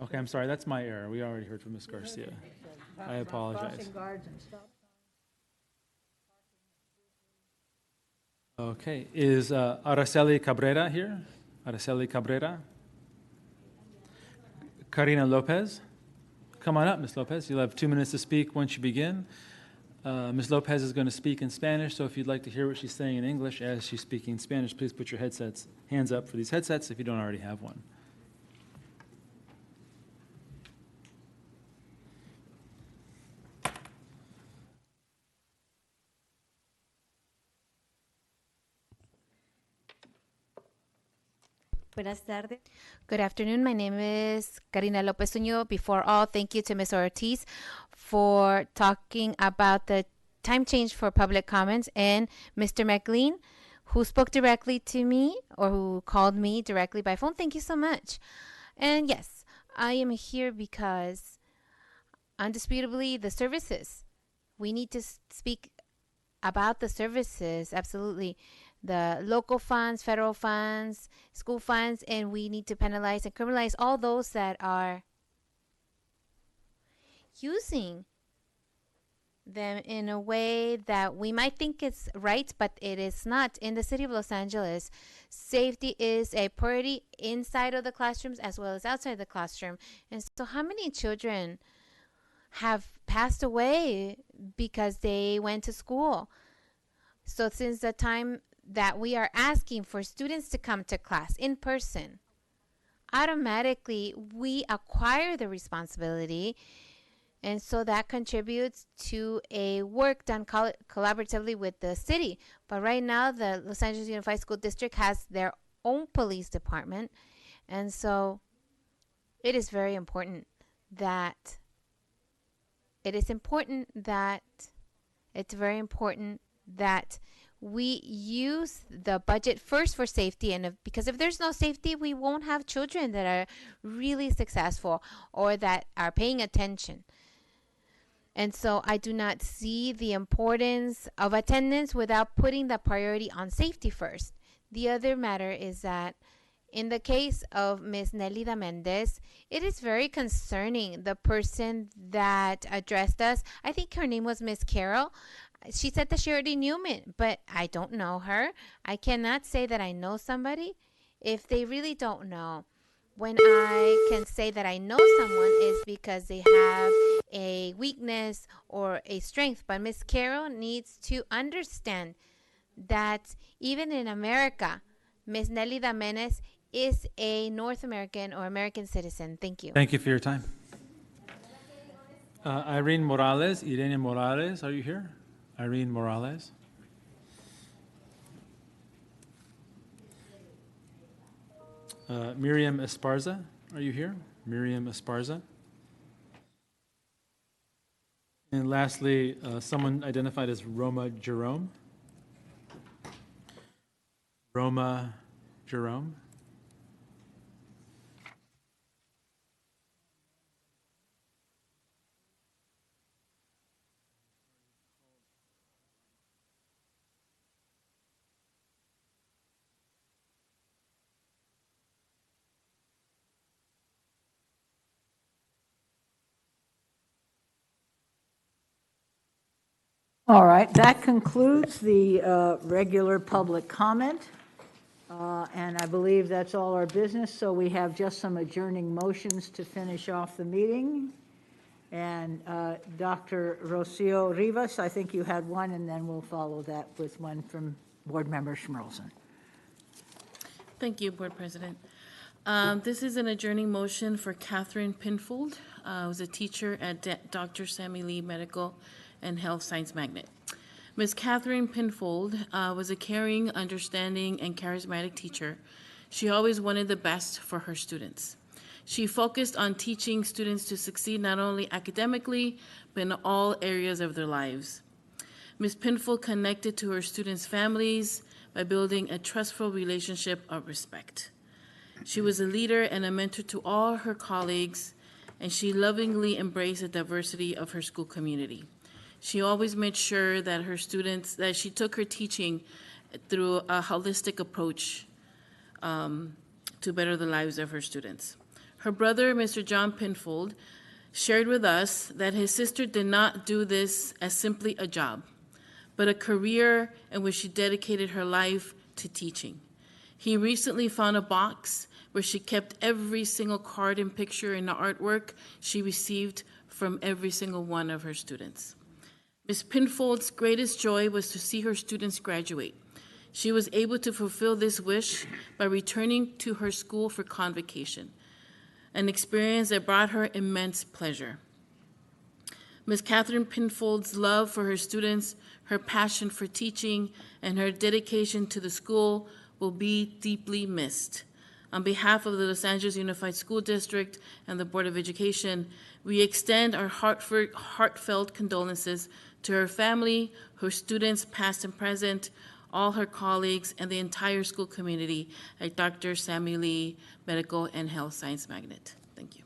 Okay, I'm sorry, that's my error. We already heard from Ms. Garcia. I apologize. Crossing guards and stop. Okay, is Araceli Cabrera here? Araceli Cabrera? Karina Lopez? Come on up, Ms. Lopez. You'll have 2 minutes to speak once you begin. Ms. Lopez is going to speak in Spanish, so if you'd like to hear what she's saying in English as she's speaking in Spanish, please put your hands up for these headsets if you don't already have one. Buenas tardes. Good afternoon. My name is Karina Lopez Uño. Before all, thank you to Ms. Ortiz for talking about the time change for public comments, and Mr. McLean, who spoke directly to me or who called me directly by phone. Thank you so much. And yes, I am here because undisputably the services. We need to speak about the services, absolutely. The local funds, federal funds, school funds, and we need to penalize and criminalize all those that are using them in a way that we might think it's right, but it is not. In the city of Los Angeles, safety is a priority inside of the classrooms as well as outside the classroom. And so how many children have passed away because they went to school? So since the time that we are asking for students to come to class in person, automatically we acquire the responsibility And so that contributes to a work done collaboratively with the city. But right now, the Los Angeles Unified School District has their own police department. And so it is very important that it's very important that we use the budget first for safety, and because if there's no safety, we won't have children that are really successful or that are paying attention. And so I do not see the importance of attendance without putting the priority on safety first. The other matter is that in the case of Ms. Nelida Mendez, it is very concerning. The person that addressed us, I think her name was Ms. Carol. She said that she already knew me, but I don't know her. I cannot say that I know somebody if they really don't know. When I can say that I know someone is because they have a weakness or a strength. But Ms. Carol needs to understand that even in America, Ms. Nelly Damenes is a North American or American citizen. Thank you. Thank you for your time. Irene Morales, Irene Morales, are you here? Irene Morales. Miriam Esparza, are you here? Miriam Esparza. And lastly, someone identified as Roma Jerome. Roma Jerome. All right, that concludes the regular public comment. And I believe that's all our business, so we have just some adjourning motions to finish off the meeting. And Dr. Rocio Rivas, I think you had one, and then we'll follow that with one from Board Member Schmerlson. Thank you, Board President. This is an adjourning motion for Catherine Pinfold, who was a teacher at Dr. Sammy Lee Medical and Health Science Magnet. Ms. Catherine Pinfold was a caring, understanding, and charismatic teacher. She always wanted the best for her students. She focused on teaching students to succeed not only academically, but in all areas of their lives. Ms. Pinfold connected to her students' families by building a trustful relationship of respect. She was a leader and a mentor to all her colleagues, and she lovingly embraced the diversity of her school community. She always made sure that that she took her teaching through a holistic approach to better the lives of her students. Her brother, Mr. John Pinfold, shared with us that his sister did not do this as simply a job, but a career in which she dedicated her life to teaching. He recently found a box where she kept every single card and picture and artwork she received from every single one of her students. Ms. Pinfold's greatest joy was to see her students graduate. She was able to fulfill this wish by returning to her school for convocation, an experience that brought her immense pleasure. Ms. Catherine Pinfold's love for her students, her passion for teaching, and her dedication to the school will be deeply missed. On behalf of the Los Angeles Unified School District and the Board of Education, we extend our heartfelt condolences to her family, her students, past and present, all her colleagues, and the entire school community at Dr. Sammy Lee Medical and Health Science Magnet. Thank you.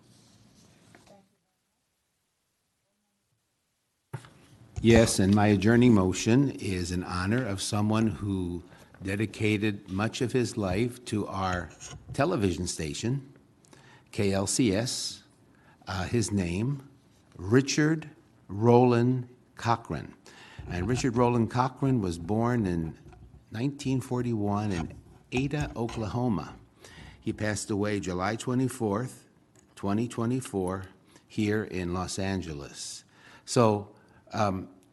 Yes, and my adjourning motion is in honor of someone who dedicated much of his life to our television station, KLCS. His name, Richard Roland Cochran. And Richard Roland Cochran was born in 1941 in Ada, Oklahoma. He passed away July 24th, 2024, here in Los Angeles. So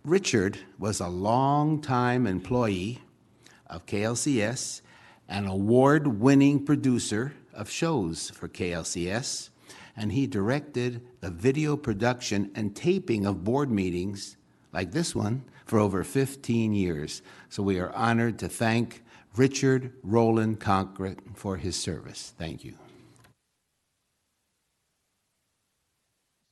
Richard was a long-time employee of KLCS, an award-winning producer of shows for KLCS, and he directed the video production and taping of board meetings like this one for over 15 years. So we are honored to thank Richard Roland Conkret for his service. Thank you.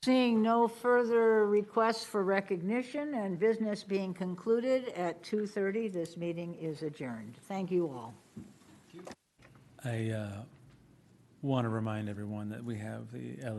Seeing no further requests for recognition and business being concluded at 2:30, this meeting is adjourned. Thank you all. I want to remind everyone that we have the